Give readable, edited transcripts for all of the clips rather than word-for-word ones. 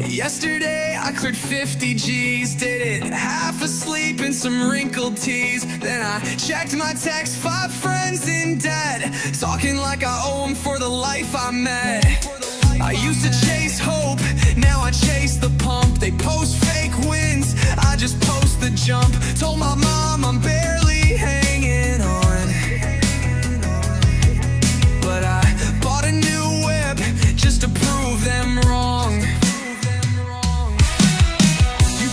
Yesterday I cleared 50 G's, did it half asleep in some wrinkled tees. Then I checked my text, 5 friends in debt, talking like I owe them for the life I met. I used to chase hope, now I chase the pump. They post fake wins, I just post the jump. Told my mom I'm barely hanging on, but I bought a new whip just to prove them wrong.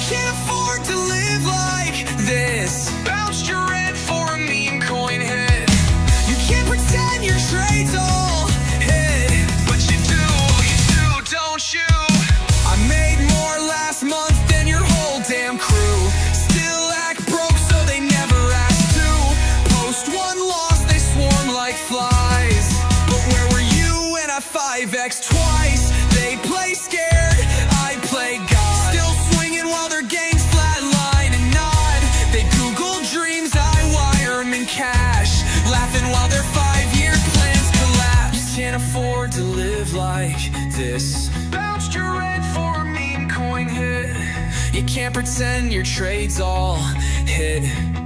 Can't afford to live like this. Bounced your rent for a meme coin hit. You can't pretend your trade's all hit, but you do, don't you? I made more last month than your whole damn crew. Still act broke so they never asked to. Post one loss, they swarm like flies. But where were you when I 5x twice? They play scared, I play God. Still swinging while their games flatline and nod. They Google dreams, I wire them in cash. Laughing while their 5-year plans collapse. You can't afford to live like this. Bounced your rent for a meme coin hit. You can't pretend your trade's all hit,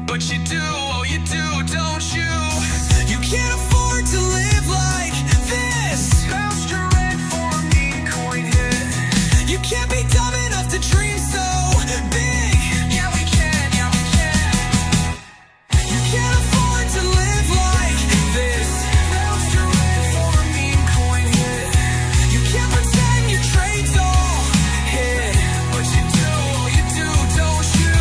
but you do, oh you do, don't you? You can't afford to live like this. Bounced your rent for a meme coin hit. You can't be dumb enough to dream so big. Yeah we can, yeah we can. You can't afford to live like this. Bounced your rent for a meme coin hit. You can't pretend your trade's all hit, but you do, don't you?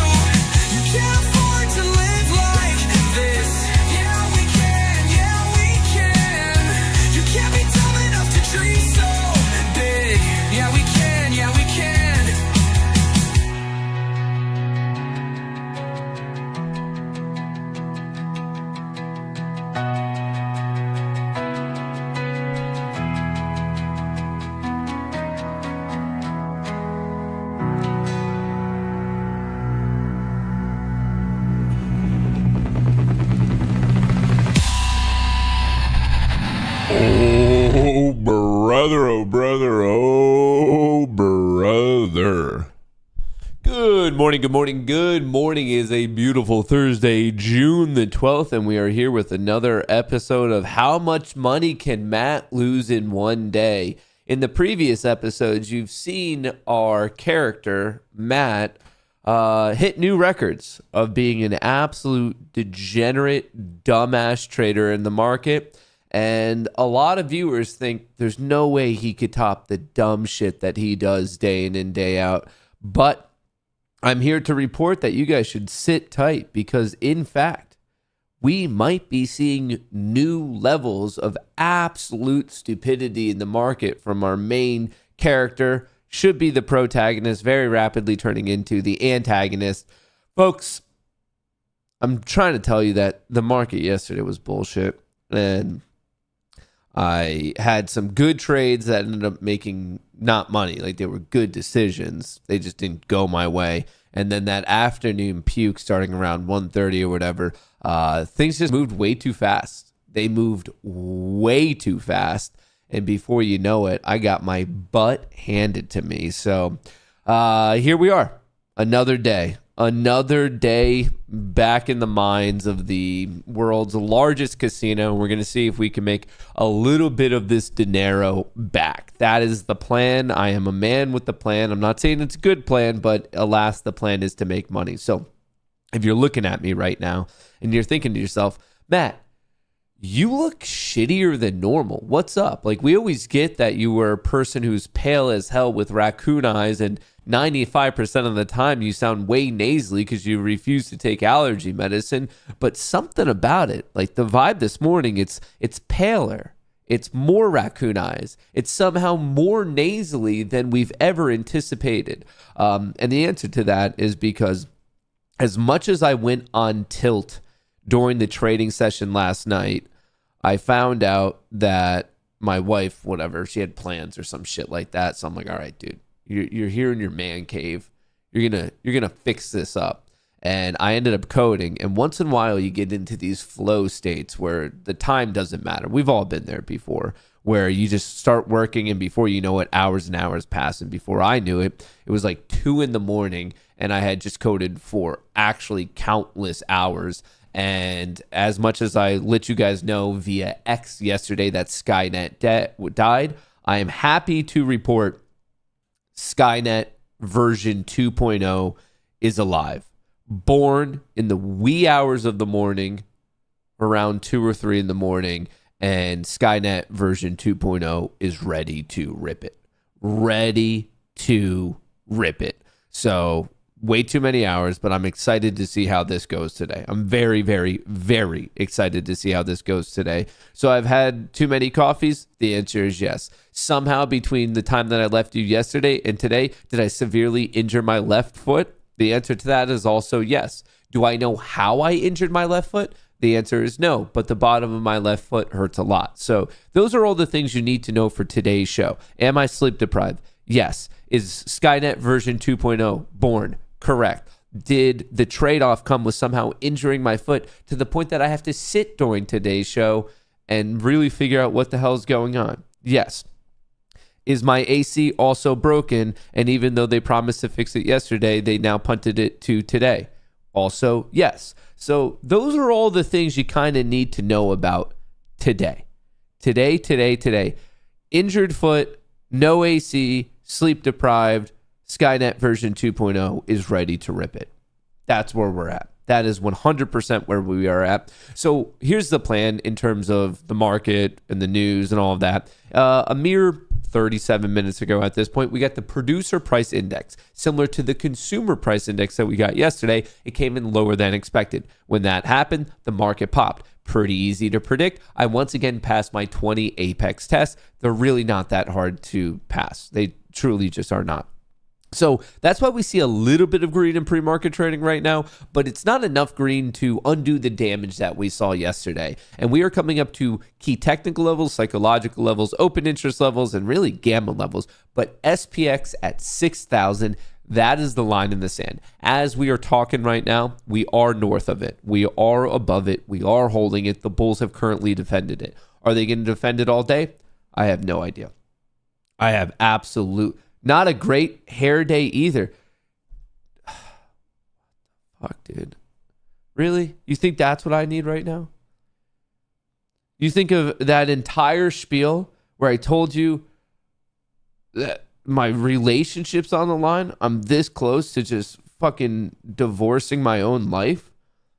You can't afford to live like this. Yeah we can, yeah we can. You can't be dumb enough to dream so big. Yeah we can, yeah we can. Oh, brother, oh, brother, oh, brother. Good morning, good morning, good morning. It is a beautiful Thursday, June the 12th, and we are here with another episode of How Much Money Can Matt Lose in One Day? In the previous episodes, you've seen our character, Matt, hit new records of being an absolute degenerate, dumbass trader in the market. And a lot of viewers think there's no way he could top the dumb shit that he does day in and day out. But I'm here to report that you guys should sit tight because, in fact, we might be seeing new levels of absolute stupidity in the market from our main character, should be the protagonist, very rapidly turning into the antagonist. Folks, I'm trying to tell you that the market yesterday was bullshit. And I had some good trades that ended up making not money. Like, they were good decisions. They just didn't go my way. And then that afternoon puke starting around 1:30 or whatever, things just moved way too fast. They moved way too fast. And before you know it, I got my butt handed to me. So here we are. Another day back in the mines of the world's largest casino. We're going to see if we can make a little bit of this dinero back. That is the plan. I am a man with the plan. I'm not saying it's a good plan, but alas, the plan is to make money. So if you're looking at me right now and you're thinking to yourself, Matt, you look shittier than normal. What's up? Like, we always get that you were a person who's pale as hell with raccoon eyes, and 95% of the time you sound way nasally because you refuse to take allergy medicine. But something about it, like the vibe this morning, it's paler. It's more raccoon eyes. It's somehow more nasally than we've ever anticipated. And the answer to that is because as much as I went on tilt during the trading session last night, I found out that my wife, whatever, she had plans or some shit like that. So I'm like, all right, dude, you're here in your man cave. You're gonna fix this up. And I ended up coding. And once in a while, you get into these flow states where the time doesn't matter. We've all been there before, where you just start working and before you know it, hours and hours pass. And before I knew it, it was like 2 a.m. and I had just coded for actually countless hours. And as much as I let you guys know via X yesterday that Skynet died, I am happy to report Skynet version 2.0 is alive. Born in the wee hours of the morning, around 2 or 3 in the morning, and Skynet version 2.0 is ready to rip it. Ready to rip it. So way too many hours, but I'm excited to see how this goes today. I'm very, very, very excited to see how this goes today. So I've had too many coffees? The answer is yes. Somehow between the time that I left you yesterday and today, did I severely injure my left foot? The answer to that is also yes. Do I know how I injured my left foot? The answer is no, but the bottom of my left foot hurts a lot. So those are all the things you need to know for today's show. Am I sleep deprived? Yes. Is Skynet version 2.0 born? Correct. Did the trade-off come with somehow injuring my foot to the point that I have to sit during today's show and really figure out what the hell is going on? Yes. Is my AC also broken? And even though they promised to fix it yesterday, they now punted it to today. Also, yes. So those are all the things you kind of need to know about today. Today. Injured foot, no AC, sleep deprived, Skynet version 2.0 is ready to rip it. That's where we're at. That is 100% where we are at. So here's the plan in terms of the market and the news and all of that. A mere 37 minutes ago at this point, we got the producer price index. Similar to the consumer price index that we got yesterday, it came in lower than expected. When that happened, the market popped. Pretty easy to predict. I once again passed my 20 apex tests. They're really not that hard to pass. They truly just are not. So that's why we see a little bit of green in pre-market trading right now, but it's not enough green to undo the damage that we saw yesterday. And we are coming up to key technical levels, psychological levels, open interest levels, and really gamma levels. But SPX at 6,000, that is the line in the sand. As we are talking right now, we are north of it. We are above it. We are holding it. The bulls have currently defended it. Are they going to defend it all day? I have no idea. I have not a great hair day either. Fuck, dude. Really? You think that's what I need right now? You think of that entire spiel where I told you that my relationship's on the line? I'm this close to just fucking divorcing my own life?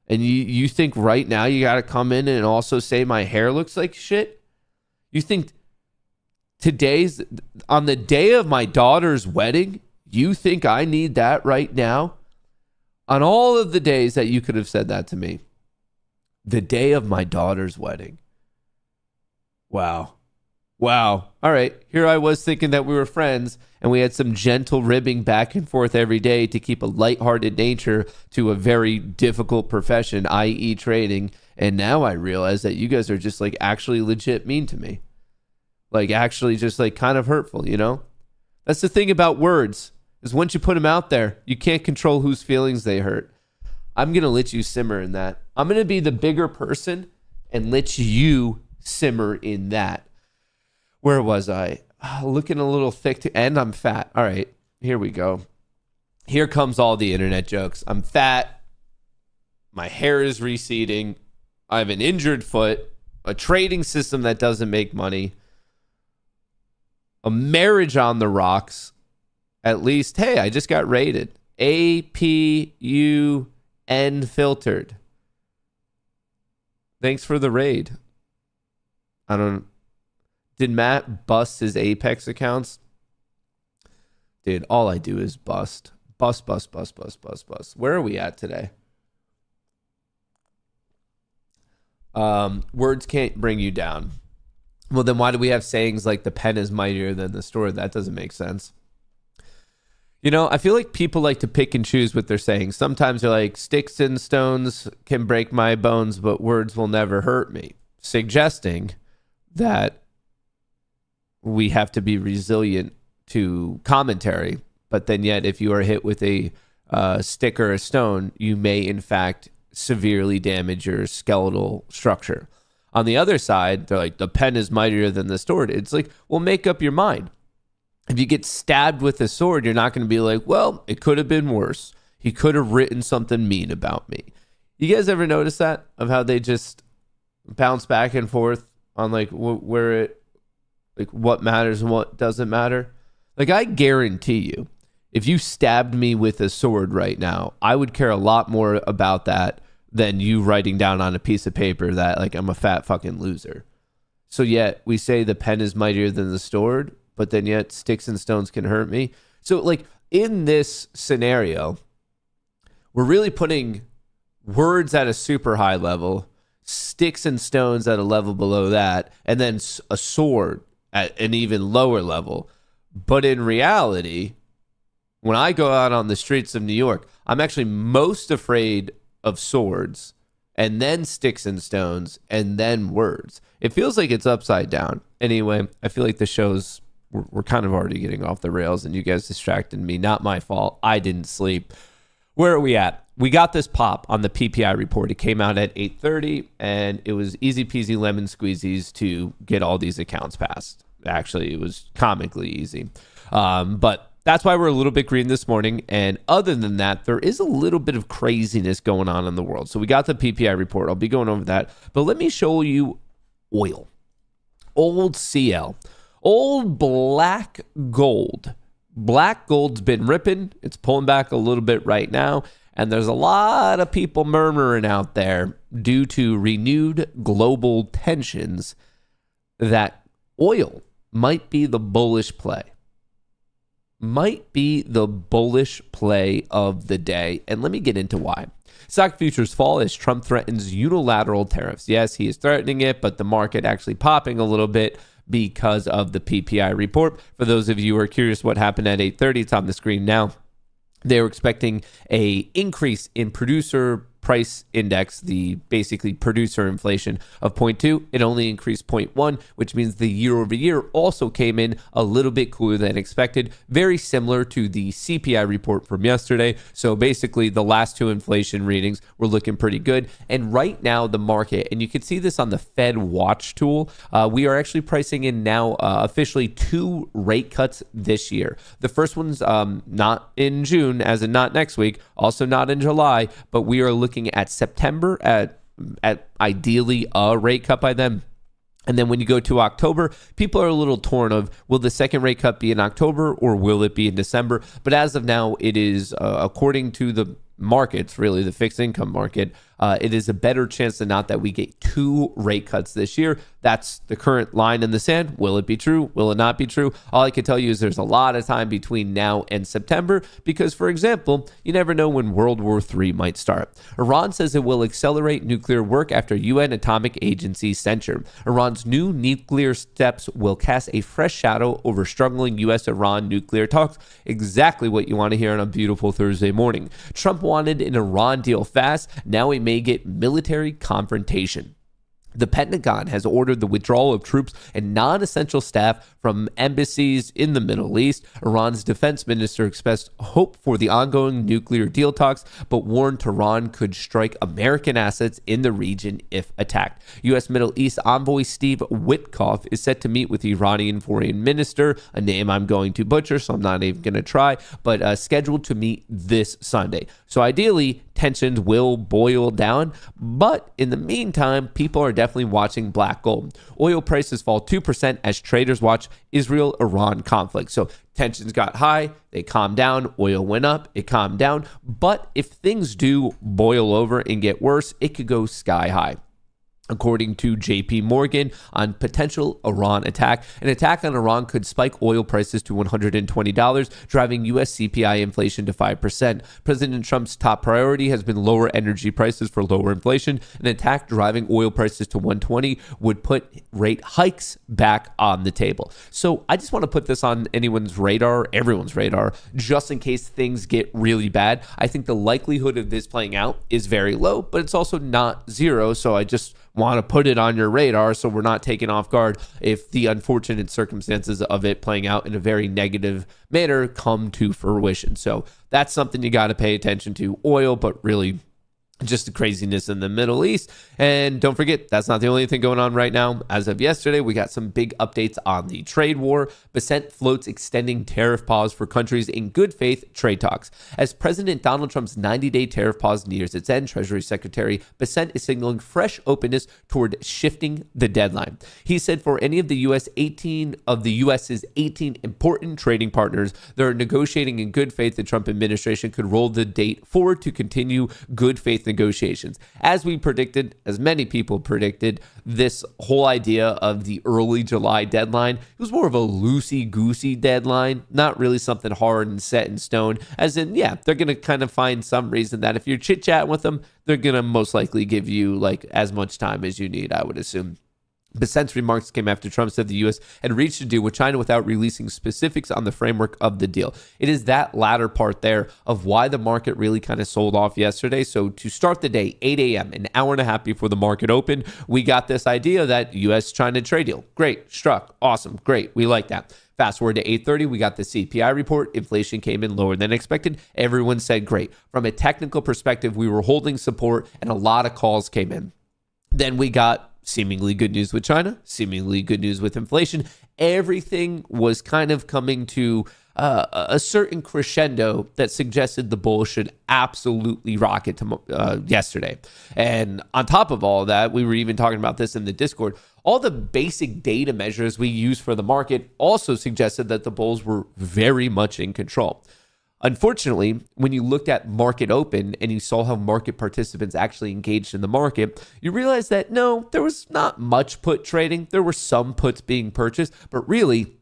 And you think right now you got to come in and also say my hair looks like shit? You think on the day of my daughter's wedding, you think I need that right now? On all of the days that you could have said that to me, the day of my daughter's wedding. Wow. All right. Here I was thinking that we were friends and we had some gentle ribbing back and forth every day to keep a lighthearted nature to a very difficult profession, i.e. trading. And now I realize that you guys are just like actually legit mean to me. Like actually just like kind of hurtful, you know? That's the thing about words, is once you put them out there, you can't control whose feelings they hurt. I'm going to let you simmer in that. I'm going to be the bigger person and let you simmer in that. Where was I? Looking a little thick and I'm fat. All right, here we go. Here comes all the internet jokes. I'm fat. My hair is receding. I have an injured foot. A trading system that doesn't make money. A marriage on the rocks. At least, hey, I just got rated. APUN filtered. Thanks for the raid. Did Matt bust his Apex accounts? Dude, all I do is bust. Bust. Where are we at today? Words can't bring you down. Well, then why do we have sayings like the pen is mightier than the sword? That doesn't make sense. You know, I feel like people like to pick and choose what they're saying. Sometimes they're like, sticks and stones can break my bones, but words will never hurt me. Suggesting that we have to be resilient to commentary. But then yet, if you are hit with a stick or a stone, you may in fact severely damage your skeletal structure. On the other side, they're like, the pen is mightier than the sword. It's like, well, make up your mind. If you get stabbed with a sword, you're not going to be like, well, it could have been worse. He could have written something mean about me. You guys ever notice that? Of how they just bounce back and forth on like where it, like what matters and what doesn't matter? Like, I guarantee you, if you stabbed me with a sword right now, I would care a lot more about that than you writing down on a piece of paper that like I'm a fat fucking loser. So yet we say the pen is mightier than the sword, but then yet sticks and stones can hurt me. So like in this scenario, we're really putting words at a super high level, sticks and stones at a level below that, and then a sword at an even lower level. But in reality, when I go out on the streets of New York, I'm actually most afraid of swords, and then sticks and stones, and then words. It feels like it's upside down. Anyway, I feel like the show's, we're kind of already getting off the rails, and you guys distracted me. Not my fault. I didn't sleep. Where are we at? We got this pop on the PPI report. It came out at 8:30, and it was easy peasy lemon squeezies to get all these accounts passed. Actually, it was comically easy. But that's why we're a little bit green this morning. And other than that, there is a little bit of craziness going on in the world. So we got the PPI report. I'll be going over that. But let me show you oil. Old CL. Old black gold. Black gold's been ripping. It's pulling back a little bit right now. And there's a lot of people murmuring out there due to renewed global tensions that oil might be the bullish play. Might be the bullish play of the day. And let me get into why. Stock futures fall as Trump threatens unilateral tariffs. Yes, he is threatening it, but the market actually popping a little bit because of the PPI report. For those of you who are curious what happened at 8:30, it's on the screen now. They were expecting a increase in producer price index, the basically producer inflation of 0.2. It only increased 0.1, which means the year over year also came in a little bit cooler than expected, very similar to the CPI report from yesterday. So basically the last two inflation readings were looking pretty good. And right now the market, and you can see this on the Fed Watch tool, we are actually pricing in now officially 2 rate cuts this year. The first one's not in June, as in not next week, also not in July, but we are looking at September at ideally a rate cut by then. And then when you go to October, people are a little torn of, will the second rate cut be in October or will it be in December? But as of now, it is, according to the markets, really the fixed income market, it is a better chance than not that we get 2 rate cuts this year. That's the current line in the sand. Will it be true? Will it not be true? All I can tell you is there's a lot of time between now and September because, for example, you never know when World War III might start. Iran says it will accelerate nuclear work after UN Atomic Agency censure. Iran's new nuclear steps will cast a fresh shadow over struggling U.S.-Iran nuclear talks. Exactly what you want to hear on a beautiful Thursday morning. Trump wanted an Iran deal fast. Now we may get military confrontation. The Pentagon has ordered the withdrawal of troops and non-essential staff from embassies in the Middle East. Iran's defense minister expressed hope for the ongoing nuclear deal talks, but warned Tehran could strike American assets in the region if attacked. U.S. Middle East envoy Steve Witkoff is set to meet with the Iranian foreign minister, a name I'm going to butcher, so I'm not even going to try, but scheduled to meet this Sunday. So ideally, tensions will boil down, but in the meantime, people are definitely watching black gold. Oil prices fall 2% as traders watch Israel-Iran conflict. So tensions got high, they calmed down, oil went up, it calmed down. But if things do boil over and get worse, it could go sky high. According to JP Morgan, on potential Iran attack. An attack on Iran could spike oil prices to $120, driving U.S. CPI inflation to 5%. President Trump's top priority has been lower energy prices for lower inflation. An attack driving oil prices to $120 would put rate hikes back on the table. So I just want to put this on anyone's radar, everyone's radar, just in case things get really bad. I think the likelihood of this playing out is very low, but it's also not zero. So I just want to put it on your radar so we're not taken off guard if the unfortunate circumstances of it playing out in a very negative manner come to fruition. So that's something you got to pay attention to. Oil, but really just the craziness in the Middle East. And don't forget, that's not the only thing going on right now. As of yesterday, we got some big updates on the trade war. Bessent floats extending tariff pause for countries in good faith trade talks. As President Donald Trump's 90-day tariff pause nears its end, Treasury Secretary Bessent is signaling fresh openness toward shifting the deadline. He said for any of the U.S.'s 18 important trading partners that are negotiating in good faith, the Trump administration could roll the date forward to continue good faith negotiations. As we predicted, as many people predicted, this whole idea of the early July deadline, it was more of a loosey-goosey deadline, not really something hard and set in stone, as in, yeah, they're going to kind of find some reason that if you're chit-chatting with them, they're going to most likely give you like as much time as you need, I would assume. Bessent's remarks came after Trump said the U.S. had reached a deal with China without releasing specifics on the framework of the deal. It is that latter part there of why the market really kind of sold off yesterday. So to start the day, 8 a.m., an hour and a half before the market opened, we got this idea that U.S.-China trade deal. Great, struck, awesome, great, we like that. Fast forward to 8:30, we got the CPI report. Inflation came in lower than expected. Everyone said great. From a technical perspective, we were holding support and a lot of calls came in. Then we got seemingly good news with China, seemingly good news with inflation. Everything was kind of coming to a certain crescendo that suggested the bull should absolutely rocket yesterday. And on top of all that, we were even talking about this in the Discord, all the basic data measures we use for the market also suggested that the bulls were very much in control. Unfortunately, when you looked at market open and you saw how market participants actually engaged in the market, you realize that no, there was not much put trading. There were some puts being purchased, but really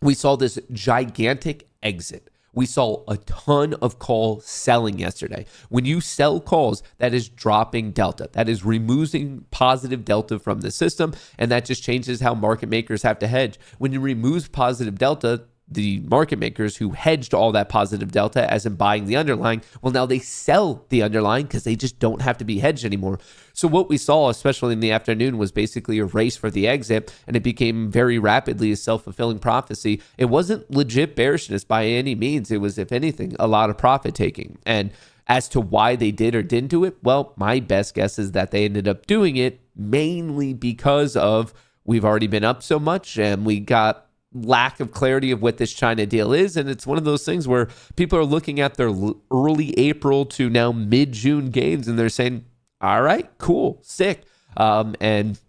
we saw this gigantic exit. We saw a ton of call selling yesterday. When you sell calls, that is dropping delta. That is removing positive delta from the system, and that just changes how market makers have to hedge. When you remove positive delta, the market makers who hedged all that positive delta as in buying the underlying, well, now they sell the underlying because they just don't have to be hedged anymore. So what we saw, especially in the afternoon, was basically a race for the exit, and it became very rapidly a self-fulfilling prophecy. It wasn't legit bearishness by any means. It was, if anything, a lot of profit taking. And as to why they did or didn't do it, well, my best guess is that they ended up doing it mainly because of we've already been up so much and we got lack of clarity of what this China deal is. And it's one of those things where people are looking at their early April to now mid-June gains and they're saying, all right, cool, sick. And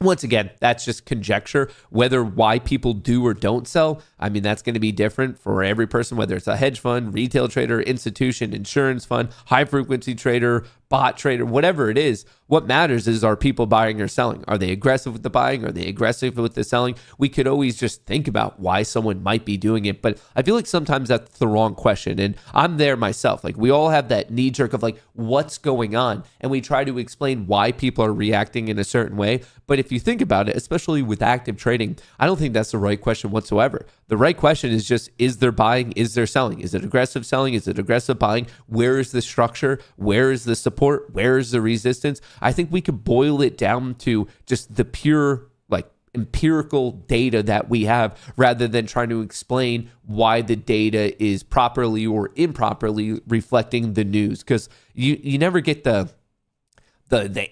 once again, that's just conjecture. Why people do or don't sell, I mean, that's going to be different for every person, whether it's a hedge fund, retail trader, institution, insurance fund, high-frequency trader, bot trader, whatever it is. What matters is, are people buying or selling? Are they aggressive with the buying? Are they aggressive with the selling? We could always just think about why someone might be doing it, but I feel like sometimes that's the wrong question. And I'm there myself. Like, we all have that knee jerk of like, what's going on? And we try to explain why people are reacting in a certain way. But if you think about it, especially with active trading, I don't think that's the right question whatsoever. The right question is just, is there buying? Is there selling? Is it aggressive selling? Is it aggressive buying? Where is the structure? Where is the support? Where is the resistance? I think we could boil it down to just the pure like empirical data that we have rather than trying to explain why the data is properly or improperly reflecting the news, because you never get the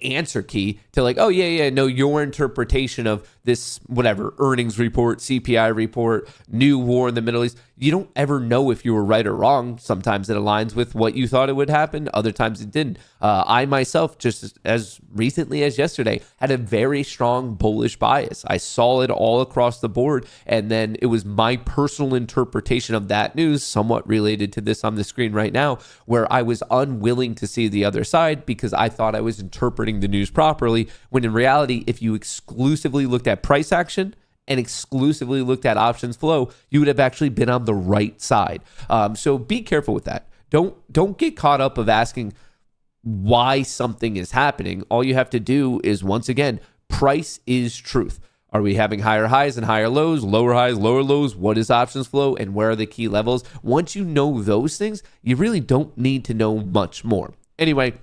answer key to like, oh yeah, no, your interpretation of this whatever earnings report, CPI report, new war in the Middle East, you don't ever know if you were right or wrong. Sometimes it aligns with what you thought it would happen. Other times it didn't. I myself, just as recently as yesterday, had a very strong bullish bias. I saw it all across the board. And then it was my personal interpretation of that news, somewhat related to this on the screen right now, where I was unwilling to see the other side because I thought I was interpreting the news properly, when in reality, if you exclusively looked at price action and exclusively looked at options flow, you would have actually been on the right side. So be careful with that. Don't get caught up of asking why something is happening. All you have to do is, once again, price is truth. Are we having higher highs and higher lows, lower highs, lower lows? What is options flow and where are the key levels? Once you know those things, you really don't need to know much more. Anyway,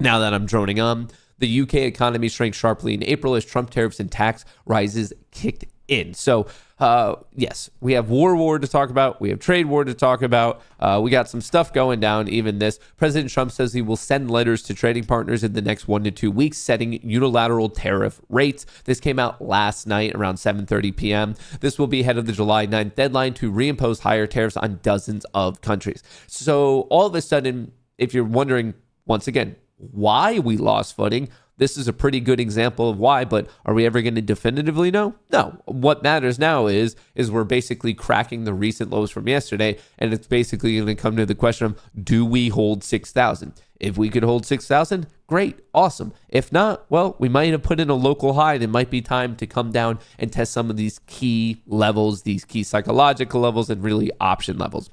now that I'm droning on, the UK economy shrank sharply in April as Trump tariffs and tax rises kicked in. So Yes, we have war to talk about. We have trade war to talk about. We got some stuff going down. Even this, President Trump says he will send letters to trading partners in the next 1 to 2 weeks, setting unilateral tariff rates. This came out last night around 7:30 p.m. This will be ahead of the July 9th deadline to reimpose higher tariffs on dozens of countries. So all of a sudden, if you're wondering, once again, why we lost footing, this is a pretty good example of why, but are we ever going to definitively know? No. What matters now is we're basically cracking the recent lows from yesterday, and it's basically going to come to the question of, do we hold 6,000? If we could hold 6,000, great, awesome. If not, well, we might have put in a local high, and it might be time to come down and test some of these key levels, these key psychological levels, and really option levels.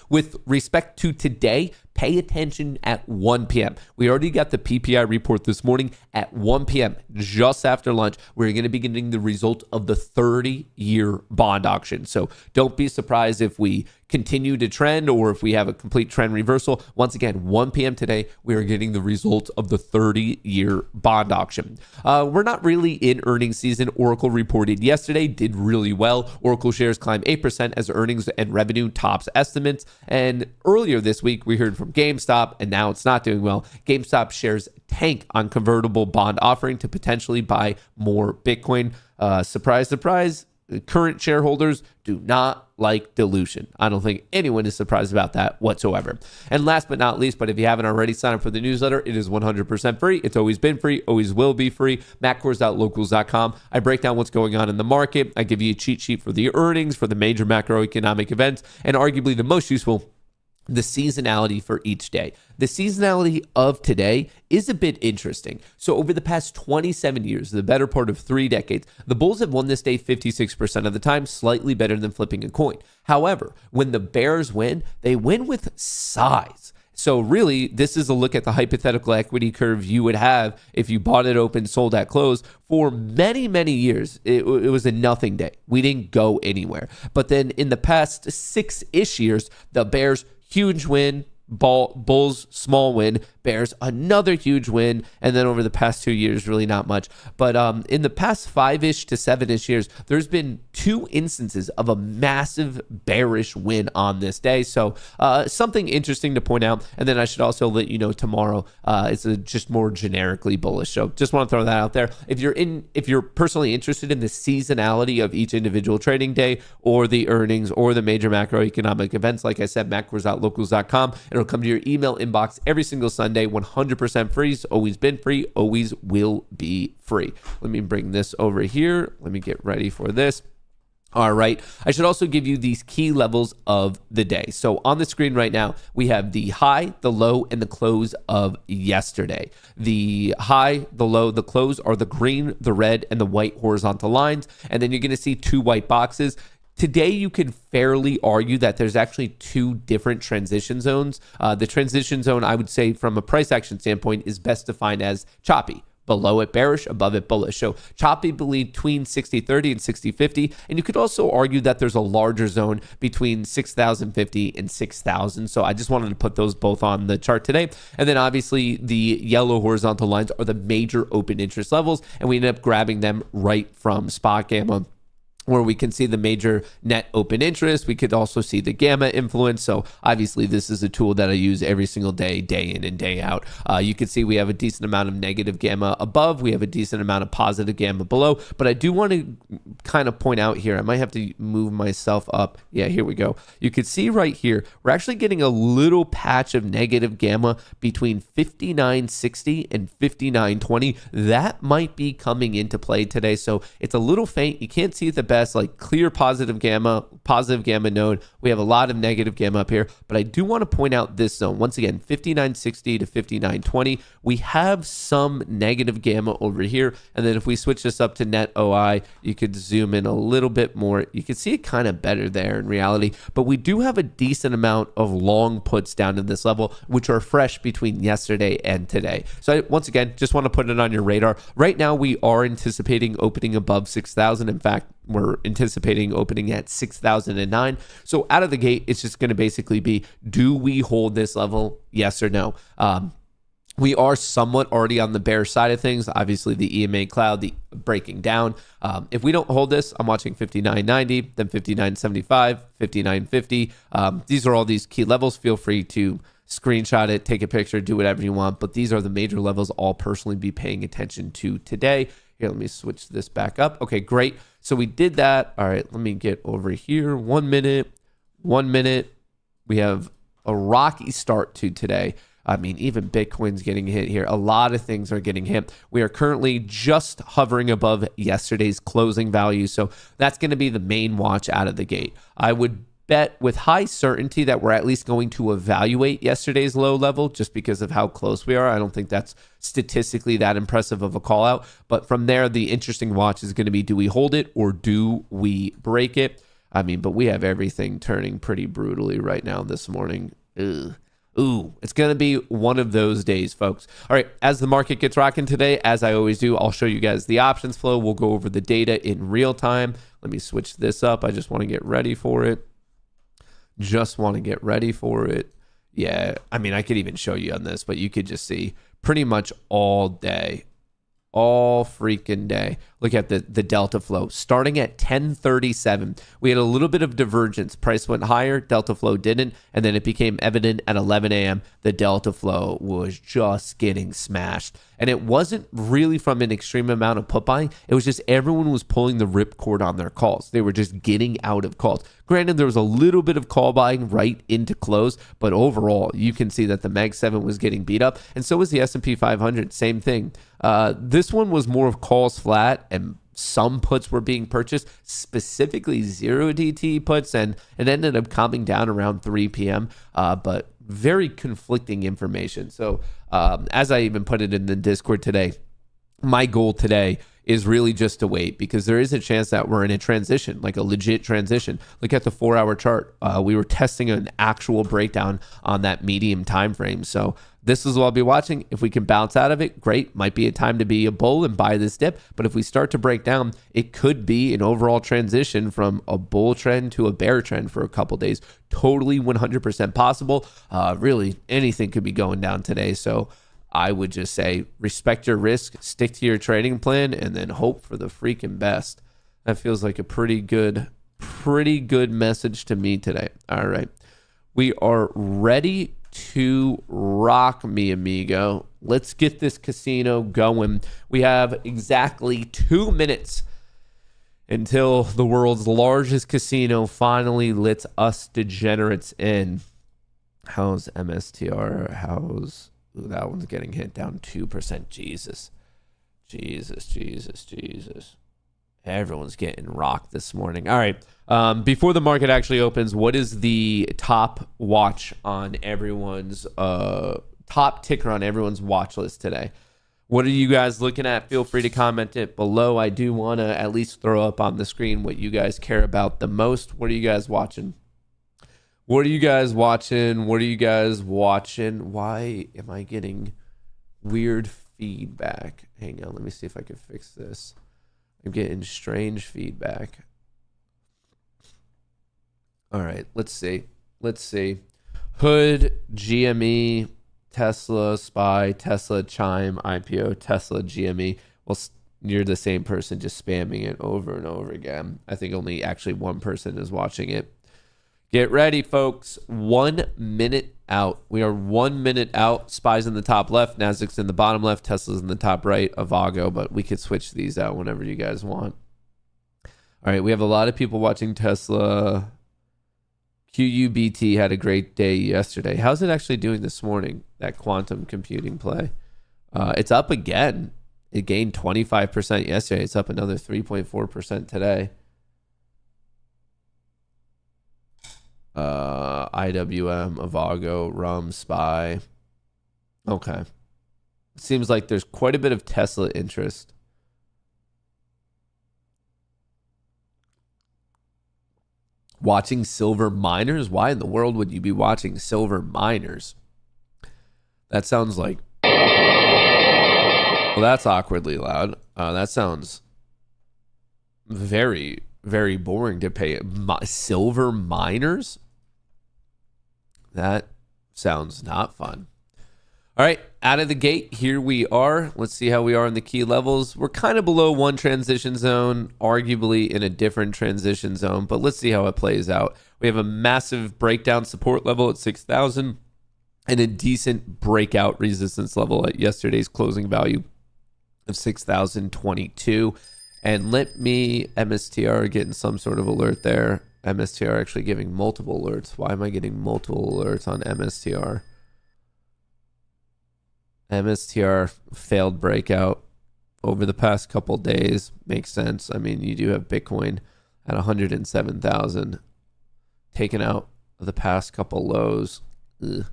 With respect to today, pay attention at 1 p.m. We already got the PPI report this morning at 1 p.m. Just after lunch. We're going to be getting the result of the 30-year bond auction. So don't be surprised if we continue to trend or if we have a complete trend reversal. Once again, 1 p.m. today, we are getting the results of the 30-year bond auction. We're not really in earnings season. Oracle reported yesterday, did really well. Oracle shares climbed 8% as earnings and revenue tops estimates. And earlier this week, we heard from GameStop, and now it's not doing well. GameStop shares tank on convertible bond offering to potentially buy more Bitcoin. Surprise, surprise. Current shareholders do not like dilution. I don't think anyone is surprised about that whatsoever. And last but not least, but if you haven't already signed up for the newsletter, it is 100% free. It's always been free, always will be free. MattKohrs.locals.com. I break down what's going on in the market. I give you a cheat sheet for the earnings, for the major macroeconomic events, and arguably the most useful, the seasonality for each day. The seasonality of today is a bit interesting. So over the past 27 years, the better part of 3 decades, the Bulls have won this day 56% of the time, slightly better than flipping a coin. However, when the Bears win, they win with size. So really, this is a look at the hypothetical equity curve you would have if you bought it open, sold at close. For many, many years, it was a nothing day. We didn't go anywhere. But then in the past 6-ish years, the Bears, huge win, Bulls, small win, Bears, another huge win, and then over the past 2 years, really not much. But in the past 5-ish to 7-ish years, there's been 2 instances of a massive bearish win on this day. So something interesting to point out. And then I should also let you know tomorrow it's just more generically bullish. So just want to throw that out there. If you're personally interested in the seasonality of each individual trading day or the earnings or the major macroeconomic events, like I said, MattKohrs.locals.com. It'll come to your email inbox every single Sunday, 100% free. It's always been free, always will be free. Let me bring this over here. Let me get ready for this. All right. I should also give you these key levels of the day. So on the screen right now, we have the high, the low, and the close of yesterday. The high, the low, the close are the green, the red, and the white horizontal lines. And then you're going to see 2 white boxes. Today, you can fairly argue that there's actually 2 different transition zones. The transition zone, I would say, from a price action standpoint, is best defined as choppy. Below it bearish, above it bullish. So choppy between 60.30 and 60.50. And you could also argue that there's a larger zone between 6,050 and 6,000. So I just wanted to put those both on the chart today. And then obviously the yellow horizontal lines are the major open interest levels. And we end up grabbing them right from spot gamma, where we can see the major net open interest. We could also see the gamma influence. So obviously this is a tool that I use every single day, day in and day out. You can see we have a decent amount of negative gamma above. We have a decent amount of positive gamma below. But I do want to kind of point out here, I might have to move myself up. Yeah, here we go. You can see right here, we're actually getting a little patch of negative gamma between 59.60 and 59.20. That might be coming into play today. So it's a little faint. You can't see it the best. Like clear positive gamma node. We have a lot of negative gamma up here, but I do want to point out this zone. Once again, 59.60 to 59.20. We have some negative gamma over here. And then if we switch this up to net OI, you could zoom in a little bit more. You can see it kind of better there in reality, but we do have a decent amount of long puts down to this level, which are fresh between yesterday and today. So once again, just want to put it on your radar. Right now, we are anticipating opening above 6,000. In fact, we're anticipating opening at 6,009. So out of the gate, it's just going to basically be, do we hold this level? Yes or no? We are somewhat already on the bear side of things. Obviously, the EMA cloud, the breaking down. If we don't hold this, I'm watching 59.90, then 59.75, 59.50. These are all these key levels. Feel free to screenshot it, take a picture, do whatever you want. But these are the major levels I'll personally be paying attention to today. Here, let me switch this back up. Okay, great. So we did that. All right, let me get over here. 1 minute. We have a rocky start to today. I mean, even Bitcoin's getting hit here. A lot of things are getting hit. We are currently just hovering above yesterday's closing value. So that's going to be the main watch out of the gate. I would bet with high certainty that we're at least going to evaluate yesterday's low level just because of how close we are. I don't think that's statistically that impressive of a call out. But from there, the interesting watch is going to be, do we hold it or do we break it? I mean, but we have everything turning pretty brutally right now this morning. Ugh. Ooh, it's going to be one of those days, folks. All right, as the market gets rocking today, as I always do, I'll show you guys the options flow. We'll go over the data in real time. Let me switch this up. I just want to get ready for it. Yeah, I mean, I could even show you on this, but you could just see pretty much all day. All freaking day. Look at the delta flow starting at 1037. We had a little bit of divergence. Price went higher, delta flow didn't, and then it became evident at 11 a.m. the delta flow was just getting smashed. And it wasn't really from an extreme amount of put buying. It was just everyone was pulling the ripcord on their calls. They were just getting out of calls. Granted, there was a little bit of call buying right into close, but overall, you can see that the Mag 7 was getting beat up, and so was the S&P 500. Same thing. This one was more of calls flat, and some puts were being purchased, specifically 0DT puts, and it ended up calming down around 3 p.m., but very conflicting information. So as I even put it in the Discord today, my goal today is really just to wait, because there is a chance that we're in a transition, like a legit transition. Look at the 4-hour chart. We were testing an actual breakdown on that medium time frame. So this is what I'll be watching. If we can bounce out of it, great. Might be a time to be a bull and buy this dip. But if we start to break down, it could be an overall transition from a bull trend to a bear trend for a couple days. Totally 100% possible. Really, anything could be going down today. So I would just say respect your risk, stick to your trading plan, and then hope for the freaking best. That feels like a pretty good message to me today. All right. We are ready to rock, mi amigo. Let's get this casino going. We have exactly 2 minutes until the world's largest casino finally lets us degenerates in. How's MSTR? Ooh, that one's getting hit down 2%. Jesus. Everyone's getting rocked this morning. All right. Before the market actually opens, what is the top watch on everyone's top ticker on everyone's watch list today? What are you guys looking at? Feel free to comment it below. I do want to at least throw up on the screen what you guys care about the most. What are you guys watching? Why am I getting weird feedback? Hang on, let me see if I can fix this. I'm getting strange feedback. All right, let's see. Hood, GME, Tesla, SPY, Tesla, Chime, IPO, Tesla, GME. Well, you're the same person just spamming it over and over again. I think only actually one person is watching it. Get ready, folks. 1 minute out. We are 1 minute out. SPY's in the top left. Nasdaq's in the bottom left. Tesla's in the top right. Avago, but we could switch these out whenever you guys want. All right, we have a lot of people watching Tesla. QUBT had a great day yesterday. How's it actually doing this morning, that quantum computing play? It's up again. It gained 25% yesterday. It's up another 3.4% today. IWM, Avago, RUM, SPY. Okay. Seems like there's quite a bit of Tesla interest. Watching silver miners? Why in the world would you be watching silver miners? That sounds like... Well, that's awkwardly loud. That sounds very, very boring to pay. Silver miners? That sounds not fun. All right, out of the gate, here we are. Let's see how we are in the key levels. We're kind of below one transition zone, arguably in a different transition zone, but let's see how it plays out. We have a massive breakdown support level at 6,000 and a decent breakout resistance level at yesterday's closing value of 6,022. And let me, MSTR getting some sort of alert there. MSTR actually giving multiple alerts. Why am I getting multiple alerts on MSTR? MSTR failed breakout over the past couple days. Makes sense. I mean, you do have Bitcoin at 107,000 taken out of the past couple lows. Ugh.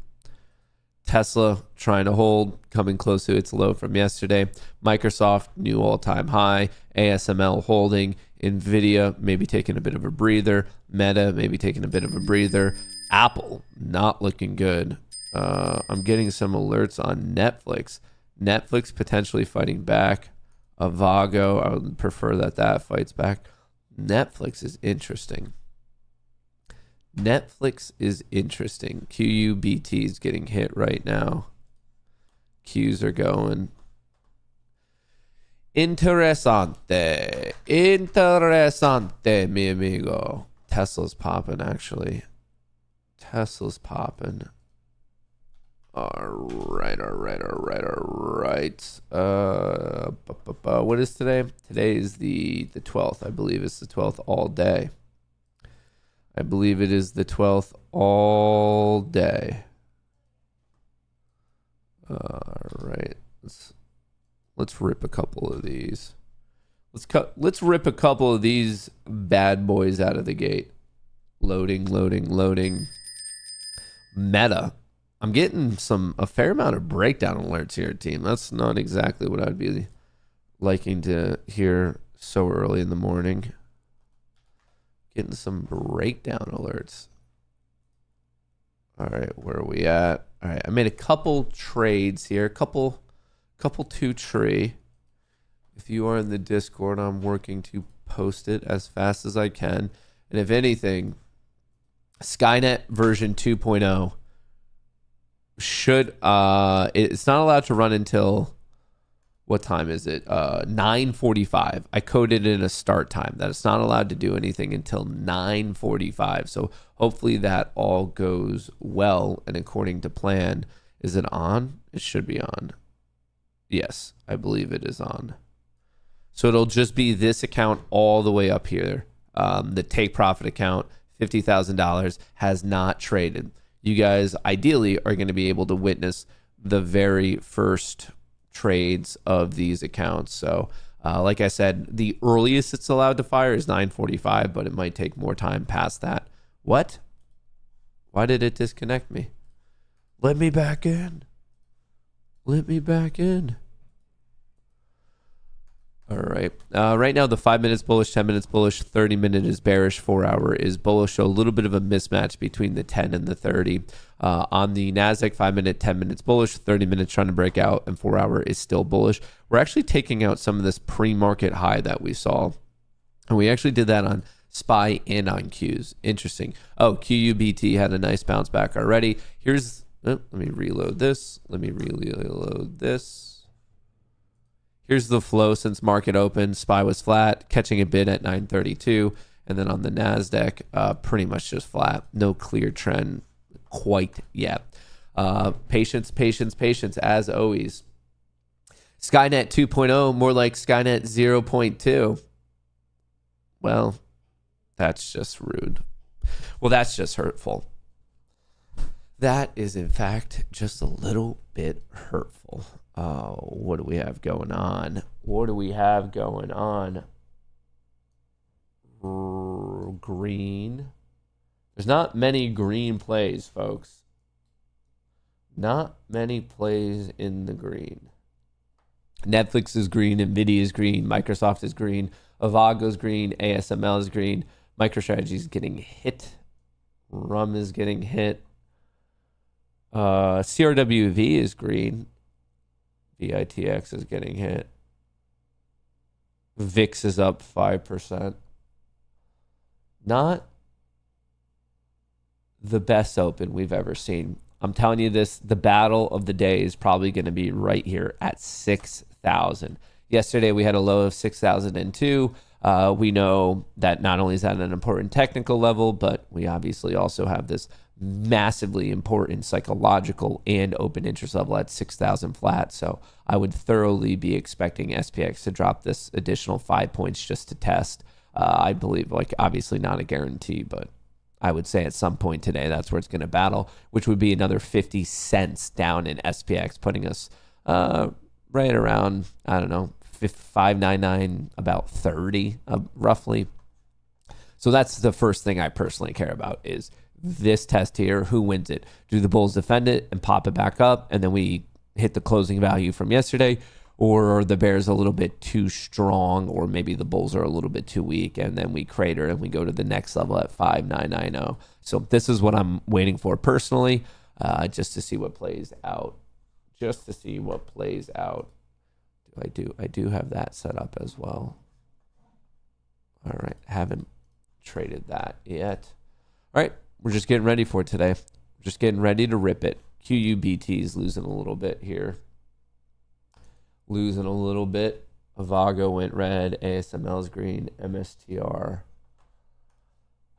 Tesla trying to hold, coming close to its low from yesterday. Microsoft, new all-time high. ASML holding. Nvidia maybe taking a bit of a breather. Meta maybe taking a bit of a breather. Apple not looking good. I'm getting some alerts on Netflix. Netflix potentially fighting back. Avago, I would prefer that fights back. Netflix is interesting. QUBT is getting hit right now. Qs are going. Interesante, mi amigo. Tesla's popping, actually. Tesla's popping. All right. What is today? Today is the 12th. I believe it's the 12th all day. I believe it is the 12th all day. All right. Let's rip a couple of these. Let's rip a couple of these bad boys out of the gate. Loading. Meta. I'm getting a fair amount of breakdown alerts here, team. That's not exactly what I'd be liking to hear so early in the morning. Getting some breakdown alerts. All right, where are we at? All right, I made a couple trades here. Couple 2-tree. If you are in the Discord, I'm working to post it as fast as I can. And if anything, Skynet version 2.0 should it's not allowed to run until, what time is it? 9:45. I coded in a start time that it's not allowed to do anything until 9:45. So hopefully that all goes well and according to plan. Is it on? It should be on. Yes, I believe it is on. So it'll just be this account all the way up here. The take profit account, $50,000, has not traded. You guys ideally are going to be able to witness the very first trades of these accounts. So like I said, the earliest it's allowed to fire is 9:45, but it might take more time past that. What? Why did it disconnect me? Let me back in. All right. Right now, the 5 minutes bullish, 10 minutes bullish, 30 minute is bearish, 4 hour is bullish. So a little bit of a mismatch between the 10 and the 30. On the NASDAQ, 5 minute, 10 minutes bullish, 30 minutes trying to break out, and 4 hour is still bullish. We're actually taking out some of this pre-market high that we saw. And we actually did that on SPY and on Qs. Interesting. Oh, QUBT had a nice bounce back already. Let me reload this. Here's the flow since market open. SPY was flat, catching a bid at 932. And then on the NASDAQ, pretty much just flat. No clear trend quite yet. Patience, as always. Skynet 2.0, more like Skynet 0.2. Well, that's just rude. Well, that's just hurtful. That is, in fact, just a little bit hurtful. What do we have going on? Green. There's not many green plays, folks. Not many plays in the green. Netflix is green. Nvidia is green. Microsoft is green. Avago is green. ASML is green. MicroStrategy is getting hit. Rum is getting hit. CRWV is green. VITX is getting hit. VIX is up 5%. Not the best open we've ever seen. I'm telling you this, the battle of the day is probably going to be right here at 6,000. Yesterday, we had a low of 6,002. We know that not only is that an important technical level, but we obviously also have this massively important psychological and open interest level at 6,000 flat. So I would thoroughly be expecting SPX to drop this additional 5 points just to test. I believe, like, obviously not a guarantee, but I would say at some point today, that's where it's going to battle, which would be another 50 cents down in SPX, putting us right around, I don't know, 599, about 30 roughly. So that's the first thing I personally care about is this test here. Who wins it? Do the bulls defend it and pop it back up, and then we hit the closing value from yesterday? Or are the bears a little bit too strong, or maybe the bulls are a little bit too weak, and then we crater and we go to the next level at 5,990. So this is what I'm waiting for personally, just to see what plays out. Just to see what plays out. I do have that set up as well. All right, haven't traded that yet. All right, we're just getting ready for today. Just getting ready to rip it. QUBT is losing a little bit here. Losing a little bit. Avago went red. ASML's green. MSTR.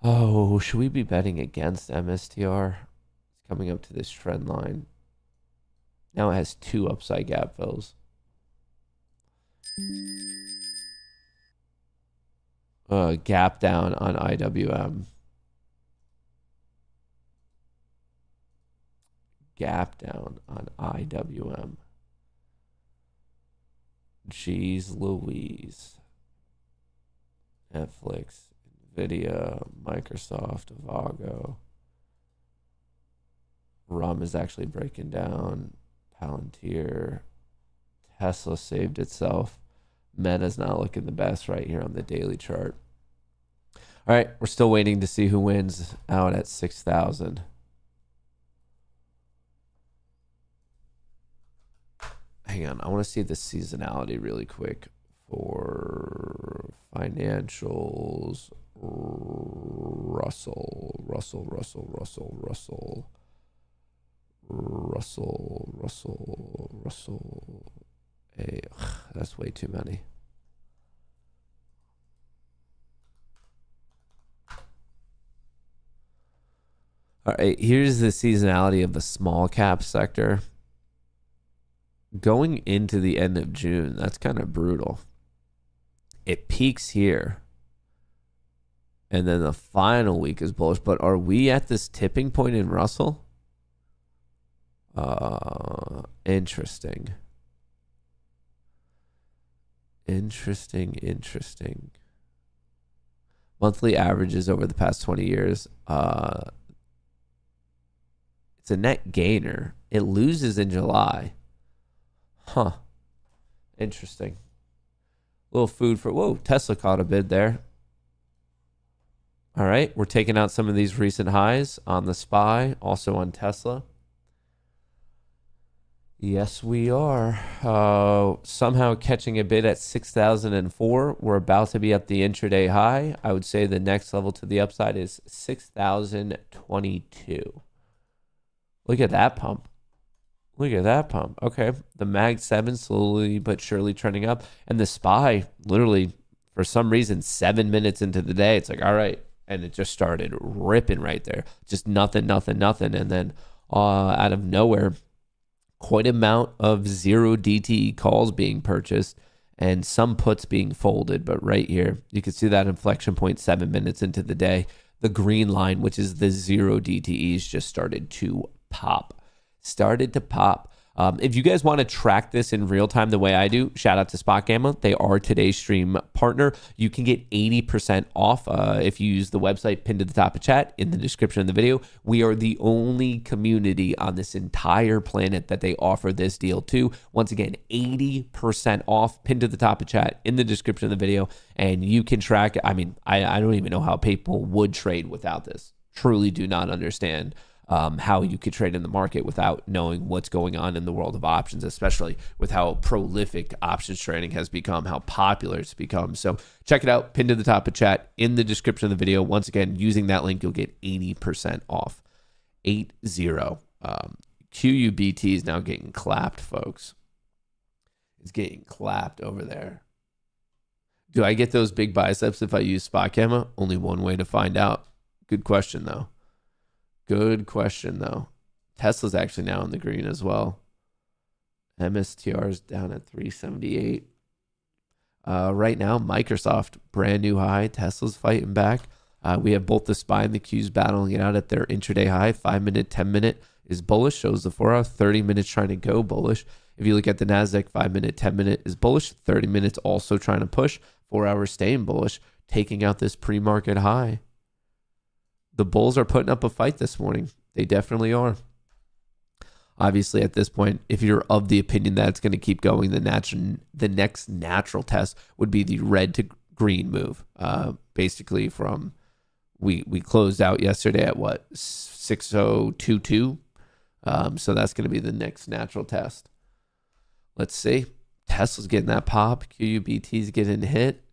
Oh, should we be betting against MSTR? It's coming up to this trend line. Now it has 2 upside gap fills. Gap down on IWM. Gap down on IWM. Jeez Louise. Netflix, Nvidia, Microsoft, Avago. RUM is actually breaking down. Palantir. Tesla saved itself. Meta's not looking the best right here on the daily chart. All right, we're still waiting to see who wins out at 6,000. Hang on, I want to see the seasonality really quick for financials. Russell. Hey, that's way too many. All right, here's the seasonality of the small cap sector. Going into the end of June, that's kind of brutal. It peaks here. And then the final week is bullish. But are we at this tipping point in Russell? Interesting. Interesting. Monthly averages over the past 20 years. It's a net gainer. It loses in July. Huh. Interesting. Little food for... Whoa, Tesla caught a bid there. All right, we're taking out some of these recent highs on the SPY, also on Tesla. Yes, we are. Somehow catching a bid at 6,004. We're about to be at the intraday high. I would say the next level to the upside is 6,022. Look at that pump. Okay, the Mag 7 slowly but surely trending up. And the SPY, literally, for some reason, 7 minutes into the day, it's like, all right. And it just started ripping right there. Just nothing. And then out of nowhere, quite amount of 0 DTE calls being purchased and some puts being folded. But right here, you can see that inflection point 7 minutes into the day. The green line, which is the 0 DTEs, just started to pop. If you guys want to track this in real time the way I do, shout out to Spot Gamma. They are today's stream partner. You can get 80% off if you use the website pinned to the top of chat in the description of the video. We are the only community on this entire planet that they offer this deal to. Once again, 80% off pinned to the top of chat in the description of the video. And you can track. I mean, I don't even know how people would trade without this. Truly do not understand how you could trade in the market without knowing what's going on in the world of options, especially with how prolific options trading has become, how popular it's become. So check it out, pinned to the top of chat in the description of the video. Once again, using that link, you'll get 80% off. 80. QUBT is now getting clapped, folks. It's getting clapped over there. Do I get those big biceps if I use spot gamma? Only one way to find out. Good question, though. Tesla's actually now in the green as well. MSTR is down at 378. Right now, Microsoft, brand new high. Tesla's fighting back. We have both the SPY and the Qs battling it out at their intraday high. 5-minute, 10-minute is bullish. Shows the 4-hour. 30 minutes trying to go bullish. If you look at the NASDAQ, 5-minute, 10-minute is bullish. 30 minutes also trying to push. 4 hours staying bullish, taking out this pre-market high. The bulls are putting up a fight this morning. They definitely are. Obviously, at this point, if you're of the opinion that it's going to keep going, the next natural test would be the red to green move. Basically, from we closed out yesterday at what, 6022. So that's going to be the next natural test. Let's see. Tesla's getting that pop. QUBT's getting hit.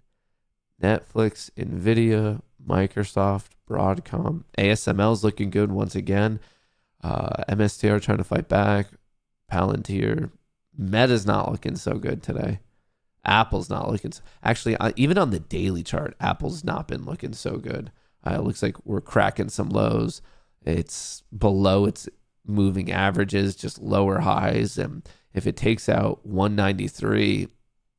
Netflix, Nvidia, Microsoft, Broadcom. ASML's looking good once again. MSTR trying to fight back. Palantir. Meta's not looking so good today. Apple's not looking. Actually, even on the daily chart, Apple's not been looking so good. It looks like we're cracking some lows. It's below its moving averages, just lower highs. And if it takes out 193,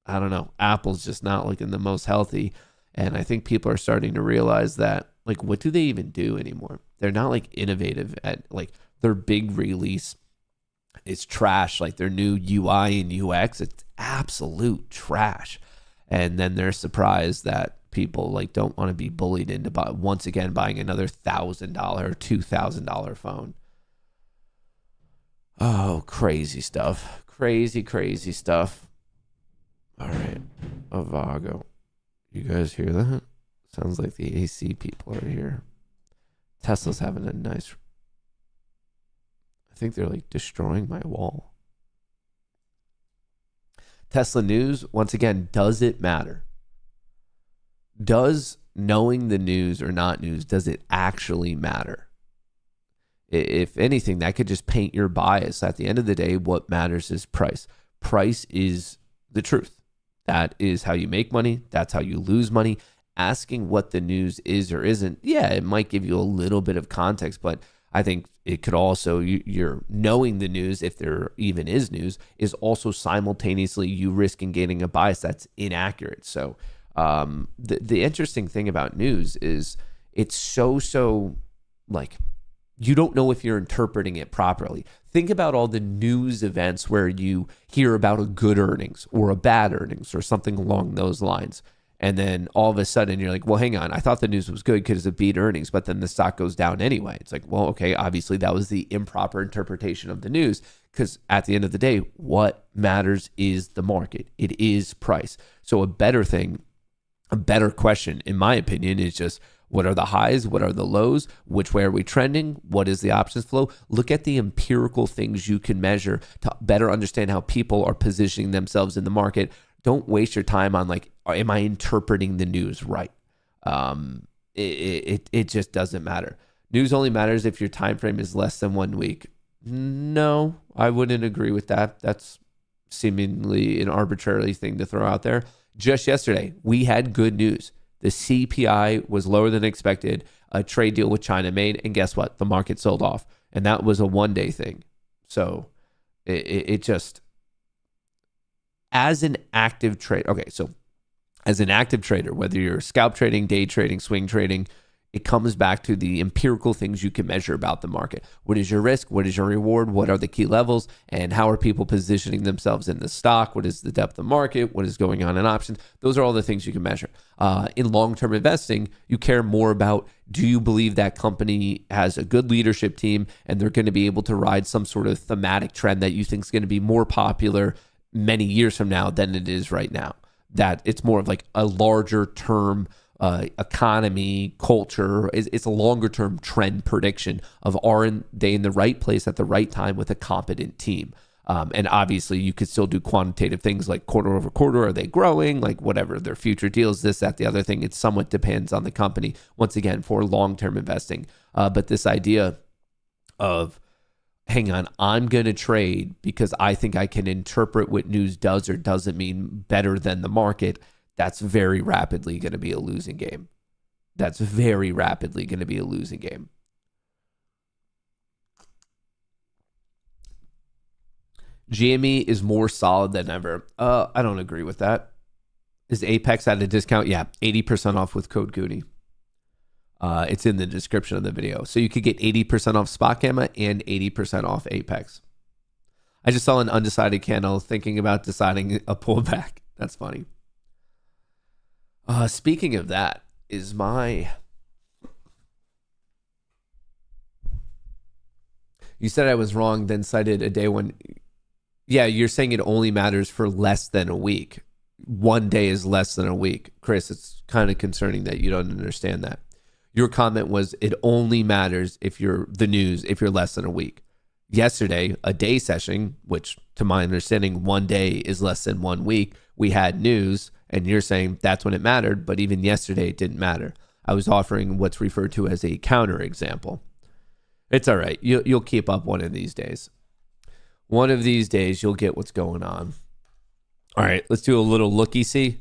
I don't know. Apple's just not looking the most healthy. And I think people are starting to realize that, like, what do they even do anymore? They're not like innovative at, like, their big release is trash. Like their new UI and UX, it's absolute trash. And then they're surprised that people like don't want to be bullied into once again buying another $1,000 or $2,000 phone. Oh, crazy stuff. Crazy stuff. All right. Avago. You guys hear that? Sounds like the AC people are here. Tesla's having a nice... I think they're like destroying my wall. Tesla news, once again, does it matter? Does knowing the news or not news, does it actually matter? If anything, that could just paint your bias. At the end of the day, what matters is price. Price is the truth. That is how you make money. That's how you lose money. Asking what the news is or isn't, yeah, it might give you a little bit of context, but I think it could also, you're knowing the news, if there even is news, is also simultaneously you risking getting a bias that's inaccurate. So the interesting thing about news is it's so like, you don't know if you're interpreting it properly. Think about all the news events where you hear about a good earnings or a bad earnings or something along those lines. And then all of a sudden you're like, well, hang on. I thought the news was good because it beat earnings, but then the stock goes down anyway. It's like, well, okay, obviously that was the improper interpretation of the news, because at the end of the day, what matters is the market. It is price. So a better question, in my opinion, is just, what are the highs? What are the lows? Which way are we trending? What is the options flow? Look at the empirical things you can measure to better understand how people are positioning themselves in the market. Don't waste your time on like, am I interpreting the news right? It just doesn't matter. News only matters if your time frame is less than 1 week. No, I wouldn't agree with that. That's seemingly an arbitrary thing to throw out there. Just yesterday, we had good news. The CPI was lower than expected. A trade deal with China made, and guess what? The market sold off, and that was a one-day thing. So it just, as an active trade. Okay, so as an active trader, whether you're scalp trading, day trading, swing trading, it comes back to the empirical things you can measure about the market. What is your risk? What is your reward? What are the key levels? And how are people positioning themselves in the stock? What is the depth of market? What is going on in options? Those are all the things you can measure. In long-term investing, you care more about, do you believe that company has a good leadership team and they're going to be able to ride some sort of thematic trend that you think is going to be more popular many years from now than it is right now? That it's more of like a larger term economy, culture. It's a longer term trend prediction of, are they in the right place at the right time with a competent team? And obviously you could still do quantitative things like quarter over quarter. Are they growing? Like whatever their future deals, this, that, the other thing. It somewhat depends on the company, once again, for long-term investing. But this idea of hang on, I'm going to trade because I think I can interpret what news does or doesn't mean better than the market, that's very rapidly going to be a losing game. That's very rapidly going to be a losing game. GME is more solid than ever. I don't agree with that. Is Apex at a discount? Yeah, 80% off with code Goonie. It's in the description of the video. So you could get 80% off Spot Gamma and 80% off Apex. I just saw an undecided candle thinking about deciding a pullback. That's funny. Speaking of that, is my... You said I was wrong, then cited a day when... Yeah, you're saying it only matters for less than a week. 1 day is less than a week. Chris, it's kind of concerning that you don't understand that. Your comment was it only matters if you're the news, if you're less than a week. Yesterday, a day session, which to my understanding, 1 day is less than 1 week. We had news and you're saying that's when it mattered. But even yesterday, it didn't matter. I was offering what's referred to as a counter example. It's all right. You'll keep up one of these days. One of these days, you'll get what's going on. All right, let's do a little looky-see.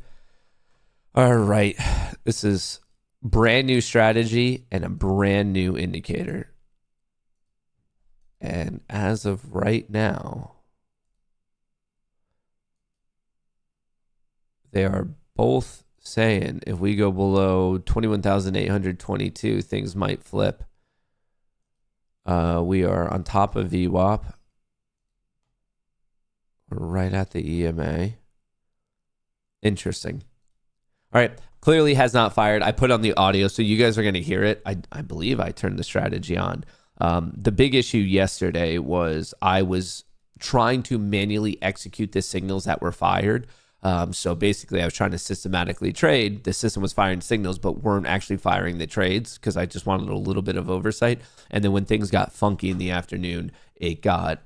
All right, this is brand new strategy and a brand new indicator. And as of right now, they are both saying if we go below 21,822, things might flip. We are on top of VWAP. Right at the EMA. Interesting. All right. Clearly has not fired. I put on the audio, so you guys are going to hear it. I believe I turned the strategy on. The big issue yesterday was I was trying to manually execute the signals that were fired. So basically, I was trying to systematically trade. The system was firing signals, but weren't actually firing the trades because I just wanted a little bit of oversight. And then when things got funky in the afternoon, it got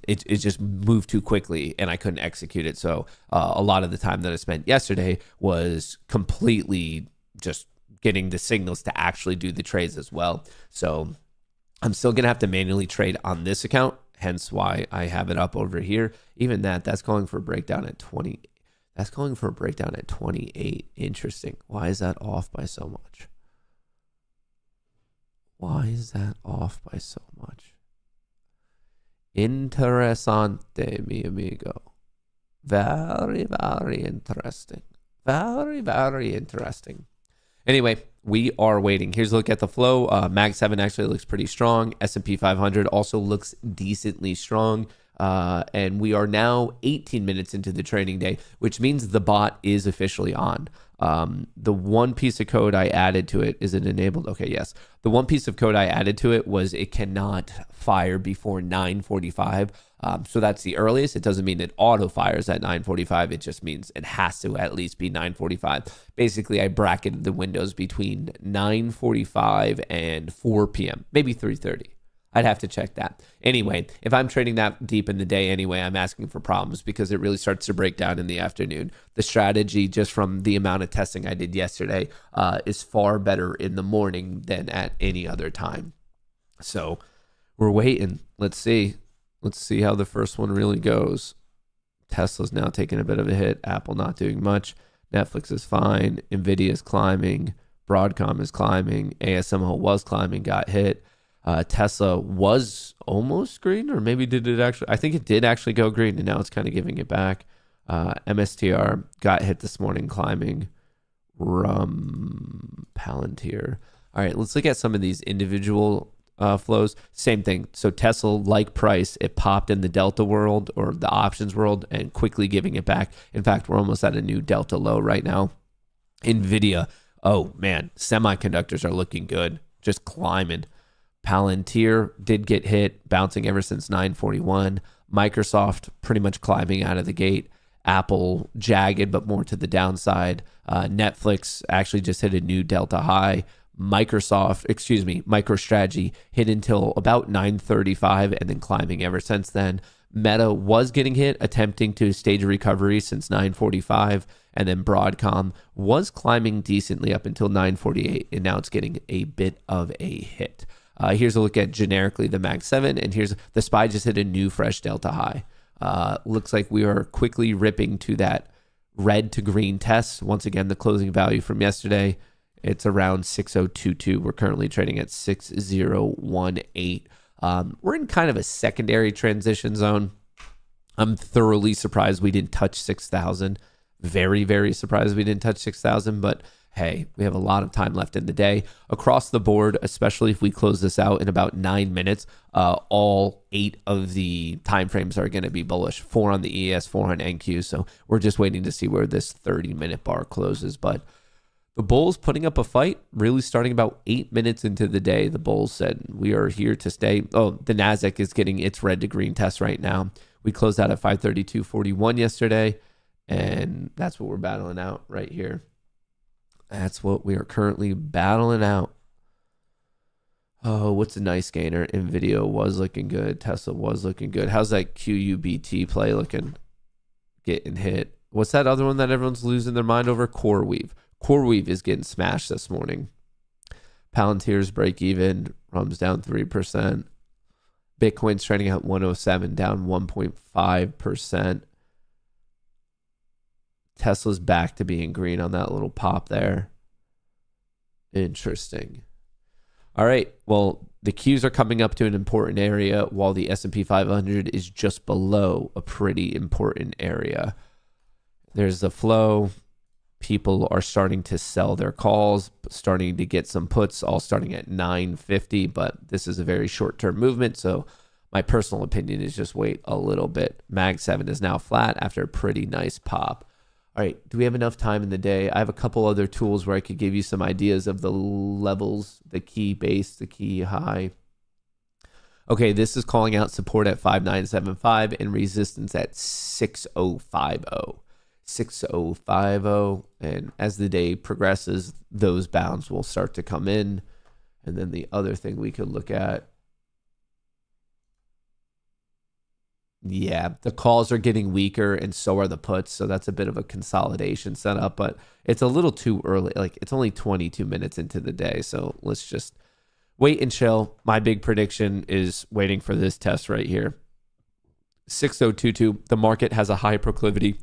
it just moved too quickly, and I couldn't execute it. So a lot of the time that I spent yesterday was completely just getting the signals to actually do the trades as well. So I'm still gonna have to manually trade on this account. Hence why I have it up over here. Even that's calling for a breakdown at 20. That's calling for a breakdown at 28. Interesting. Why is that off by so much? Why is that off by so much? Interessante, mi amigo. Very, very interesting. Very, very interesting. Anyway, we are waiting. Here's a look at the flow. Mag 7 actually looks pretty strong. S&P 500 also looks decently strong. And we are now 18 minutes into the trading day, which means the bot is officially on. The one piece of code I added to it, is it enabled? Okay, yes. The one piece of code I added to it was it cannot fire before 9:45. So that's the earliest. It doesn't mean it auto fires at 9:45. It just means it has to at least be 9:45. Basically, I bracketed the windows between 9:45 and 4 p.m., maybe 3:30. I'd have to check that. Anyway, if I'm trading that deep in the day anyway, I'm asking for problems because it really starts to break down in the afternoon. The strategy, just from the amount of testing I did yesterday, is far better in the morning than at any other time. So we're waiting. Let's see. Let's see how the first one really goes. Tesla's now taking a bit of a hit. Apple not doing much. Netflix is fine. Nvidia is climbing. Broadcom is climbing. ASML was climbing, got hit. Tesla was almost green, or maybe did it actually? I think it did actually go green, and now it's kind of giving it back. MSTR got hit this morning, climbing. Palantir. All right, let's look at some of these individual flows. Same thing. So Tesla, like price, it popped in the Delta world or the options world and quickly giving it back. In fact, we're almost at a new Delta low right now. Nvidia, oh man, semiconductors are looking good, just climbing. Palantir did get hit, bouncing ever since 941. Microsoft pretty much climbing out of the gate. Apple jagged, but more to the downside. Netflix actually just hit a new Delta high. MicroStrategy hit until about 935 and then climbing ever since then. Meta was getting hit, attempting to stage a recovery since 945. And then Broadcom was climbing decently up until 948. And now it's getting a bit of a hit. Here's a look at generically the Mag 7, and here's the SPY just hit a new fresh delta high. Looks like we are quickly ripping to that red to green test. Once again, the closing value from yesterday, it's around 6022. We're currently trading at 6018. We're in kind of a secondary transition zone. I'm thoroughly surprised we didn't touch 6,000. Very, very surprised we didn't touch 6,000, but hey, we have a lot of time left in the day. Across the board, especially if we close this out in about 9 minutes, all 8 of the timeframes are going to be bullish. 4 on the ES, 4 on NQ. So we're just waiting to see where this 30-minute bar closes. But the bulls putting up a fight, really starting about 8 minutes into the day. The bulls said, we are here to stay. Oh, the NASDAQ is getting its red to green test right now. We closed out at 532.41 yesterday, and that's what we're battling out right here. That's what we are currently battling out. Oh, what's a nice gainer? NVIDIA was looking good. Tesla was looking good. How's that QUBT play looking? Getting hit. What's that other one that everyone's losing their mind over? CoreWeave. CoreWeave is getting smashed this morning. Palantir's break even. Rum's down 3%. Bitcoin's trading at 107, down 1.5%. Tesla's back to being green on that little pop there. Interesting. All right. Well, the Qs are coming up to an important area while the S&P 500 is just below a pretty important area. There's the flow. People are starting to sell their calls, starting to get some puts, all starting at 950, but this is a very short-term movement, so my personal opinion is just wait a little bit. Mag 7 is now flat after a pretty nice pop. All right, do we have enough time in the day? I have a couple other tools where I could give you some ideas of the levels, the key base, the key high. Okay, this is calling out support at 5975 and resistance at 6050. 6050, and as the day progresses, those bounds will start to come in. And then the other thing we could look at, yeah, the calls are getting weaker and so are the puts. So that's a bit of a consolidation setup, but it's a little too early. Like it's only 22 minutes into the day. So let's just wait and chill. My big prediction is waiting for this test right here. 6022, the market has a high proclivity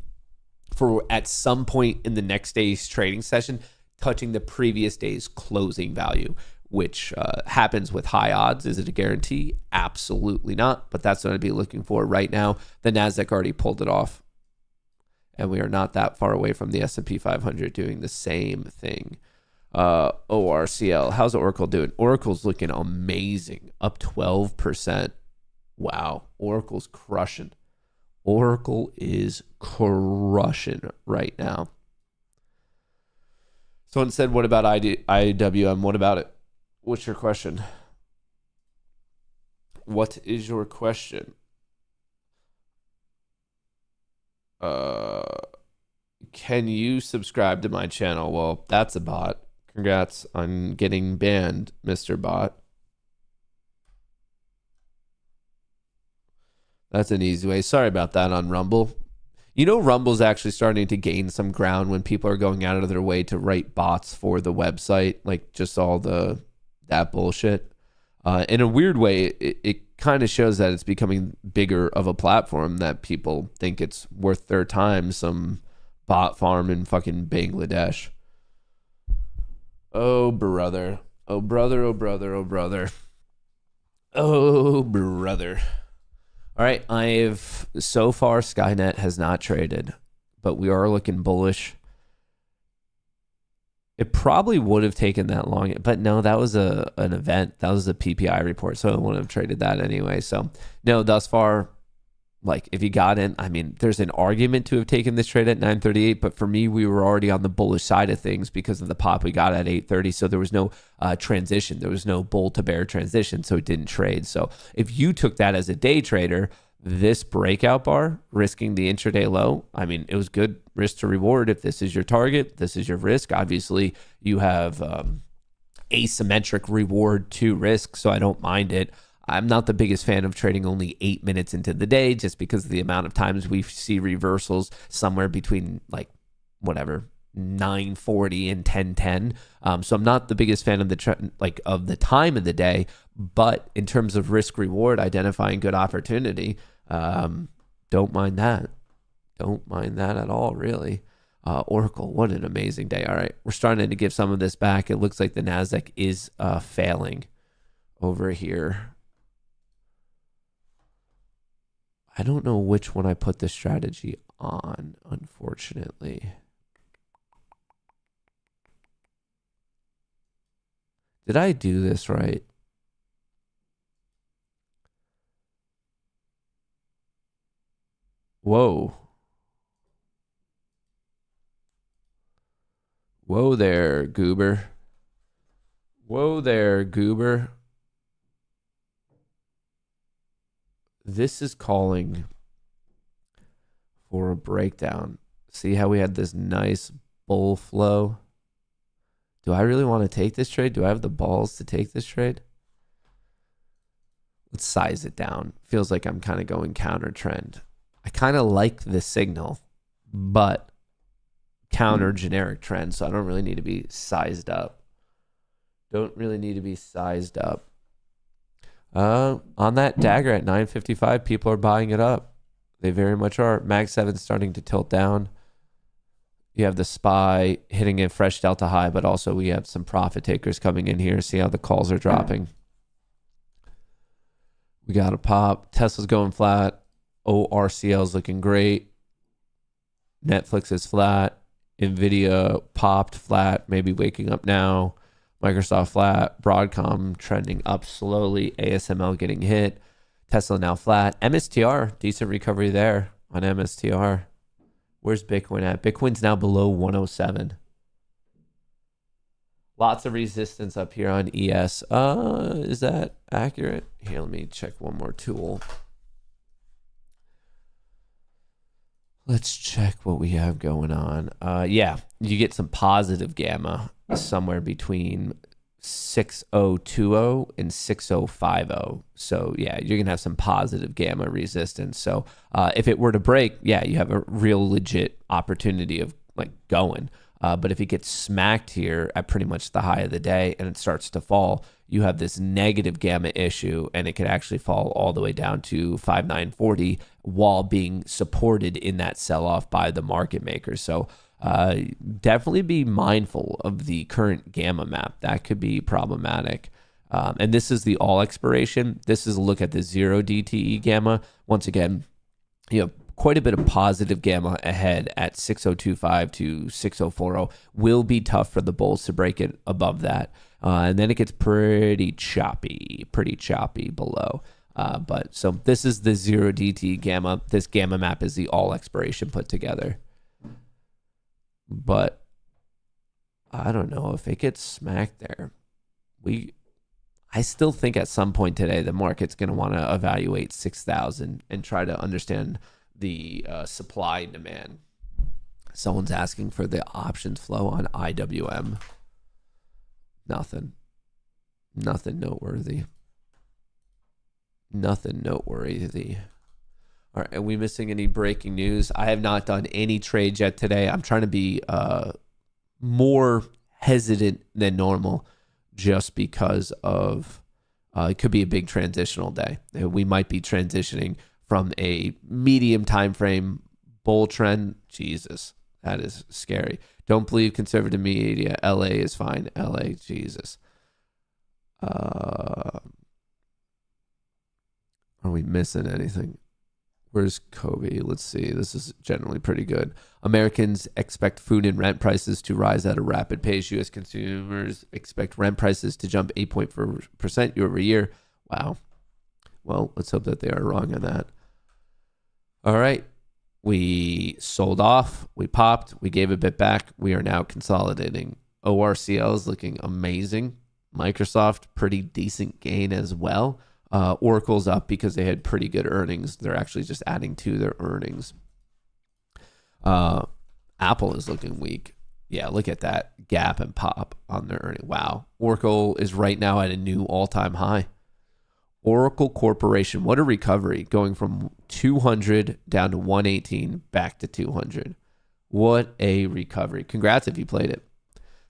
for at some point in the next day's trading session, touching the previous day's closing value, which happens with high odds. Is it a guarantee? Absolutely not. But that's what I'd be looking for right now. The NASDAQ already pulled it off. And we are not that far away from the S&P 500 doing the same thing. ORCL, how's Oracle doing? Oracle's looking amazing, up 12%. Wow, Oracle's crushing. Oracle is crushing right now. Someone said, what about IWM? What about it? What's your question? What is your question? Can you subscribe to my channel? Well, that's a bot. Congrats on getting banned, Mr. Bot. That's an easy way. Sorry about that on Rumble. You know, Rumble's actually starting to gain some ground when people are going out of their way to write bots for the website, like just all that bullshit. In a weird way, it kind of shows that it's becoming bigger of a platform that people think it's worth their time. Some bot farm in fucking Bangladesh. Oh, brother. Oh, brother, oh, brother, oh, brother. Oh, brother. All right, so far Skynet has not traded, but we are looking bullish. It probably would have taken that long, but no, that was an event. That was a PPI report, so I wouldn't have traded that anyway. So no, thus far, like if you got in, I mean, there's an argument to have taken this trade at 938, but for me, we were already on the bullish side of things because of the pop we got at 830. So there was no transition. There was no bull to bear transition, so it didn't trade. So if you took that as a day trader, this breakout bar, risking the intraday low, I mean, it was good risk to reward. If this is your target, this is your risk. Obviously, you have asymmetric reward to risk, so I don't mind it. I'm not the biggest fan of trading only 8 minutes into the day just because of the amount of times we see reversals somewhere between like whatever 9:40 and 10:10. So I'm not the biggest fan of the time of the day, But in terms of risk reward, identifying good opportunity, don't mind that. Don't mind that at all, really. Oracle, what an amazing day. All right, we're starting to give some of this back. It looks like the NASDAQ is failing over here. I don't know which one I put this strategy on, unfortunately. Did I do this right? Whoa. Whoa there, goober. Whoa there, goober. This is calling for a breakdown. See how we had this nice bull flow? Do I really want to take this trade? Do I have the balls to take this trade? Let's size it down. Feels like I'm kind of going counter trend. I kind of like this signal, but counter generic trend, so I don't really need to be sized up. Don't really need to be sized up. On that dagger at 9.55, people are buying it up. They very much are. Mag 7 starting to tilt down. You have the SPY hitting a fresh delta high, but also we have some profit takers coming in here. See how the calls are dropping. We got a pop. Tesla's going flat. ORCL's looking great. Netflix is flat. Nvidia popped flat, maybe waking up now. Microsoft flat. Broadcom trending up slowly. ASML getting hit. Tesla now flat. MSTR, decent recovery there on MSTR. Where's Bitcoin at? Bitcoin's now below 107. Lots of resistance up here on ES. Is that accurate? Here, let me check one more tool. Let's check what we have going on. Yeah, you get some positive gamma somewhere between 6020 and 6050. So yeah, you're going to have some positive gamma resistance. So if it were to break, yeah, you have a real legit opportunity of like going. But if it gets smacked here at pretty much the high of the day and it starts to fall, you have this negative gamma issue and it could actually fall all the way down to 5940 while being supported in that sell-off by the market makers. So definitely be mindful of the current gamma map. That could be problematic. And this is the all expiration. This is a look at the 0 DTE gamma. Once again, you know, quite a bit of positive gamma ahead at 6025 to 6040. Will be tough for the bulls to break it above that. And then it gets pretty choppy below. But so this is the 0 DTE gamma. This gamma map is the all expiration put together. But I don't know if it gets smacked there. I still think at some point today the market's going to want to evaluate 6,000 and try to understand the supply and demand. Someone's asking for the options flow on IWM. Nothing noteworthy. All right, are we missing any breaking news? I have not done any trades yet today. I'm trying to be more hesitant than normal just because of it could be a big transitional day. We might be transitioning from a medium time frame bull trend. Jesus, that is scary. Don't believe conservative media. LA is fine. LA, Jesus. Are we missing anything? Where's Kobe? Let's see. This is generally pretty good. Americans expect food and rent prices to rise at a rapid pace. U.S. consumers expect rent prices to jump 8.4% year over year. Wow. Well, let's hope that they are wrong on that. All right. We sold off. We popped. We gave a bit back. We are now consolidating. ORCL is looking amazing. Microsoft, pretty decent gain as well. Oracle's up because they had pretty good earnings. They're actually just adding to their earnings. Apple is looking weak. Yeah, look at that gap and pop on their earning. Wow. Oracle is right now at a new all-time high. Oracle Corporation, what a recovery, going from 200 down to 118 back to 200. What a recovery. Congrats if you played it.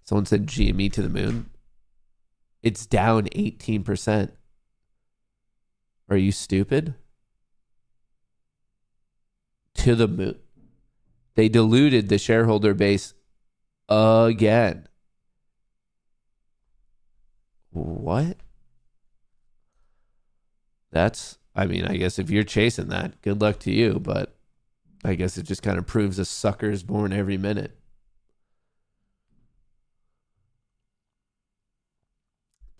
Someone said GME to the moon. It's down 18%. Are you stupid? To the moon. They diluted the shareholder base again. What? I guess if you're chasing that, good luck to you, but I guess it just kind of proves a sucker's born every minute.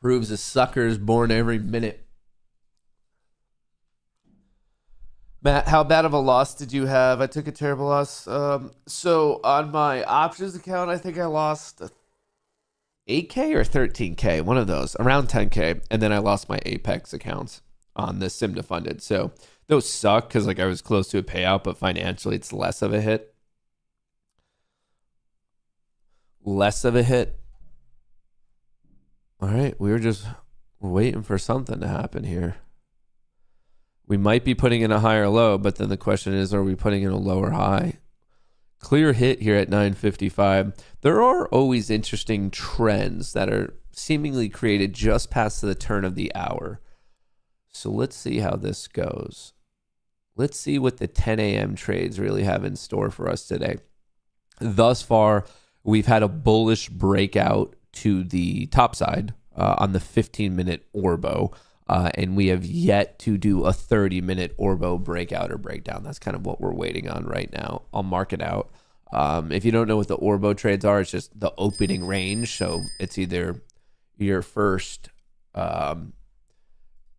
Proves a sucker's born every minute. Matt, how bad of a loss did you have? I took a terrible loss. So on my options account, I think I lost 8K or 13K, one of those, around 10K. And then I lost my Apex accounts on the sim funded. So those suck because I was close to a payout, but financially it's less of a hit. Less of a hit. All right, we're waiting for something to happen here. We might be putting in a higher low, but then the question is, are we putting in a lower high? Clear hit here at 955. There are always interesting trends that are seemingly created just past the turn of the hour. So let's see how this goes. Let's see what the 10 a.m. trades really have in store for us today. Thus far, we've had a bullish breakout to the top side on the 15-minute Orbo. And we have yet to do a 30-minute Orbo breakout or breakdown. That's kind of what we're waiting on right now. I'll mark it out. If you don't know what the Orbo trades are, it's just the opening range. So it's either your first,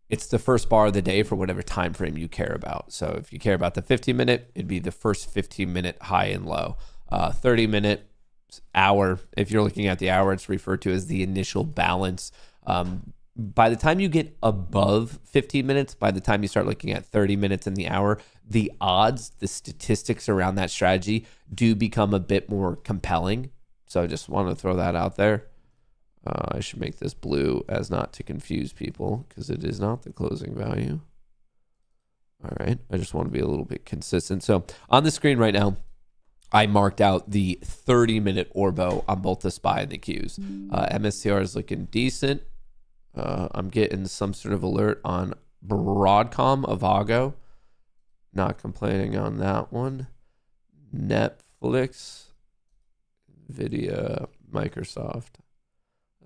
it's the first bar of the day for whatever time frame you care about. So if you care about the 15-minute, it'd be the first 15-minute high and low. 30-minute, hour. If you're looking at the hour, it's referred to as the initial balance. By the time you get above 15 minutes, by the time you start looking at 30 minutes in the hour, the odds, the statistics around that strategy do become a bit more compelling. So I just want to throw that out there. I should make this blue as not to confuse people because it is not the closing value. All right. I just want to be a little bit consistent. So on the screen right now, I marked out the 30-minute Orbo on both the SPY and the Qs. MSTR is looking decent. I'm getting some sort of alert on Broadcom, Avago. Not complaining on that one. Netflix, Nvidia, Microsoft,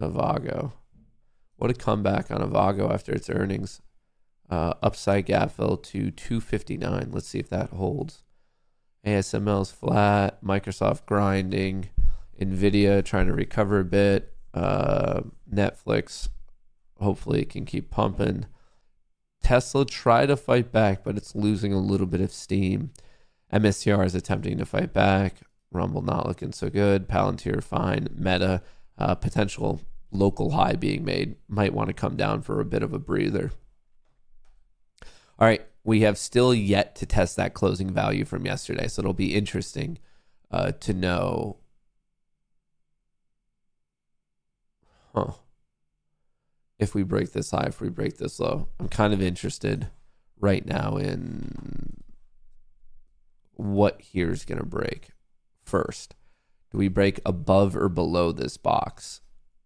Avago. What a comeback on Avago after its earnings. Upside gap fill to 259. Let's see if that holds. ASML's flat. Microsoft grinding. Nvidia trying to recover a bit. Netflix, hopefully it can keep pumping. Tesla tried to fight back, but it's losing a little bit of steam. MSCR is attempting to fight back. Rumble not looking so good. Palantir fine. Meta, potential local high being made. Might want to come down for a bit of a breather. All right, we have still yet to test that closing value from yesterday, so it'll be interesting to know. If we break this high, if we break this low. I'm kind of interested right now in what here's going to break first. Do we break above or below this box?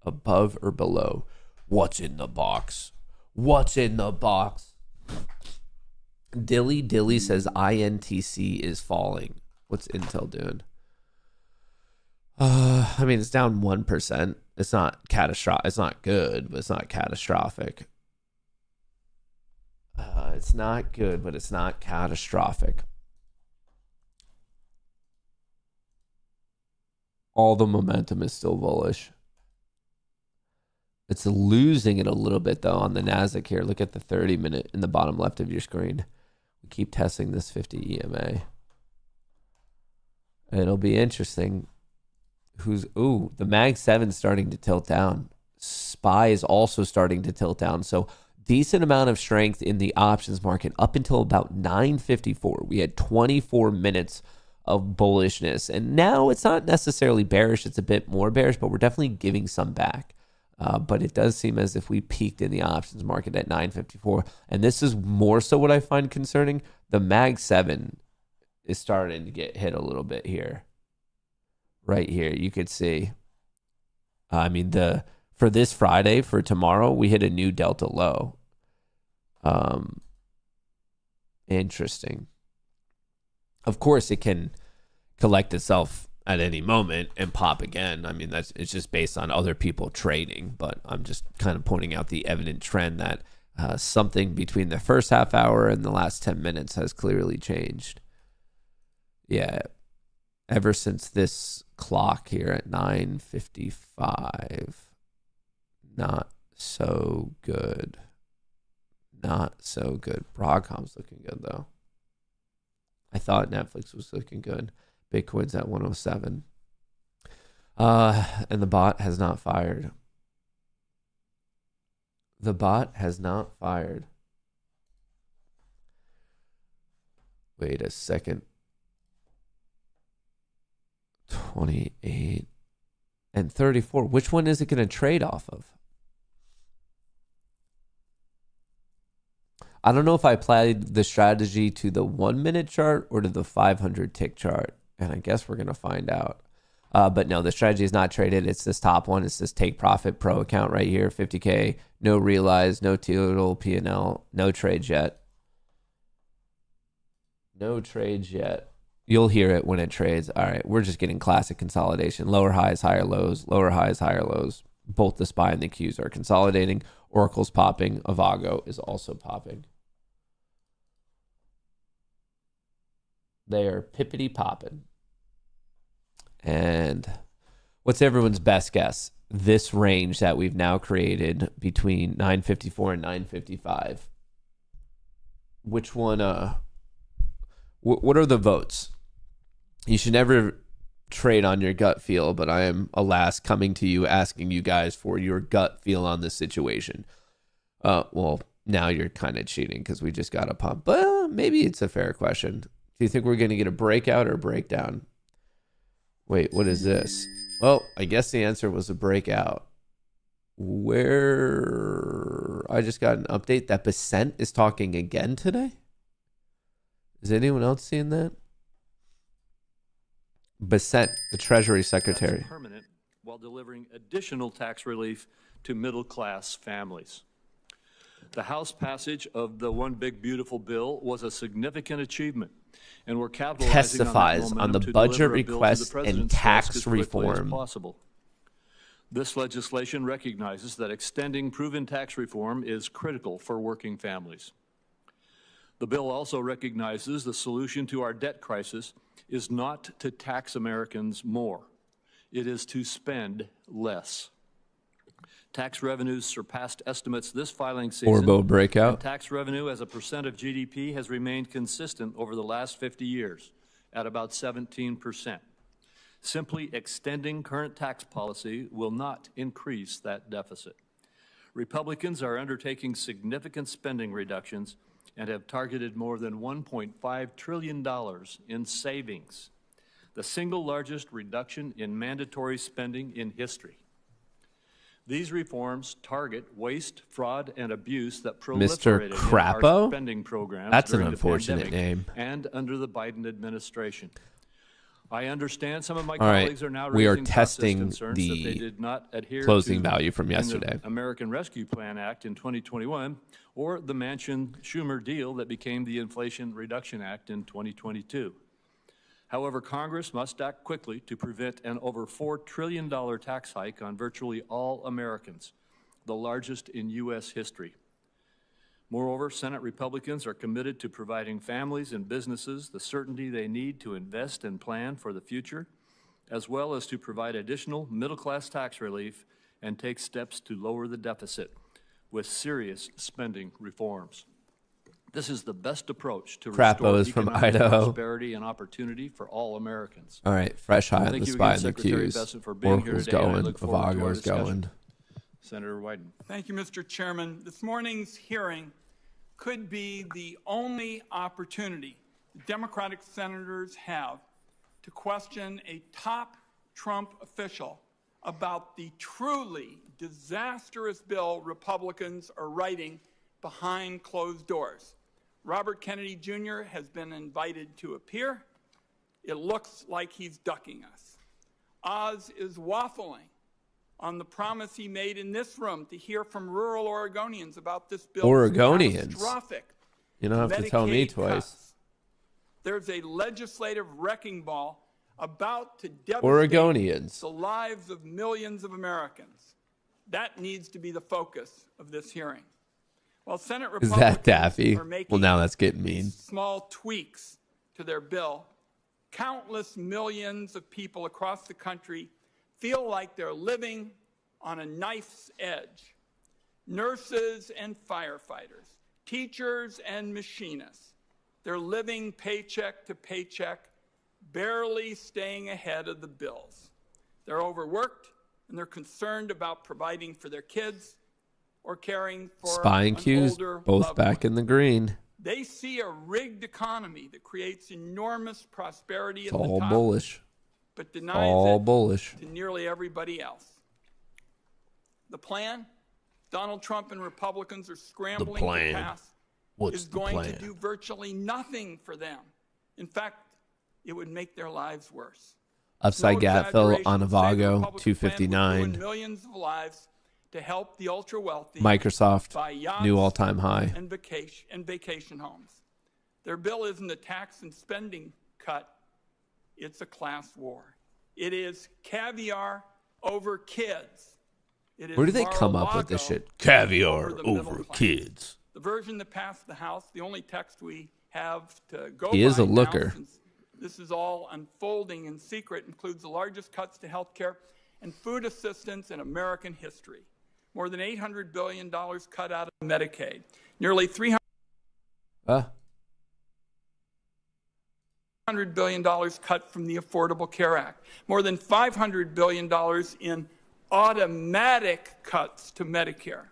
Above or below? What's in the box? What's in the box? Dilly says INTC is falling. What's Intel doing? It's down 1%. It's not catastrophic. It's not good, but it's not catastrophic. It's not good, but it's not catastrophic. All the momentum is still bullish. It's losing it a little bit, though, on the NASDAQ here. Look at the 30-minute in the bottom left of your screen. We keep testing this 50 EMA. It'll be interesting. The Mag 7 is starting to tilt down. SPY is also starting to tilt down. So decent amount of strength in the options market up until about 9:54. We had 24 minutes of bullishness. And now it's not necessarily bearish. It's a bit more bearish, but we're definitely giving some back. But it does seem as if we peaked in the options market at 9:54. And this is more so what I find concerning. The Mag 7 is starting to get hit a little bit here. Right here, you could see. For this Friday, for tomorrow, we hit a new delta low. Interesting. Of course, it can collect itself at any moment and pop again. I mean, it's just based on other people trading, but I'm just kind of pointing out the evident trend that something between the first half hour and the last 10 minutes has clearly changed. Yeah, ever since this clock here at 9:55, not so good. Not so good. Broadcom's looking good, though. I thought Netflix was looking good. Bitcoin's at 107. And the bot has not fired. The bot has not fired. Wait a second. 28 and 34. Which one is it going to trade off of? I don't know if I applied the strategy to the 1 minute chart or to the 500 tick chart. And I guess we're going to find out. But no, the strategy is not traded. It's this top one. It's this take profit pro account right here. 50K. No realized. No total P&L. No trades yet. No trades yet. You'll hear it when it trades. All right. We're just getting classic consolidation. Lower highs, higher lows. Lower highs, higher lows. Both the SPY and the Qs are consolidating. Oracle's popping. Avago is also popping. They are pippity popping. And what's everyone's best guess? This range that we've now created between 954 and 955. Which one? What are the votes? You should never trade on your gut feel, but I am, alas, coming to you asking you guys for your gut feel on this situation. Well, now you're kind of cheating because we just got a pump, but maybe it's a fair question. Do you think we're going to get a breakout or a breakdown? Wait, what is this? Well, I guess the answer was a breakout. Where I just got an update that Percent is talking again today. Is anyone else seeing that? Percent, the Treasury Secretary. That's permanent while delivering additional tax relief to middle-class families. The House passage of the One Big Beautiful Bill was a significant achievement, and we're capitalizing Testifies on the budget request and tax reform. Possible. This legislation recognizes that extending proven tax reform is critical for working families. The bill also recognizes the solution to our debt crisis is not to tax Americans more. It is to spend less. Tax revenues surpassed estimates this filing season. Orbo breakout. And tax revenue as a percent of GDP has remained consistent over the last 50 years at about 17%. Simply extending current tax policy will not increase that deficit. Republicans are undertaking significant spending reductions and have targeted more than $1.5 trillion in savings, the single largest reduction in mandatory spending in history. These reforms target waste, fraud, and abuse that proliferated in our spending programs. That's an during unfortunate the name. And under the Biden administration. I understand some of my All right, colleagues are now we are raising testing concerns the that they did not adhere closing to value from yesterday. the American Rescue Plan Act in 2021 or the Manchin-Schumer deal that became the Inflation Reduction Act in 2022. However, Congress must act quickly to prevent an over $4 trillion tax hike on virtually all Americans, the largest in U.S. history. Moreover, Senate Republicans are committed to providing families and businesses the certainty they need to invest and plan for the future, as well as to provide additional middle-class tax relief and take steps to lower the deficit with serious spending reforms. This is the best approach to restore economic prosperity and opportunity for all Americans. All right, fresh high on the SPY and the Qs. Oracle's going, Avago's going. Senator Wyden. Thank you, Mr. Chairman. This morning's hearing could be the only opportunity Democratic senators have to question a top Trump official about the truly disastrous bill Republicans are writing behind closed doors. Robert Kennedy Jr. has been invited to appear. It looks like he's ducking us. Oz is waffling on the promise he made in this room to hear from rural Oregonians about this bill. Oregonians. Catastrophic You don't have to tell me Medicaid twice. cuts. There's a legislative wrecking ball about to devastate Oregonians. the lives of millions of Americans. That needs to be the focus of this hearing. While Senate Is Republicans that daffy? are making Well, now that's getting mean. small tweaks to their bill, countless millions of people across the country feel like they're living on a knife's edge. Nurses and firefighters, teachers and machinists, they're living paycheck to paycheck, barely staying ahead of the bills. They're overworked and they're concerned about providing for their kids or caring for Spying an cues, older both loved back one. in the green. They see a rigged economy that creates enormous prosperity It's at the all top, bullish. but denies All it bullish. to nearly everybody else. The plan Donald Trump and Republicans are scrambling plan. to pass What's is the going plan? to do virtually nothing for them. In fact, it would make their lives worse. Upside No Gatfill exaggeration on to say the Avago, Republican plan would 259. ruin millions of lives to help the ultra wealthy Microsoft, buy yachts new all-time high. and vacation homes. Their bill isn't a tax and spending cut, it's a class war. It is caviar over kids. It is Where do they come up with this Mar-a-Lago shit? Caviar the middle over class. kids. The version that passed the House, the only text we have to go He is by a now, looker. since this is all unfolding in secret, includes the largest cuts to health care and food assistance in American history. More than $800 billion cut out of Medicaid. Nearly $300 billion cut from the Affordable Care Act. More than $500 billion in automatic cuts to Medicare.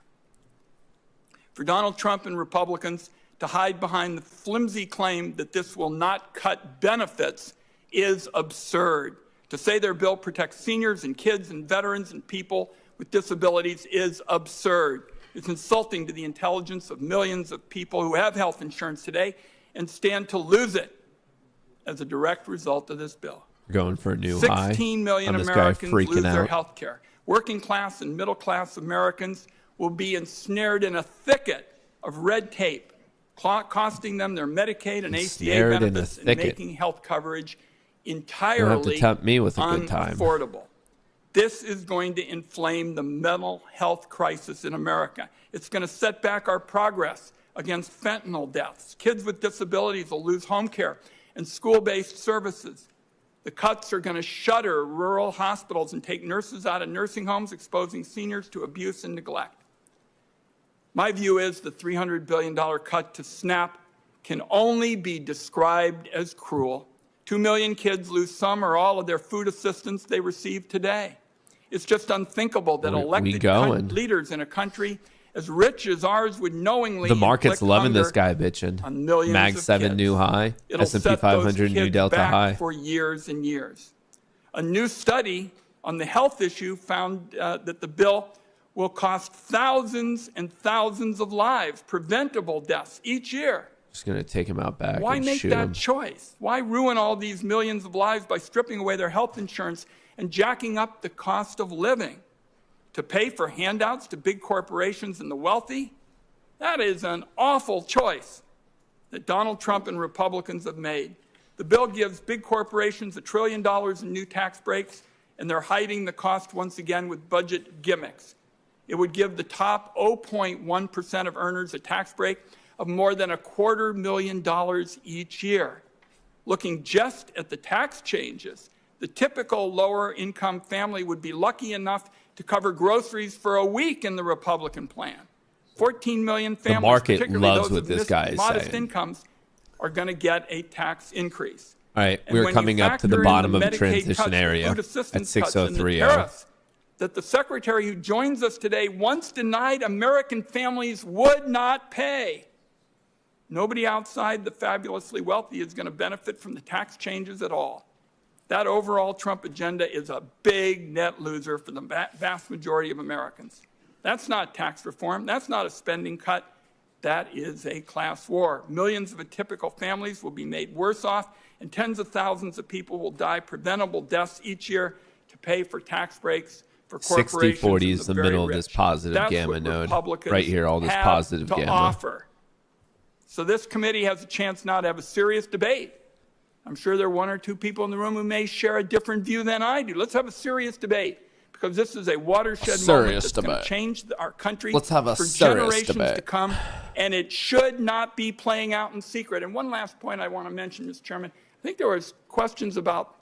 For Donald Trump and Republicans to hide behind the flimsy claim that this will not cut benefits is absurd. To say their bill protects seniors and kids and veterans and people with disabilities is absurd. It's insulting to the intelligence of millions of people who have health insurance today and stand to lose it as a direct result of this bill. Going for a new high. 16 million on this guy Americans lose freaking their out. health care. Working class and middle class Americans will be ensnared in a thicket of red tape, costing them their Medicaid and ACA Ensnared in a benefits and thicket. making health coverage You don't entirely have to tempt me with a good time. unaffordable. This is going to inflame the mental health crisis in America. It's going to set back our progress against fentanyl deaths. Kids with disabilities will lose home care and school-based services. The cuts are going to shutter rural hospitals and take nurses out of nursing homes, exposing seniors to abuse and neglect. My view is the $300 billion cut to SNAP can only be described as cruel. 2 million kids lose some or all of their food assistance they receive today. It's just unthinkable that We elected going. leaders in a country as rich as ours would knowingly The market's inflict loving this hunger guy bitching. on millions Mag of 7 kids. new high. It'll S&P set those 500 new kids delta back high. for years and years. A new study on the health issue found that the bill will cost thousands and thousands of lives, preventable deaths each year. Just gonna take him out back Why and make shoot that him. choice? Why ruin all these millions of lives by stripping away their health insurance and jacking up the cost of living? To pay for handouts to big corporations and the wealthy? That is an awful choice that Donald Trump and Republicans have made. The bill gives big corporations $1 trillion in new tax breaks, and they're hiding the cost once again with budget gimmicks. It would give the top 0.1% of earners a tax break of more than $250,000 each year. Looking just at the tax changes, the typical lower income family would be lucky enough to cover groceries for a week in the Republican plan. 14 million families, market particularly loves those what with this guy is modest saying. incomes, are going to get a tax increase. All right, And we're when you coming up to the factor in bottom of the Medicaid transition cuts, the area food at assistance cuts, and the 6030. tariffs that the secretary who joins us today once denied American families would not pay. Nobody outside the fabulously wealthy is going to benefit from the tax changes at all. That overall Trump agenda is a big net loser for the vast majority of Americans. That's not tax reform. That's not a spending cut. That is a class war. Millions of atypical families will be made worse off, and tens of thousands of people will die preventable deaths each year to pay for tax breaks for corporations. 6040 and is the very middle of rich. this positive That's gamma what node. Republicans Right here, all this have positive to gamma. offer. So this committee has a chance now to have a serious debate. I'm sure there are one or two people in the room who may share a different view than I do. Let's have a serious debate, because this is a watershed moment that's going to change our country for generations to come, and it should not be playing out in secret. And one last point I want to mention, Mr. Chairman, I think there was questions about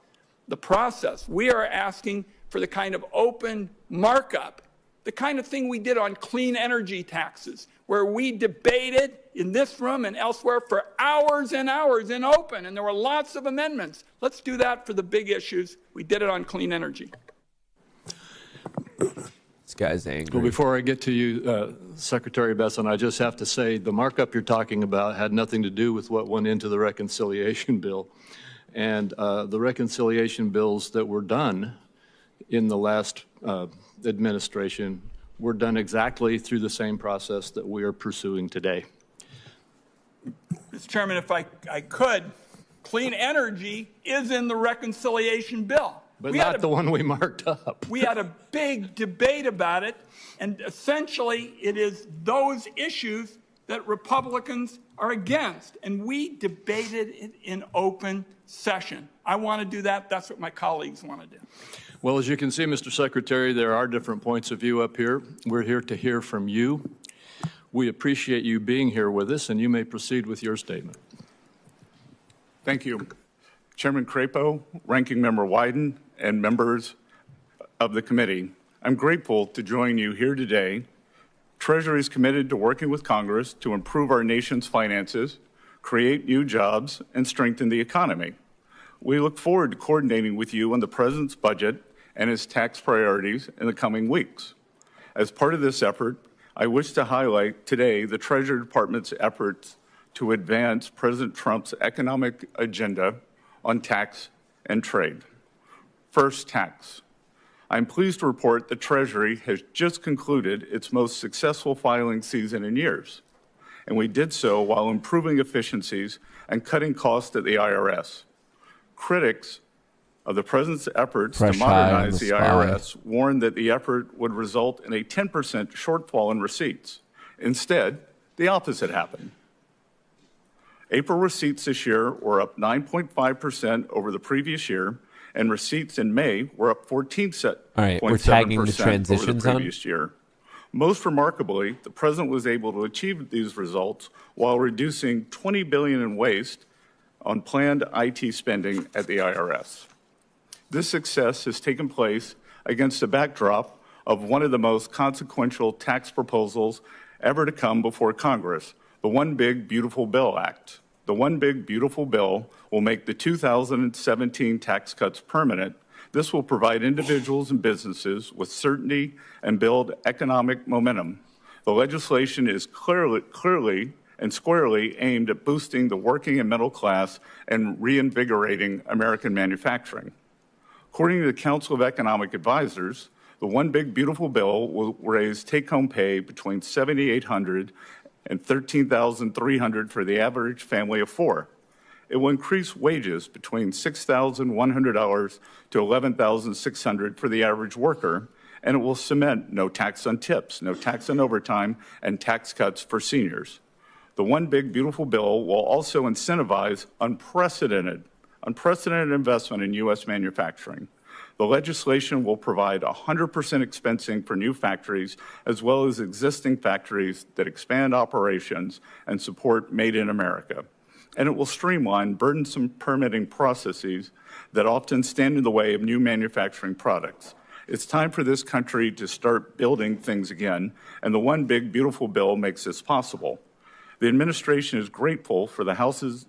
the process. We are asking for the kind of open markup, the kind of thing we did on clean energy taxes, where we debated in this room and elsewhere for hours and hours in open, and there were lots of amendments. Let's do that for the big issues. We did it on clean energy. This guy's angry. Well, before I get to you, Secretary Besson, I just have to say the markup you're talking about had nothing to do with what went into the reconciliation bill. And the reconciliation bills that were done in the last administration were done exactly through the same process that we are pursuing today. Mr. Chairman, if I could, clean energy is in the reconciliation bill. But not the one we marked up. We had a big debate about it, and essentially it is those issues that Republicans are against, and we debated it in open session. I want to do that. That's what my colleagues want to do. Well, as you can see, Mr. Secretary, there are different points of view up here. We're here to hear from you. We appreciate you being here with us, and you may proceed with your statement. Thank you. Chairman Crapo, Ranking Member Wyden, and members of the committee, I'm grateful to join you here today. Treasury is committed to working with Congress to improve our nation's finances, create new jobs, and strengthen the economy. We look forward to coordinating with you on the President's budget and his tax priorities in the coming weeks. As part of this effort, I wish to highlight today the Treasury Department's efforts to advance President Trump's economic agenda on tax and trade. First, tax. I'm pleased to report the Treasury has just concluded its most successful filing season in years, and we did so while improving efficiencies and cutting costs at the IRS. Critics of the President's efforts to modernize the IRS warned that the effort would result in a 10% shortfall in receipts. Instead, the opposite happened. April receipts this year were up 9.5% over the previous year, and receipts in May were up 14.7% we're tagging the over transitions the previous year. Most remarkably, the President was able to achieve these results while reducing $20 billion in waste on planned IT spending at the IRS. This success has taken place against the backdrop of one of the most consequential tax proposals ever to come before Congress, the One Big Beautiful Bill Act. The One Big Beautiful Bill will make the 2017 tax cuts permanent. This will provide individuals and businesses with certainty and build economic momentum. The legislation is clearly and squarely aimed at boosting the working and middle class and reinvigorating American manufacturing. According to the Council of Economic Advisors, the One Big Beautiful Bill will raise take-home pay between $7,800 and $13,300 for the average family of four. It will increase wages between $6,100 to $11,600 for the average worker, and it will cement no tax on tips, no tax on overtime, and tax cuts for seniors. The One Big Beautiful Bill will also incentivize unprecedented investment in U.S. manufacturing. The legislation will provide 100% expensing for new factories, as well as existing factories that expand operations and support Made in America. And it will streamline burdensome permitting processes that often stand in the way of new manufacturing products. It's time for this country to start building things again, and the One Big Beautiful Bill makes this possible. The administration is grateful for the House's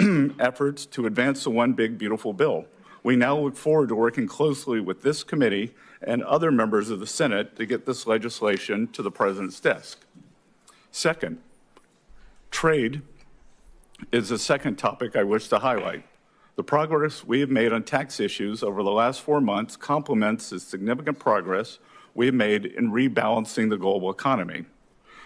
efforts to advance the One Big Beautiful Bill. We now look forward to working closely with this committee and other members of the Senate to get this legislation to the President's desk. Second, trade is the second topic I wish to highlight. The progress we have made on tax issues over the last 4 months complements the significant progress we have made in rebalancing the global economy.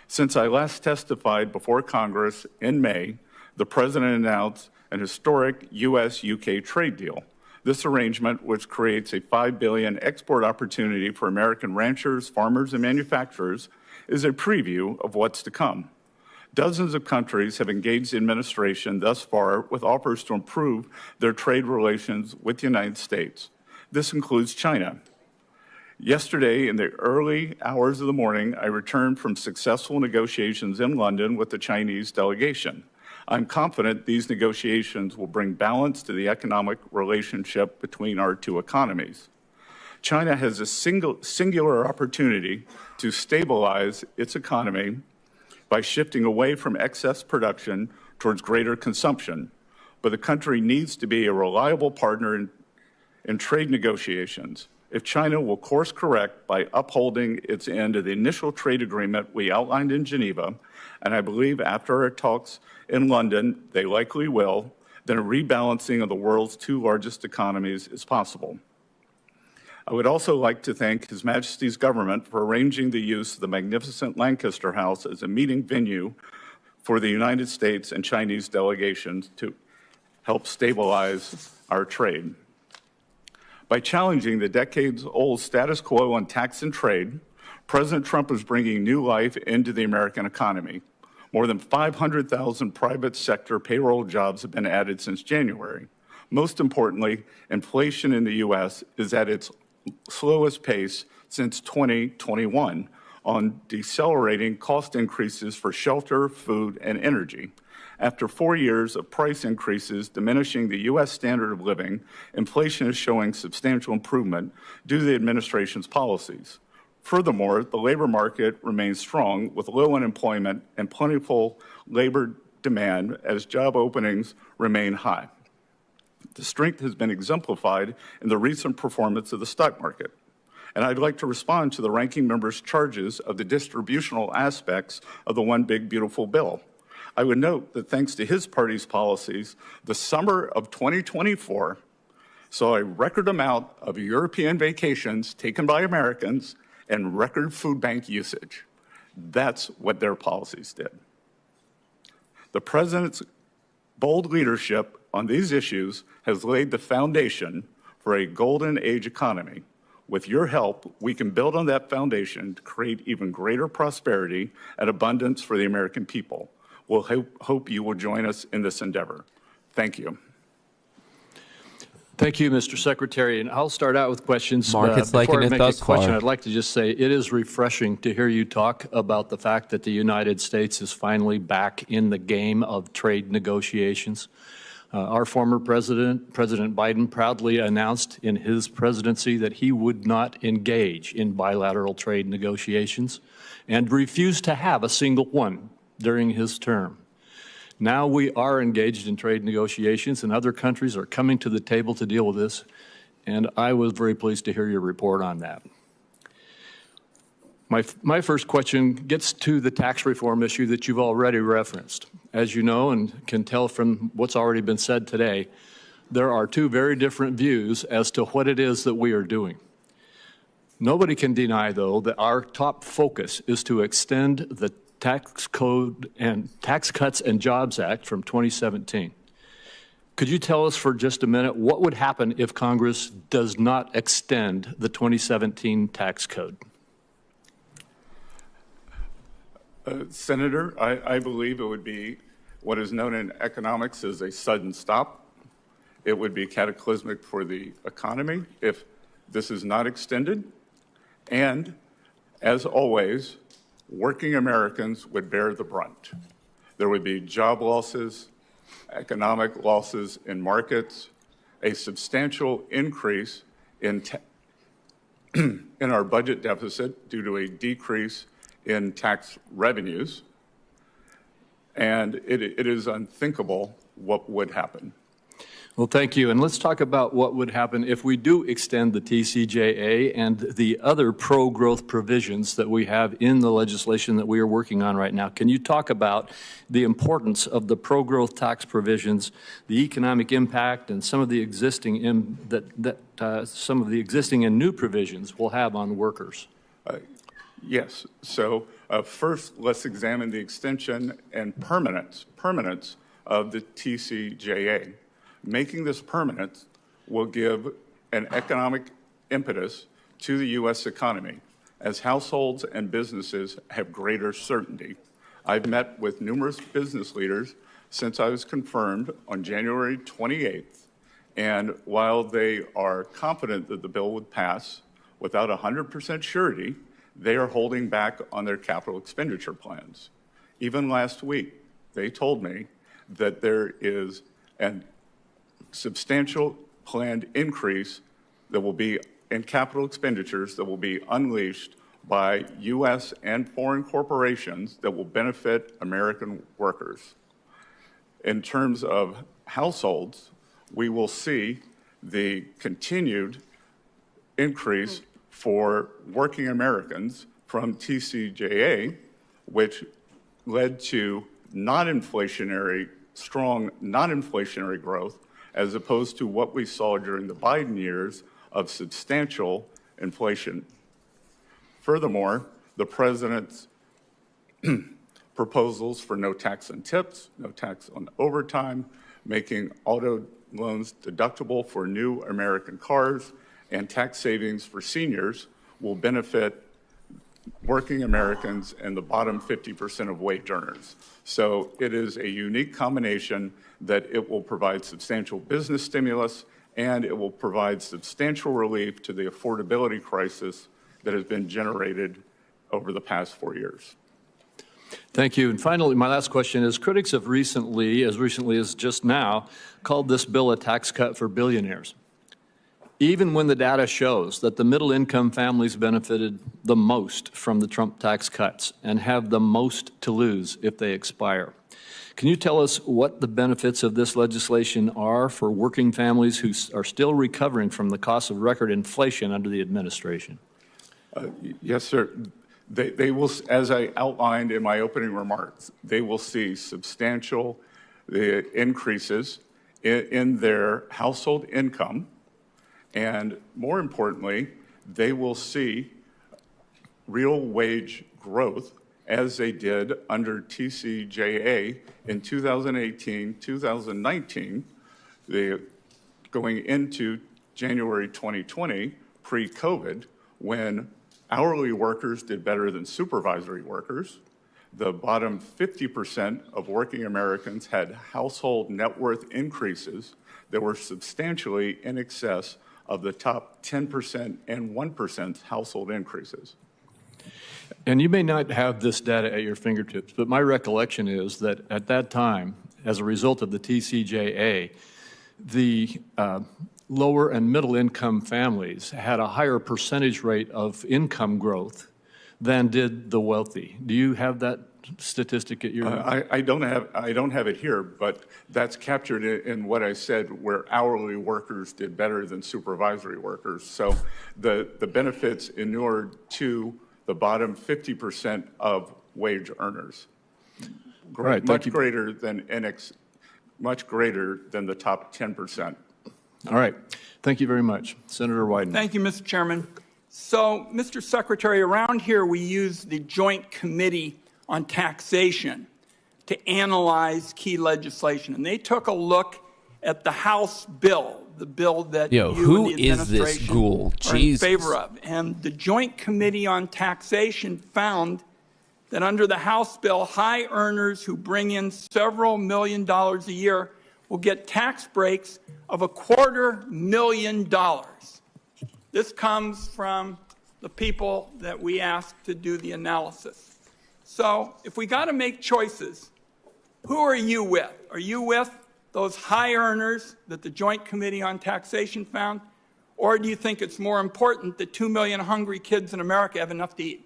Since I last testified before Congress in May, the President announced an historic U.S.-UK trade deal. This arrangement, which creates a $5 billion export opportunity for American ranchers, farmers, and manufacturers, is a preview of what's to come. Dozens of countries have engaged the administration thus far with offers to improve their trade relations with the United States. This includes China. Yesterday, in the early hours of the morning, I returned from successful negotiations in London with the Chinese delegation. I'm confident these negotiations will bring balance to the economic relationship between our two economies. China has a singular opportunity to stabilize its economy by shifting away from excess production towards greater consumption, but the country needs to be a reliable partner in trade negotiations. If China will course correct by upholding its end of the initial trade agreement we outlined in Geneva, and I believe after our talks in London they likely will, then a rebalancing of the world's two largest economies is possible. I would also like to thank His Majesty's government for arranging the use of the magnificent Lancaster House as a meeting venue for the United States and Chinese delegations to help stabilize our trade. By challenging the decades-old status quo on tax and trade, President Trump is bringing new life into the American economy. More than 500,000 private sector payroll jobs have been added since January. Most importantly, inflation in the U.S. is at its slowest pace since 2021 on decelerating cost increases for shelter, food, and energy. After 4 years of price increases diminishing the U.S. standard of living, inflation is showing substantial improvement due to the administration's policies. Furthermore, the labor market remains strong with low unemployment and plentiful labor demand as job openings remain high. The strength has been exemplified in the recent performance of the stock market. And I'd like to respond to the ranking member's charges of the distributional aspects of the One Big Beautiful Bill. I would note that thanks to his party's policies, the summer of 2024 saw a record amount of European vacations taken by Americans and record food bank usage. That's what their policies did. The president's bold leadership on these issues has laid the foundation for a golden age economy. With your help, we can build on that foundation to create even greater prosperity and abundance for the American people. We'll hope you will join us in this endeavor. Thank you. Thank you, Mr. Secretary. And I'll start out with questions. Markets Before liking I it make thus a question, far. I'd like to just say it is refreshing to hear you talk about the fact that the United States is finally back in the game of trade negotiations. Our former president, President Biden, proudly announced in his presidency that he would not engage in bilateral trade negotiations and refused to have a single one during his term. Now we are engaged in trade negotiations, and other countries are coming to the table to deal with this, and I was very pleased to hear your report on that. My first question gets to the tax reform issue that you've already referenced. As you know and can tell from what's already been said today, there are two very different views as to what it is that we are doing. Nobody can deny, though, that our top focus is to extend the Tax Code and Tax Cuts and Jobs Act from 2017. Could you tell us for just a minute what would happen if Congress does not extend the 2017 tax code? Senator, I believe it would be what is known in economics as a sudden stop. It would be cataclysmic for the economy if this is not extended. And as always, working Americans would bear the brunt. There would be job losses, economic losses in markets, a substantial increase in our budget deficit due to a decrease in tax revenues, and it is unthinkable what would happen. Well, thank you. And let's talk about what would happen if we do extend the TCJA and the other pro-growth provisions that we have in the legislation that we are working on right now. Can you talk about the importance of the pro-growth tax provisions, the economic impact, and some of the existing some of the existing and new provisions will have on workers? Yes. So first, let's examine the extension and permanence of the TCJA. Making this permanent will give an economic impetus to the U.S. economy as households and businesses have greater certainty. I've met with numerous business leaders since I was confirmed on January 28th. And while they are confident that the bill would pass without 100% surety, they are holding back on their capital expenditure plans. Even last week, they told me that there is a substantial planned increase that will be in capital expenditures that will be unleashed by U.S. and foreign corporations that will benefit American workers. In terms of households, we will see the continued increase for working Americans from TCJA, which led to strong non-inflationary growth, as opposed to what we saw during the Biden years of substantial inflation. Furthermore, the president's proposals for no tax on tips, no tax on overtime, making auto loans deductible for new American cars, and tax savings for seniors will benefit working Americans and the bottom 50% of wage earners. So it is a unique combination that it will provide substantial business stimulus and it will provide substantial relief to the affordability crisis that has been generated over the past 4 years. Thank you. And finally, my last question is, critics have recently as just now, called this bill a tax cut for billionaires, even when the data shows that the middle-income families benefited the most from the Trump tax cuts and have the most to lose if they expire. Can you tell us what the benefits of this legislation are for working families who are still recovering from the cost of record inflation under the administration? Yes, sir. They will, as I outlined in my opening remarks, they will see substantial increases in their household income. And more importantly, they will see real wage growth as they did under TCJA in 2018, 2019, going into January 2020, pre-COVID, when hourly workers did better than supervisory workers. The bottom 50% of working Americans had household net worth increases that were substantially in excess of the top 10% and 1% household increases. And you may not have this data at your fingertips, but my recollection is that at that time, as a result of the TCJA, the lower and middle income families had a higher percentage rate of income growth than did the wealthy. Do you have that statistic at your? I don't have it here, but that's captured in what I said, where hourly workers did better than supervisory workers. So the benefits inured to the bottom 50% of wage earners, Right, much greater than the top 10%. All right. Thank you very much. Senator Wyden. Thank you, Mr. Chairman. So, Mr. Secretary, around here we use the Joint Committee on Taxation to analyze key legislation. And they took a look at the House bill, the bill that you and the administration are in favor of. And the Joint Committee on Taxation found that under the House bill, high earners who bring in several $1 million a year will get tax breaks of $250,000. This comes from the people that we asked to do the analysis. So if we got to make choices, who are you with? Are you with those high earners that the Joint Committee on Taxation found? Or do you think it's more important that 2 million hungry kids in America have enough to eat?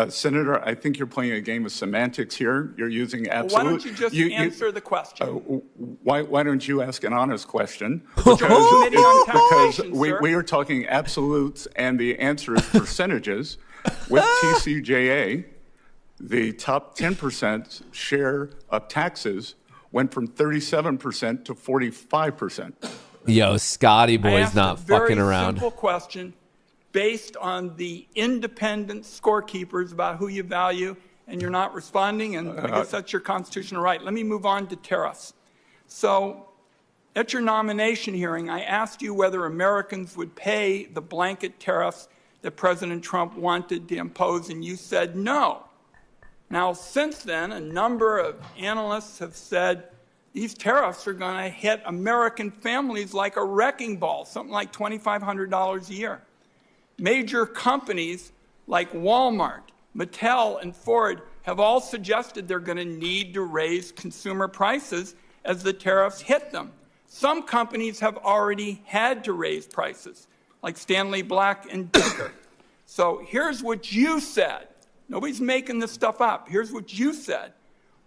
Senator, I think you're playing a game of semantics here. You're using absolute. Well, why don't you just answer the question? Why don't you ask an honest question? Because we are talking absolutes and the answer is percentages. With TCJA, the top 10% share of taxes went from 37% to 45%. Yo, Scotty boy's not fucking around. Simple question. Based on the independent scorekeepers about who you value, and you're not responding, and I guess that's your constitutional right. Let me move on to tariffs. So at your nomination hearing, I asked you whether Americans would pay the blanket tariffs that President Trump wanted to impose, and you said no. Now, since then, a number of analysts have said these tariffs are going to hit American families like a wrecking ball, something like $2,500 a year. Major companies like Walmart, Mattel, and Ford have all suggested they're going to need to raise consumer prices as the tariffs hit them. Some companies have already had to raise prices, like Stanley Black and Decker. So here's what you said. Nobody's making this stuff up. Here's what you said.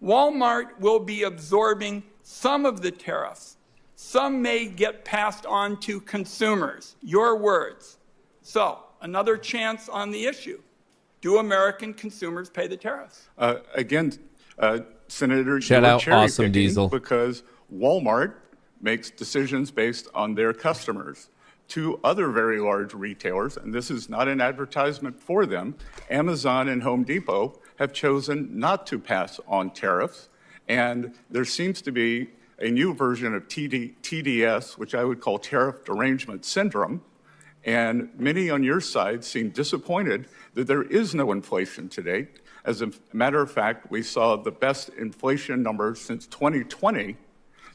Walmart will be absorbing some of the tariffs. Some may get passed on to consumers. Your words. So, another chance on the issue. Do American consumers pay the tariffs? Again, Senator, Shout you're out cherry Awesome picking Diesel. because Walmart makes decisions based on their customers. Two other very large retailers, and this is not an advertisement for them, Amazon and Home Depot, have chosen not to pass on tariffs. And there seems to be a new version of TDS, which I would call tariff derangement syndrome. And many on your side seem disappointed that there is no inflation today. As a matter of fact, we saw the best inflation numbers since 2020.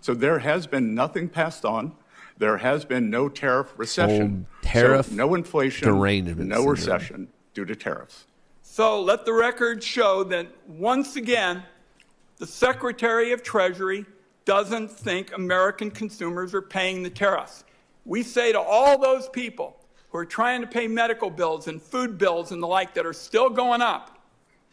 So there has been nothing passed on. There has been no tariff recession. Tariff so no inflation, derangement no syndrome. recession due to tariffs. So let the record show that once again, the Secretary of Treasury doesn't think American consumers are paying the tariffs. We say to all those people who are trying to pay medical bills and food bills and the like that are still going up,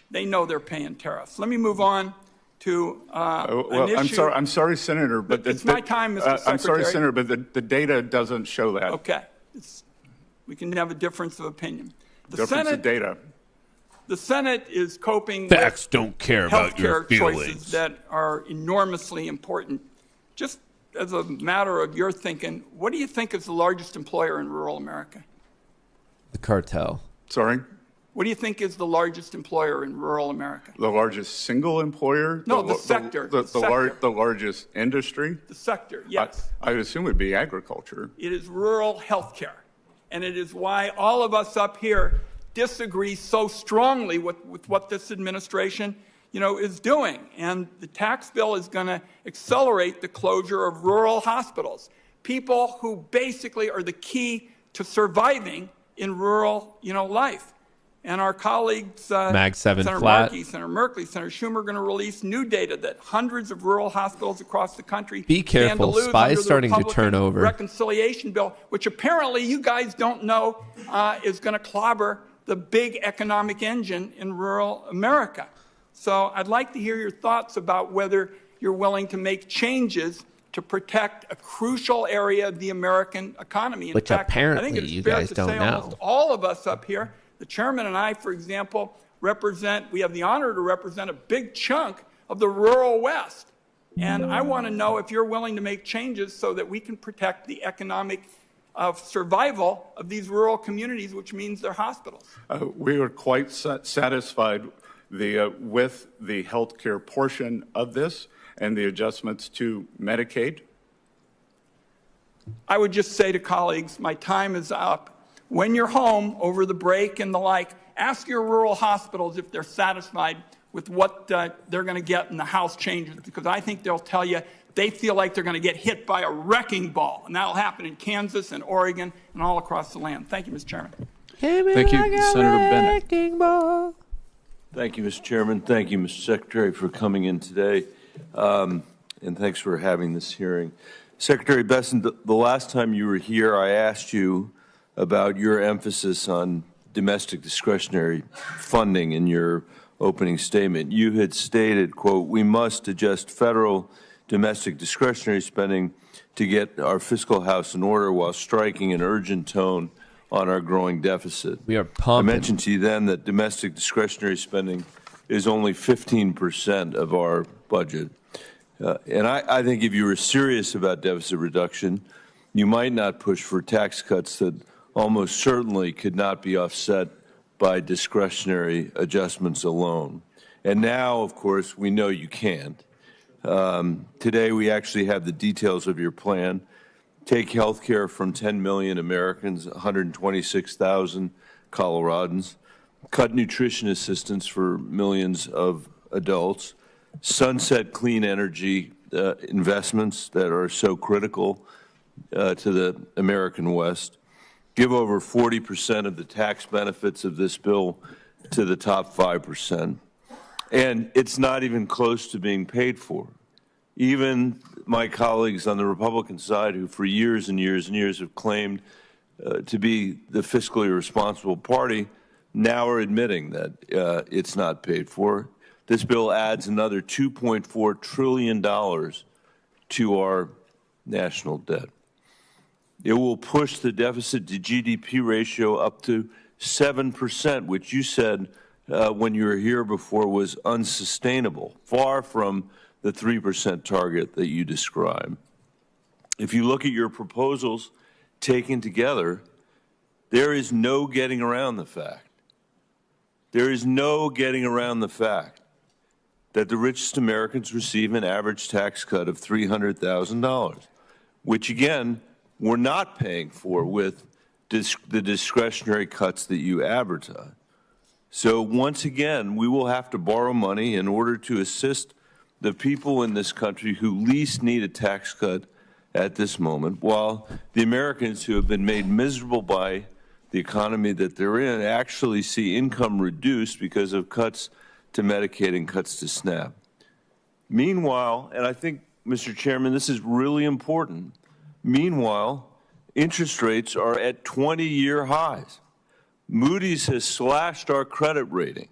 they know they're paying tariffs. Let me move on to an issue. I'm sorry, Senator, but it's my time, Mr. Secretary. I'm sorry, Senator, but the data doesn't show that. Okay. We can have a difference of opinion. Difference of data. The Senate is coping Facts with don't care about your healthcare feelings. choices that are enormously important. Just as a matter of your thinking, what do you think is the largest employer in rural America? The cartel. Sorry? What do you think is the largest employer in rural America? The largest single employer? No, the sector. The largest industry? The sector, yes. I would assume it would be agriculture. It is rural health care. And it is why all of us up here disagree so strongly with what this administration, is doing. And the tax bill is going to accelerate the closure of rural hospitals. People who basically are the key to surviving in rural, life. And our colleagues, Mag 7 Senator flat. Markey, Senator Merkley, Senator Schumer, are going to release new data that hundreds of rural hospitals across the country Be careful. stand to lose Spy's under the starting to Republican turn over. reconciliation bill, which apparently you guys don't know is going to clobber the big economic engine in rural America. So I'd like to hear your thoughts about whether you're willing to make changes to protect a crucial area of the American economy. In Which fact, apparently I think it's you fair guys to don't say know. almost all of us up here, the chairman and I, for example, we have the honor to represent a big chunk of the rural West. And I want to know if you're willing to make changes so that we can protect the economic survival of these rural communities, which means their hospitals. We are quite satisfied with the health care portion of this and the adjustments to Medicaid. I would just say to colleagues, my time is up. When you're home over the break and the like, ask your rural hospitals if they're satisfied with what they're going to get in the House changes, because I think they'll tell you they feel like they're going to get hit by a wrecking ball, and that'll happen in Kansas and Oregon and all across the land. Thank you, Mr. Chairman. Thank you, Senator Bennett. Thank you, Mr. Chairman. Thank you, Mr. Secretary, for coming in today, and thanks for having this hearing. Secretary Besson, the last time you were here, I asked you about your emphasis on domestic discretionary funding in your opening statement. You had stated, quote, "We must adjust federal domestic discretionary spending to get our fiscal house in order while striking an urgent tone on our growing deficit." We are pumping. I mentioned to you then that domestic discretionary spending is only 15% of our budget. And I think if you were serious about deficit reduction, you might not push for tax cuts that almost certainly could not be offset by discretionary adjustments alone. And now, of course, we know you can't. Today, we actually have the details of your plan. Take health care from 10 million Americans, 126,000 Coloradans. cut nutrition assistance for millions of adults, sunset clean energy investments that are so critical to the American West, give over 40% of the tax benefits of this bill to the top 5%. And it's not even close to being paid for. Even my colleagues on the Republican side, who for years and years and years have claimed to be the fiscally responsible party, now are admitting that it's not paid for. This bill adds another $2.4 trillion to our national debt. It will push the deficit to GDP ratio up to 7%, which you said when you were here before was unsustainable, far from the 3% target that you described. If you look at your proposals taken together, there is no getting around the fact. There is no getting around the fact that the richest Americans receive an average tax cut of $300,000, which, again, we're not paying for with the discretionary cuts that you advertise. So once again, we will have to borrow money in order to assist the people in this country who least need a tax cut at this moment, while the Americans who have been made miserable by the economy that they're in actually see income reduced because of cuts to Medicaid and cuts to SNAP. Meanwhile, and I think, Mr. Chairman, this is really important, meanwhile, interest rates are at 20-year highs. Moody's has slashed our credit rating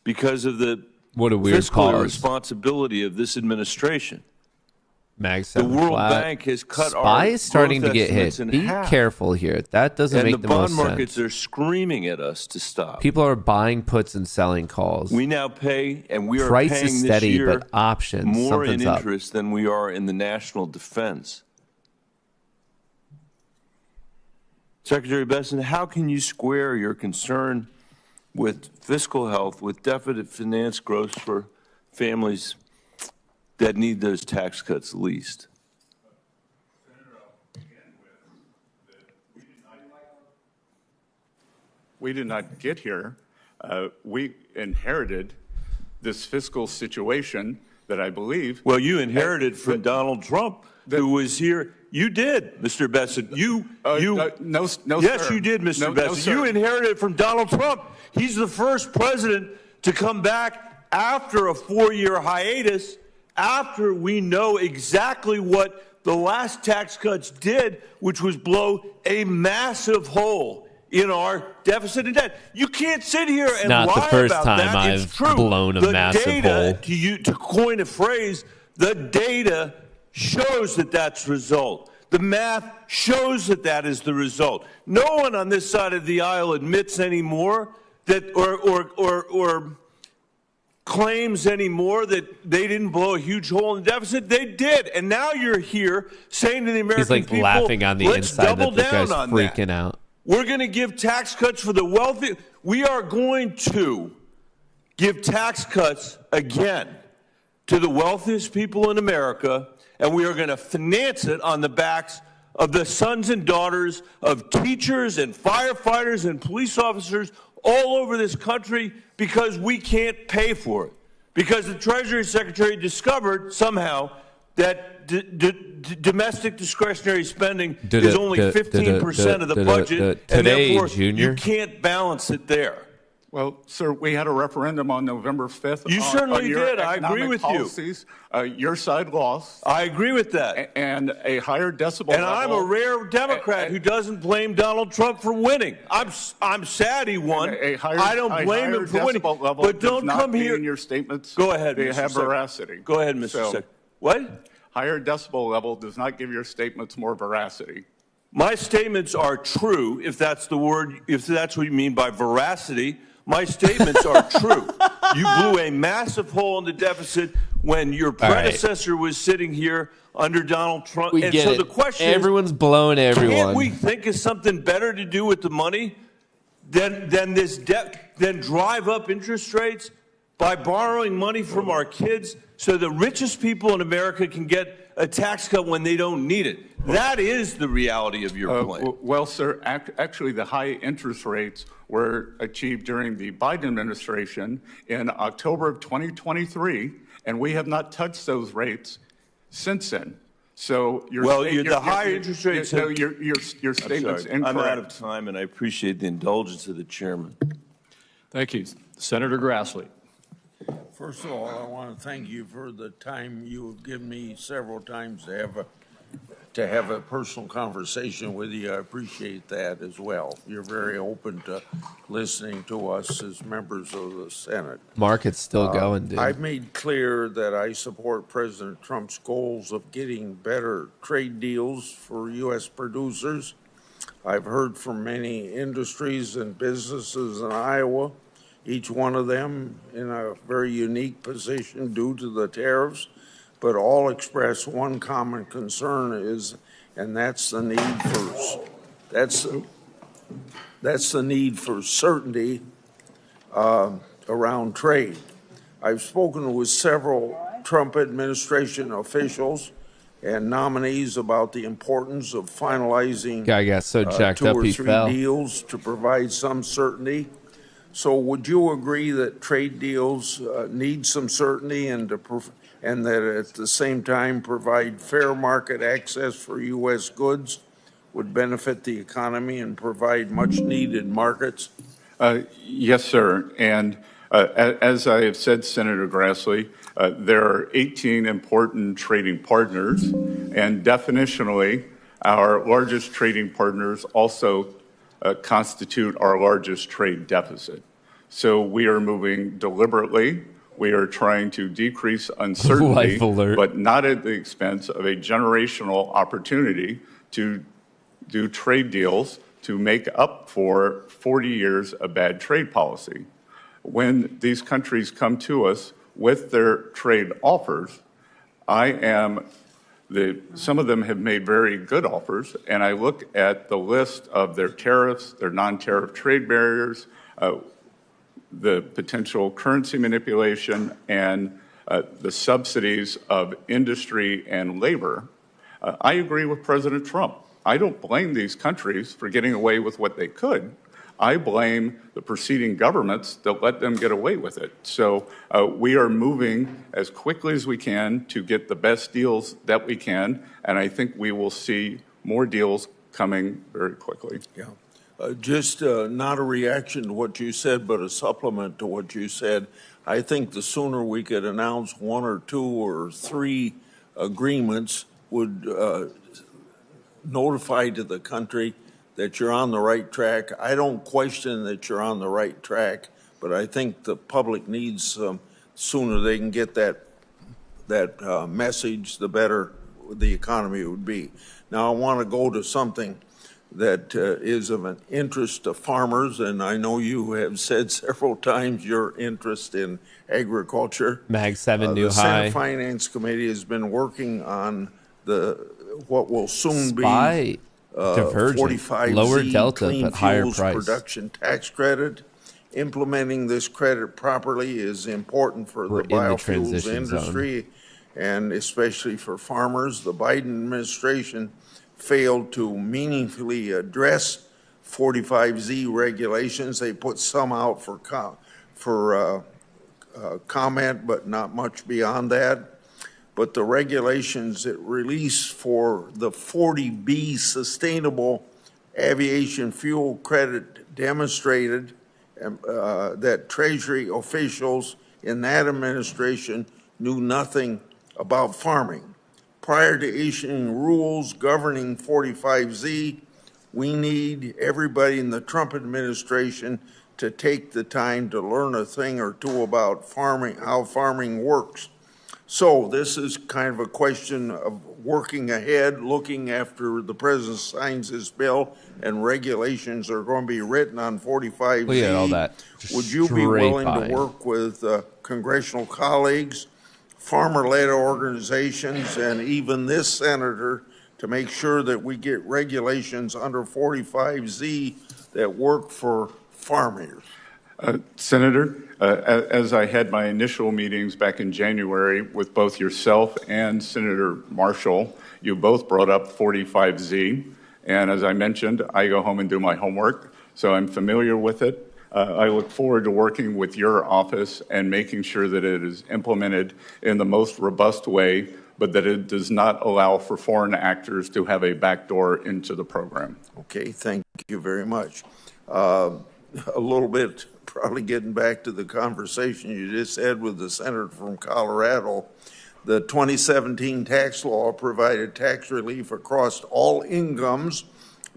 because of the fiscal irresponsibility of this administration. Max, the World Bank has cut SPY is starting to get hit. In Be half. Careful here. That doesn't make the most sense. And the bond markets are screaming at us to stop. People are buying puts and selling calls. We now pay, and we are Price paying is steady, this year but options, more in up. interest than we are in the national defense. Secretary Besson, how can you square your concern with fiscal health with deficit finance growth for families that need those tax cuts least? We did not get here. We inherited this fiscal situation that I believe. Well, you inherited from Donald Trump, who was here. You did, Mr. Besson. No, yes, sir. you did, Mr. No, Besson. sir. You inherited from Donald Trump. He's the first president to come back after a 4-year hiatus, after we know exactly what the last tax cuts did, which was blow a massive hole in our deficit and debt. You can't sit here and lie about that. Not the first time I've blown a massive hole. To coin a phrase, the data shows that that's the result. The math shows that that is the result. No one on this side of the aisle admits anymore that or claims anymore that they didn't blow a huge hole in the deficit. They did. And now you're here saying to the American people, he's like laughing on the inside that this guy's freaking out. We're going to give tax cuts for the wealthy. We are going to give tax cuts again to the wealthiest people in America, and we are going to finance it on the backs of the sons and daughters of teachers and firefighters and police officers all over this country because we can't pay for it. Because the Treasury Secretary discovered somehow that domestic discretionary spending is only 15% of the budget, and therefore you can't balance it there. Well, sir, we had a referendum on November 5th. You certainly your did. I agree with policies. Your side lost. I agree with that. And a higher decibel And level. I'm a rare Democrat who doesn't blame Donald Trump for winning. I'm sad he won. I don't blame him for winning. But don't come here. In your statements. Go ahead, They Mr. have veracity. Go ahead, Mr. Secretary. What? Higher decibel level does not give your statements more veracity. My statements are true, if that's the word, if that's what you mean by veracity. My statements are true. You blew a massive hole in the deficit when your predecessor was sitting here under Donald Trump. We get so it. The question everyone's blowing everyone. Can't we think of something better to do with the money than this debt, than drive up interest rates by borrowing money from our kids so the richest people in America can get a tax cut when they don't need it. That is the reality of your plan. Well, sir, actually, the high interest rates were achieved during the Biden administration in October of 2023, and we have not touched those rates since then. So your high interest rates. No, your statement's incorrect. I'm out of time, and I appreciate the indulgence of the chairman. Thank you. Senator Grassley. First of all, I want to thank you for the time you have given me several times to have a personal conversation with you. I appreciate that as well. You're very open to listening to us as members of the Senate. Market's still going, dude. I've made clear that I support President Trump's goals of getting better trade deals for U.S. producers. I've heard from many industries and businesses in Iowa, each one of them in a very unique position due to the tariffs, but all express one common concern and that's the need for certainty around trade. I've spoken with several Trump administration officials and nominees about the importance of finalizing Guy got so jacked two up or he three fell. deals to provide some certainty. So would you agree that trade deals need some certainty and that at the same time provide fair market access for U.S. goods would benefit the economy and provide much needed markets? Yes, sir. And as I have said, Senator Grassley, there are 18 important trading partners, and definitionally, our largest trading partners also constitute our largest trade deficit. So we are moving deliberately. We are trying to decrease uncertainty, but not at the expense of a generational opportunity to do trade deals to make up for 40 years of bad trade policy. When these countries come to us with their trade offers, some of them have made very good offers, and I look at the list of their tariffs, their non-tariff trade barriers, the potential currency manipulation, and the subsidies of industry and labor. I agree with President Trump. I don't blame these countries for getting away with what they could. I blame the preceding governments that let them get away with it. So we are moving as quickly as we can to get the best deals that we can, and I think we will see more deals coming very quickly. Yeah. Just not a reaction to what you said, but a supplement to what you said. I think the sooner we could announce one or two or three agreements would notify to the country that you're on the right track. I don't question that you're on the right track, but I think the public needs sooner they can get that message, the better the economy would be. Now, I want to go to something that is of an interest to farmers, and I know you have said several times your interest in agriculture. Mag 7 new the high. Senate Finance Committee has been working on what will soon SPY be divergent, 45Z lower delta clean but higher fuels price. production tax credit. Implementing this credit properly is important for We're the in the biofuels transition zone. industry and especially for farmers. The Biden administration failed to meaningfully address 45Z regulations. They put some out for comment, but not much beyond that. But the regulations that release for the 40B sustainable aviation fuel credit demonstrated that Treasury officials in that administration knew nothing about farming. Prior to issuing rules governing 45Z, we need everybody in the Trump administration to take the time to learn a thing or two about farming, how farming works. So this is kind of a question of working ahead, looking after the president signs this bill and regulations are going to be written on 45Z. Look at all that. Would you be willing to work with congressional colleagues, farmer-led organizations, and even this senator to make sure that we get regulations under 45Z that work for farmers? Senator, as I had my initial meetings back in January with both yourself and Senator Marshall, you both brought up 45Z. And as I mentioned, I go home and do my homework, so I'm familiar with it. I look forward to working with your office and making sure that it is implemented in the most robust way, but that it does not allow for foreign actors to have a backdoor into the program. Okay, thank you very much. A little bit, probably getting back to the conversation you just had with the senator from Colorado, the 2017 tax law provided tax relief across all incomes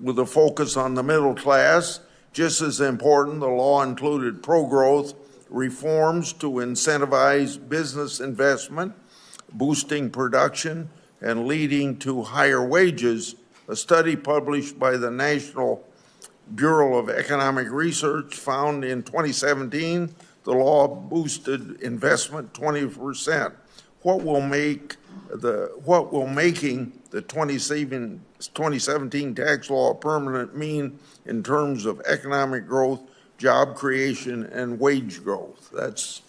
with a focus on the middle class. Just as important, the law included pro-growth reforms to incentivize business investment, boosting production, and leading to higher wages. A study published by the National Bureau of Economic Research found in 2017 the law boosted investment 20%. What will making the 2017 tax law permanent mean in terms of economic growth, job creation, and wage growth? That's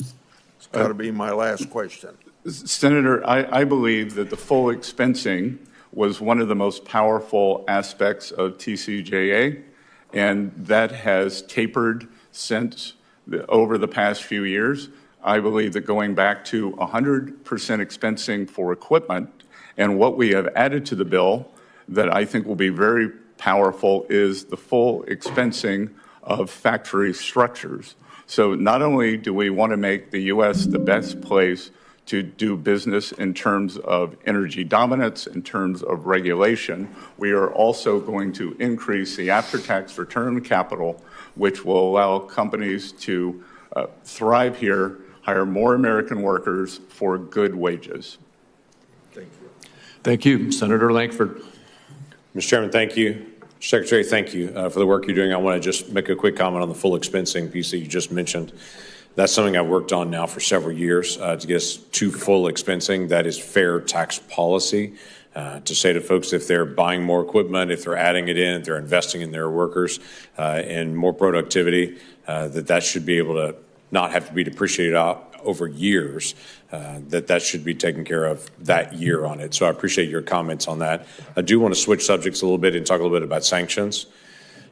got to be my last question. Senator, I believe that the full expensing was one of the most powerful aspects of TCJA, and that has tapered since over the past few years. I believe that going back to 100% expensing for equipment, and what we have added to the bill that I think will be very powerful is the full expensing of factory structures. So not only do we want to make the U.S. the best place to do business in terms of energy dominance, in terms of regulation, we are also going to increase the after-tax return on capital, which will allow companies to thrive here, hire more American workers for good wages. Thank you. Thank you. Senator Lankford. Mr. Chairman, thank you. Secretary, thank you for the work you're doing. I want to just make a quick comment on the full expensing piece that you just mentioned. That's something I've worked on now for several years to get us to full expensing. That is fair tax policy to say to folks if they're buying more equipment, if they're adding it in, if they're investing in their workers and more productivity, that should be able to not have to be depreciated out over years, that should be taken care of that year on it. So I appreciate your comments on that. I do want to switch subjects a little bit and talk a little bit about sanctions.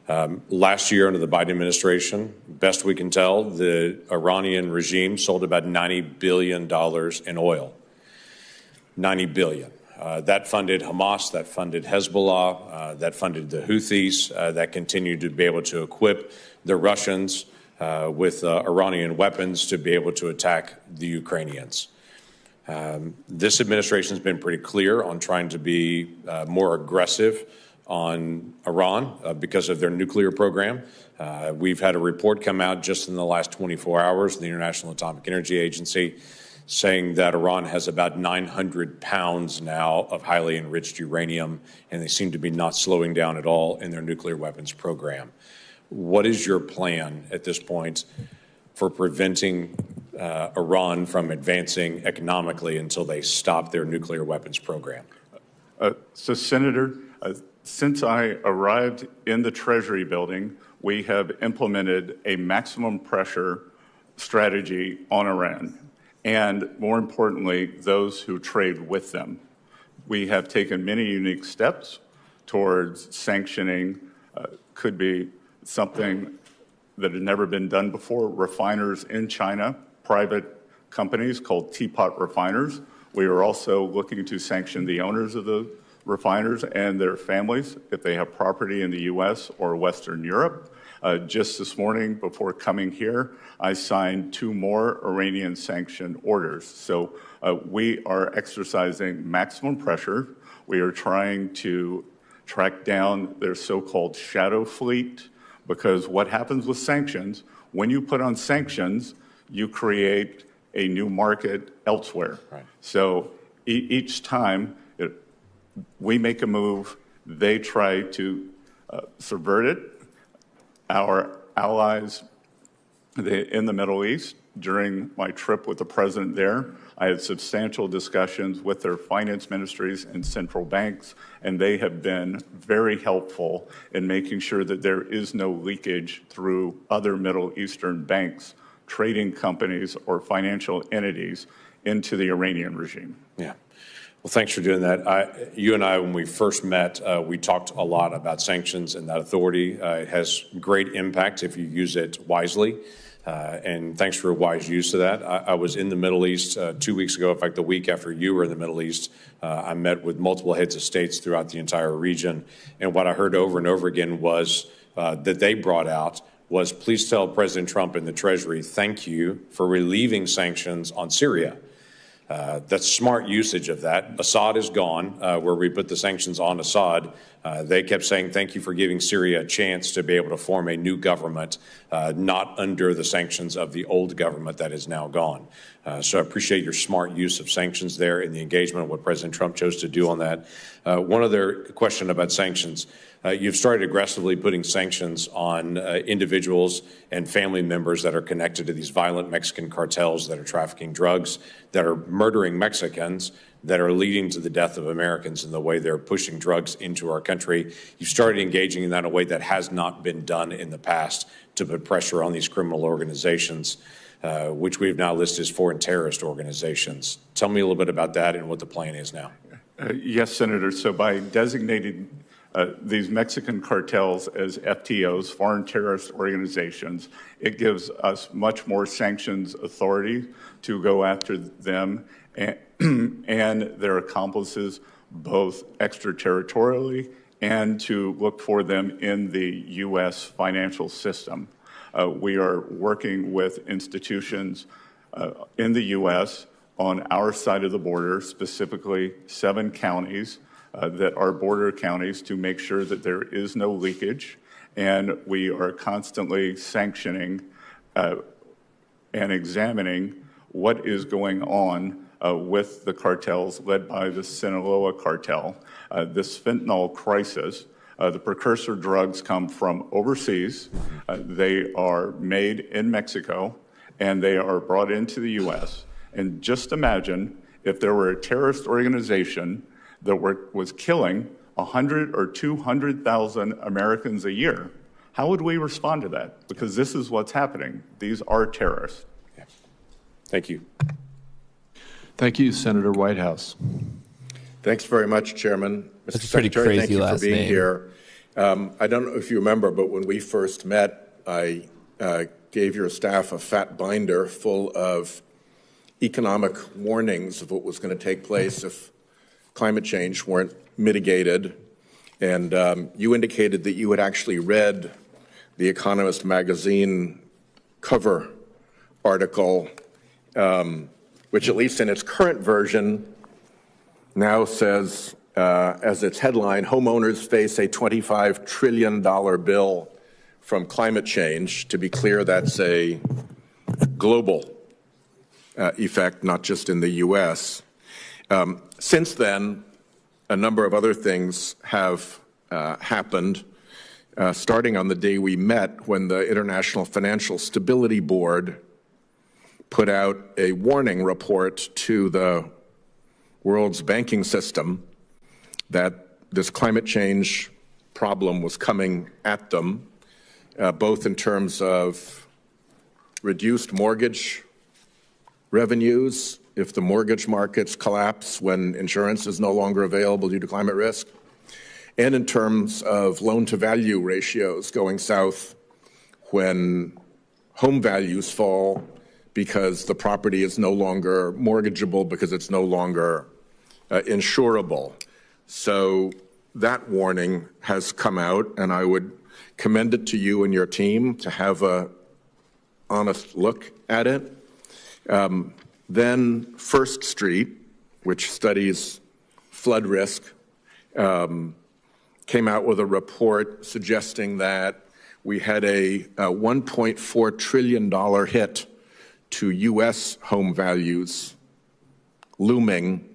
Last year under the Biden administration, best we can tell, the Iranian regime sold about $90 billion in oil. $90 billion. That funded Hamas, that funded Hezbollah, that funded the Houthis, that continued to be able to equip the Russians with Iranian weapons to be able to attack the Ukrainians. This administration has been pretty clear on trying to be more aggressive on Iran because of their nuclear program. We've had a report come out just in the last 24 hours, the International Atomic Energy Agency, saying that Iran has about 900 pounds now of highly enriched uranium, and they seem to be not slowing down at all in their nuclear weapons program. What is your plan at this point for preventing Iran from advancing economically until they stop their nuclear weapons program? So, Senator, since I arrived in the Treasury building, we have implemented a maximum pressure strategy on Iran, and more importantly, those who trade with them. We have taken many unique steps towards sanctioning, could be something that had never been done before, refiners in China, private companies called teapot refiners. We are also looking to sanction the owners of the refiners and their families if they have property in the U.S. or Western Europe. Just this morning, before coming here, I signed 2 more Iranian sanction orders. So we are exercising maximum pressure. We are trying to track down their so-called shadow fleet, because what happens with sanctions, when you put on sanctions, you create a new market elsewhere. Right. So each time we make a move, they try to subvert it. Our allies in the Middle East. During my trip with the president there, I had substantial discussions with their finance ministries and central banks, and they have been very helpful in making sure that there is no leakage through other Middle Eastern banks, trading companies, or financial entities into the Iranian regime. Yeah. Well, thanks for doing that. You and I, when we first met, we talked a lot about sanctions and that authority. It has great impact if you use it wisely. And thanks for a wise use of that. I was in the Middle East 2 weeks ago. In fact, the week after you were in the Middle East, I met with multiple heads of states throughout the entire region. And what I heard over and over again was that they brought out was, please tell President Trump and the Treasury, thank you for relieving sanctions on Syria. That's smart usage of that. Assad is gone, where we put the sanctions on Assad. They kept saying, thank you for giving Syria a chance to be able to form a new government, not under the sanctions of the old government that is now gone. So I appreciate your smart use of sanctions there and the engagement of what President Trump chose to do on that. One other question about sanctions. You've started aggressively putting sanctions on individuals and family members that are connected to these violent Mexican cartels that are trafficking drugs, that are murdering Mexicans, that are leading to the death of Americans in the way they're pushing drugs into our country. You've started engaging in that in a way that has not been done in the past to put pressure on these criminal organizations, which we've now listed as foreign terrorist organizations. Tell me a little bit about that and what the plan is now. Yes, Senator. So by designating these Mexican cartels as FTOs, foreign terrorist organizations, it gives us much more sanctions authority to go after them and their accomplices, both extraterritorially and to look for them in the U.S. financial system. We are working with institutions in the U.S. on our side of the border, specifically 7 counties that are border counties, to make sure that there is no leakage. And we are constantly sanctioning and examining what is going on with the cartels led by the Sinaloa cartel. This fentanyl crisis, the precursor drugs come from overseas. They are made in Mexico, and they are brought into the U.S. And just imagine if there were a terrorist organization that was killing 100 or 200,000 Americans a year. How would we respond to that? Because this is what's happening. These are terrorists. Yeah. Thank you. Thank you, Senator Whitehouse. Thanks very much, Chairman. That's Mr. a pretty Secretary, crazy thank you last for being name. here. I don't know if you remember, but when we first met, I gave your staff a fat binder full of economic warnings of what was going to take place if climate change weren't mitigated. And you indicated that you had actually read the Economist magazine cover article, which at least in its current version now says, as its headline, homeowners face a $25 trillion bill from climate change. To be clear, that's a global effect, not just in the U.S. Since then, a number of other things have happened, starting on the day we met when the International Financial Stability Board put out a warning report to the world's banking system that this climate change problem was coming at them, both in terms of reduced mortgage revenues if the mortgage markets collapse when insurance is no longer available due to climate risk, and in terms of loan-to-value ratios going south when home values fall because the property is no longer mortgageable because it's no longer insurable. So that warning has come out, and I would commend it to you and your team to have an honest look at it. Then First Street, which studies flood risk, came out with a report suggesting that we had a $1.4 trillion hit to U.S. home values looming,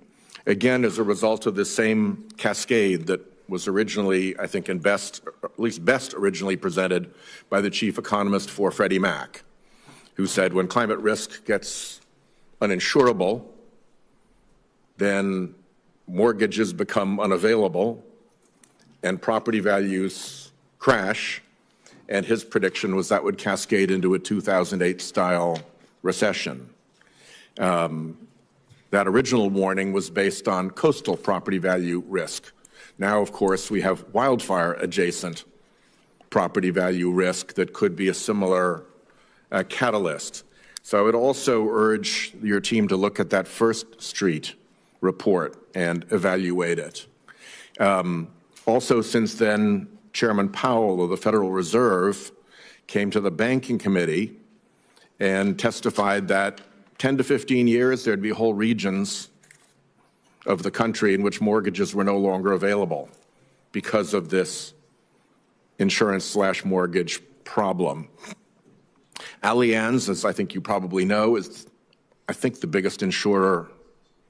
again, as a result of the same cascade that was originally, I think, best originally presented by the chief economist for Freddie Mac. who said when climate risk gets uninsurable, then mortgages become unavailable and property values crash. And his prediction was that would cascade into a 2008-style recession. That original warning was based on coastal property value risk. Now, of course, we have wildfire-adjacent property value risk that could be a similar catalyst. So I would also urge your team to look at that First Street report and evaluate it. Also, since then, Chairman Powell of the Federal Reserve came to the Banking Committee and testified that 10 to 15 years, there'd be whole regions of the country in which mortgages were no longer available because of this insurance/mortgage problem. Allianz, as I think you probably know, is, I think, the biggest insurer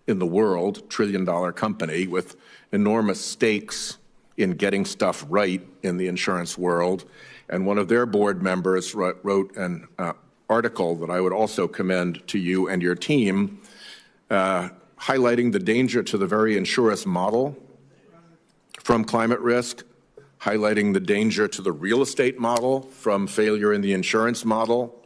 in the world, trillion-dollar company with enormous stakes in getting stuff right in the insurance world. And one of their board members wrote an article that I would also commend to you and your team, highlighting the danger to the very insurance model from climate risk, highlighting the danger to the real estate model from failure in the insurance model,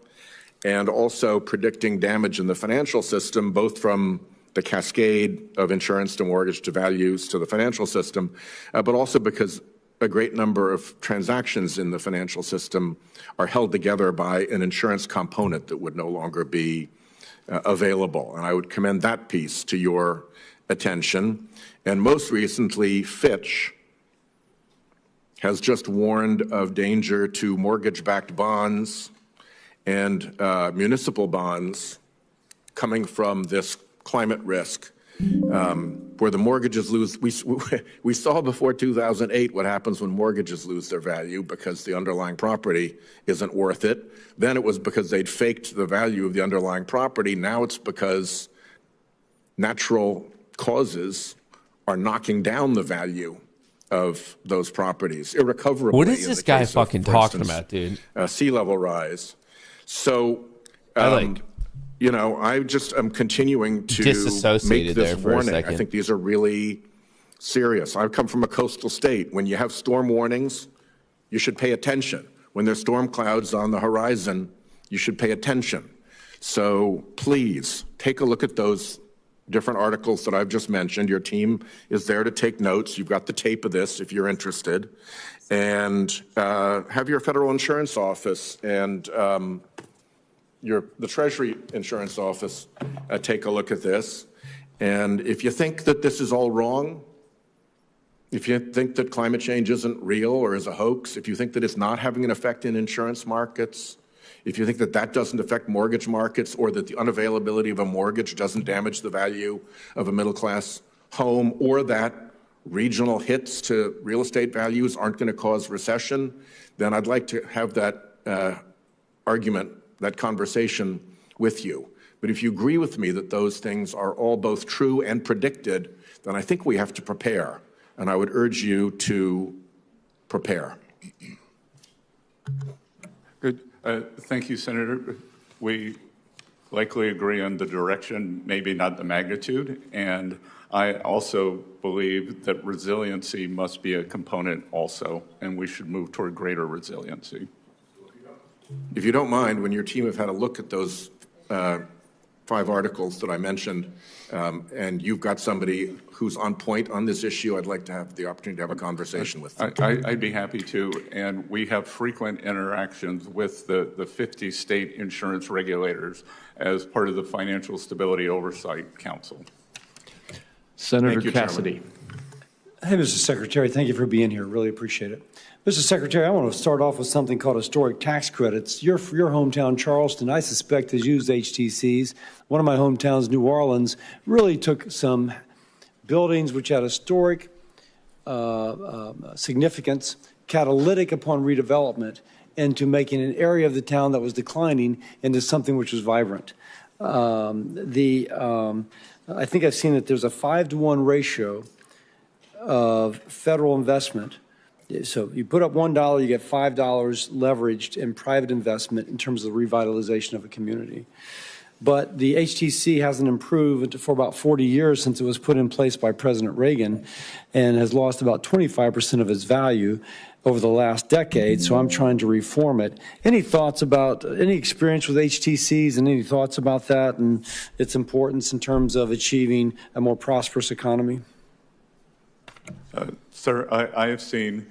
and also predicting damage in the financial system, both from the cascade of insurance to mortgage to values to the financial system, but also because a great number of transactions in the financial system are held together by an insurance component that would no longer be available. And I would commend that piece to your attention. And most recently, Fitch has just warned of danger to mortgage-backed bonds and municipal bonds coming from this climate risk, where the mortgages lose. We saw before 2008 what happens when mortgages lose their value because the underlying property isn't worth it. Then it was because they'd faked the value of the underlying property. Now it's because natural causes are knocking down the value of those properties irrecoverably. What is this guy fucking talking about, dude? Sea level rise. So, you know, I just am continuing to make this warning. I think these are really serious. I come from a coastal state. When you have storm warnings, you should pay attention. When there's storm clouds on the horizon, you should pay attention. So please take a look at those different articles that I've just mentioned. Your team is there to take notes. You've got the tape of this if you're interested. And have your federal insurance office and the Treasury Insurance Office take a look at this. And if you think that this is all wrong, if you think that climate change isn't real or is a hoax, if you think that it's not having an effect in insurance markets, if you think that that doesn't affect mortgage markets or that the unavailability of a mortgage doesn't damage the value of a middle-class home or that regional hits to real estate values aren't going to cause recession, then I'd like to have that argument, that conversation with you. But if you agree with me that those things are all both true and predicted, then I think we have to prepare. And I would urge you to prepare. Good. Thank you, Senator. We likely agree on the direction, maybe not the magnitude. And I also believe that resiliency must be a component also, and we should move toward greater resiliency. If you don't mind, when your team have had a look at those 5 articles that I mentioned, and you've got somebody who's on point on this issue, I'd like to have the opportunity to have a conversation with them. I'd be happy to, and we have frequent interactions with the 50 state insurance regulators as part of the Financial Stability Oversight Council. Senator Cassidy. Hey, Mr. Secretary, thank you for being here. Really appreciate it. Mr. Secretary, I want to start off with something called historic tax credits. Your hometown, Charleston, I suspect, has used HTCs. One of my hometowns, New Orleans, really took some buildings which had historic significance, catalytic upon redevelopment, into making an area of the town that was declining into something which was vibrant. I think I've seen that there's a 5-to-1 ratio of federal investment So you put up $1, you get $5 leveraged in private investment in terms of the revitalization of a community. But the HTC hasn't improved for about 40 years since it was put in place by President Reagan, and has lost about 25% of its value over the last decade. So I'm trying to reform it. Any thoughts about, any experience with HTCs, and any thoughts about that and its importance in terms of achieving a more prosperous economy? Sir, I have seen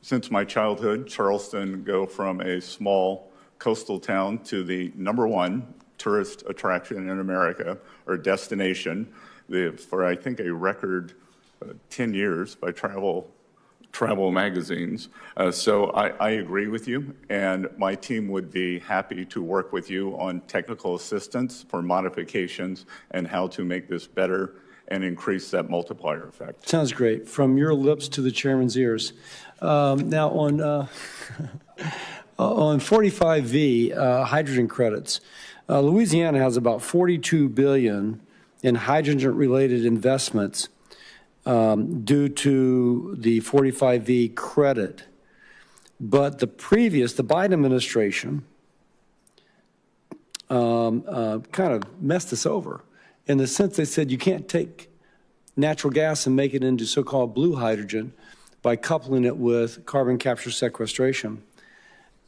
since my childhood, Charleston go from a small coastal town to the #1 tourist attraction in America, or destination, for I think a record 10 years by travel magazines. So I agree with you, and my team would be happy to work with you on technical assistance for modifications and how to make this better and increase that multiplier effect. Sounds great. From your lips to the chairman's ears. Now on 45V, hydrogen credits, Louisiana has about $42 billion in hydrogen-related investments due to the 45V credit. But the Biden administration kind of messed us over, in the sense they said you can't take natural gas and make it into so-called blue hydrogen by coupling it with carbon capture sequestration.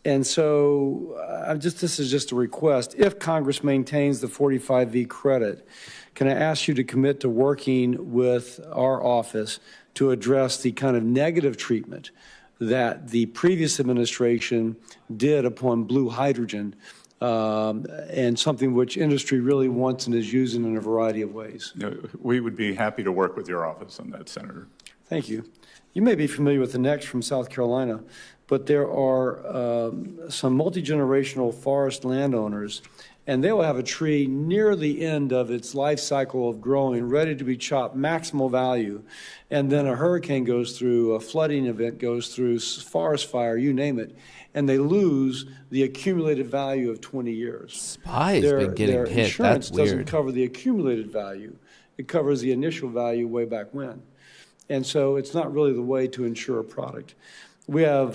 And so this is just a request. If Congress maintains the 45V credit, can I ask you to commit to working with our office to address the kind of negative treatment that the previous administration did upon blue hydrogen, and something which industry really wants and is using in a variety of ways? We would be happy to work with your office on that, Senator. Thank you. You may be familiar with the next from South Carolina, but there are some multi-generational forest landowners, and they will have a tree near the end of its life cycle of growing, ready to be chopped, maximal value, and then a hurricane goes through, a flooding event goes through, forest fire, you name it, and they lose the accumulated value of 20 years. Spy's been getting their hit. Insurance That's weird. doesn't cover the accumulated value. It covers the initial value way back when. And so it's not really the way to insure a product. We have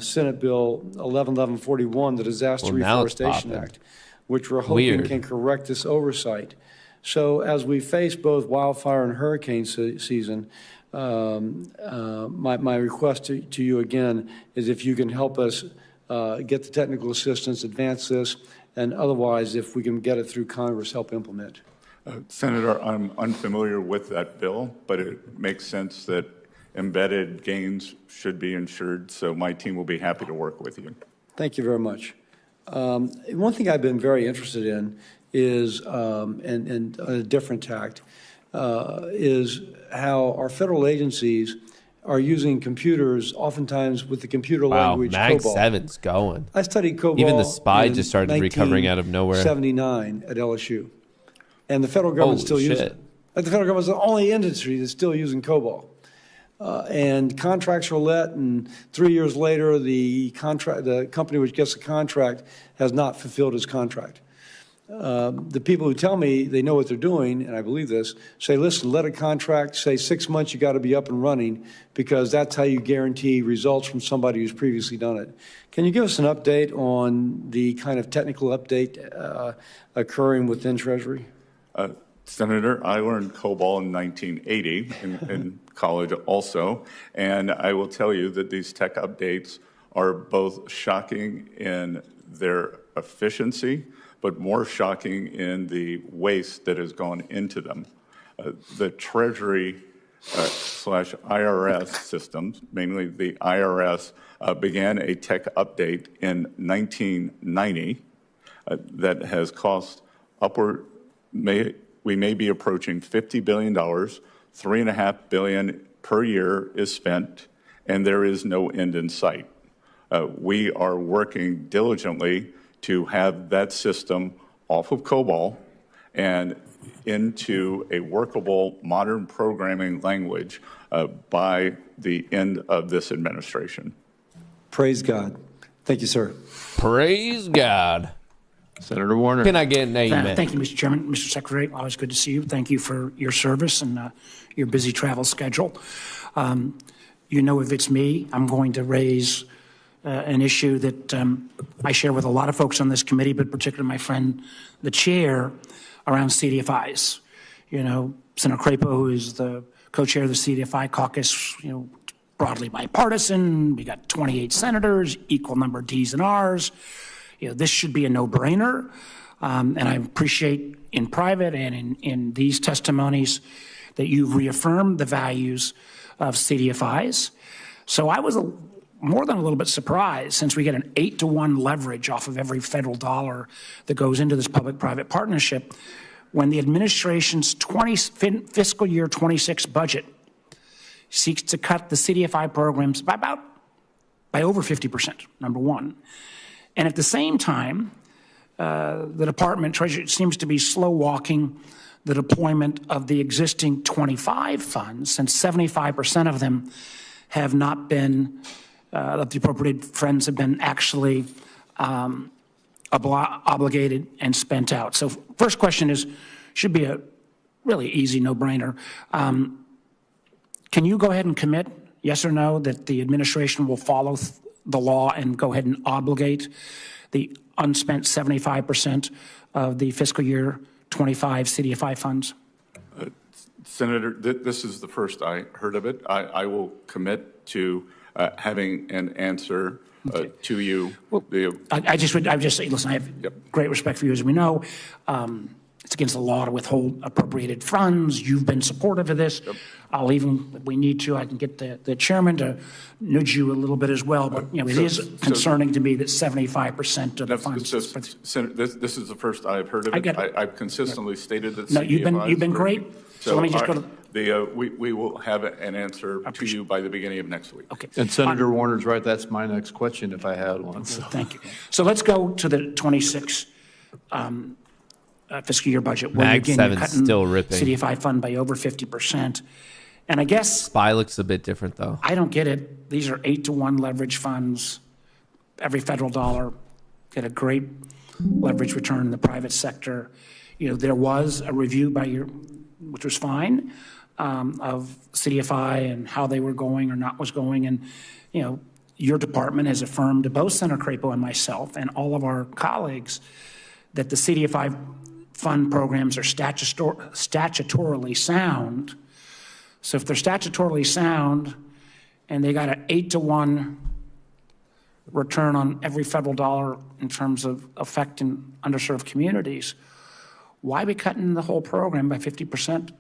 Senate Bill 1141, the Disaster Reforestation Act, which we're hoping can correct this oversight. So as we face both wildfire and hurricane season, my request to you again is if you can help us get the technical assistance, advance this, and otherwise, if we can get it through Congress, help implement. Senator, I'm unfamiliar with that bill, but it makes sense that embedded gains should be insured, so my team will be happy to work with you. Thank you very much. One thing I've been very interested in is, and a different tact, is how our federal agencies are using computers, oftentimes with the computer language Mag COBOL. 7's going. I studied COBOL. Even the spy just started recovering out of nowhere. 1979 at LSU. And the federal government still uses it. Like the federal government is the only industry that's still using COBOL. And contracts are let, and 3 years later, the company which gets the contract has not fulfilled its contract. The people who tell me they know what they're doing, and I believe this, say, listen, let a contract say 6 months you got to be up and running, because that's how you guarantee results from somebody who's previously done it. Can you give us an update on the kind of technical update occurring within Treasury? Senator, I learned COBOL in 1980 in college also, and I will tell you that these tech updates are both shocking in their efficiency, but more shocking in the waste that has gone into them. The Treasury slash IRS systems, mainly the IRS, began a tech update in 1990 that has cost upward, we may be approaching $50 billion, $3.5 billion per year is spent, and there is no end in sight. We are working diligently to have that system off of COBOL and into a workable modern programming language by the end of this administration. Praise God. Thank you, sir. Praise God. Senator Warner. Can I get an amen? Thank you, Mr. Chairman. Mr. Secretary, always good to see you. Thank you for your service and your busy travel schedule. you know if it's me, I'm going to raise an issue that I share with a lot of folks on this committee, but particularly my friend, the chair, around CDFIs. You know, Senator Crapo, who is the co-chair of the CDFI caucus, you know, broadly bipartisan. We got 28 senators, equal number of Ds and Rs. You know, this should be a no-brainer. And I appreciate in private and in these testimonies that you've reaffirmed the values of CDFIs. So I was more than a little bit surprised, since we get an 8-to-1 leverage off of every federal dollar that goes into this public-private partnership, when the administration's fiscal year 26 budget seeks to cut the CDFI programs by over 50%, number one. And at the same time, the Department Treasury seems to be slow-walking the deployment of the existing 25 funds, since 75% of them have not been, of the appropriated funds have been actually obligated and spent out. So first question should be a really easy no-brainer. Can you go ahead and commit, yes or no, that the administration will follow the law and go ahead and obligate the unspent 75% of the fiscal year 25 CDFI funds? Senator, this is the first I heard of it. I will commit to having an answer to you. Well, I just say, listen, I have great respect for you, as we know. It's against the law to withhold appropriated funds. You've been supportive of this. I'll even, if we need to, I can get the chairman to nudge you a little bit as well. But you know, it is concerning to me that 75% of the funds. Senator, this is the first I've heard of it. I've consistently stated that. No, you've been great. So let me just go to we will have an answer to you by the beginning of next week. Okay. And Senator Warner's right. That's my next question if I had one. So. Thank you. So let's go to the 26 fiscal year budget, where Mag again, 7's you're cutting still ripping. CDFI fund by over 50%. And I guess SPY looks a bit different, though. I don't get it. These are 8-to-1 leverage funds. Every federal dollar get a great leverage return in the private sector. You know, there was a review by which was fine, of CDFI and how they were going or not was going. And, you know, your department has affirmed to both Senator Crapo and myself and all of our colleagues that the CDFI fund programs are statutorily sound. So if they're statutorily sound and they got an 8-to-1 return on every federal dollar in terms of affecting underserved communities, why are we cutting the whole program by 50%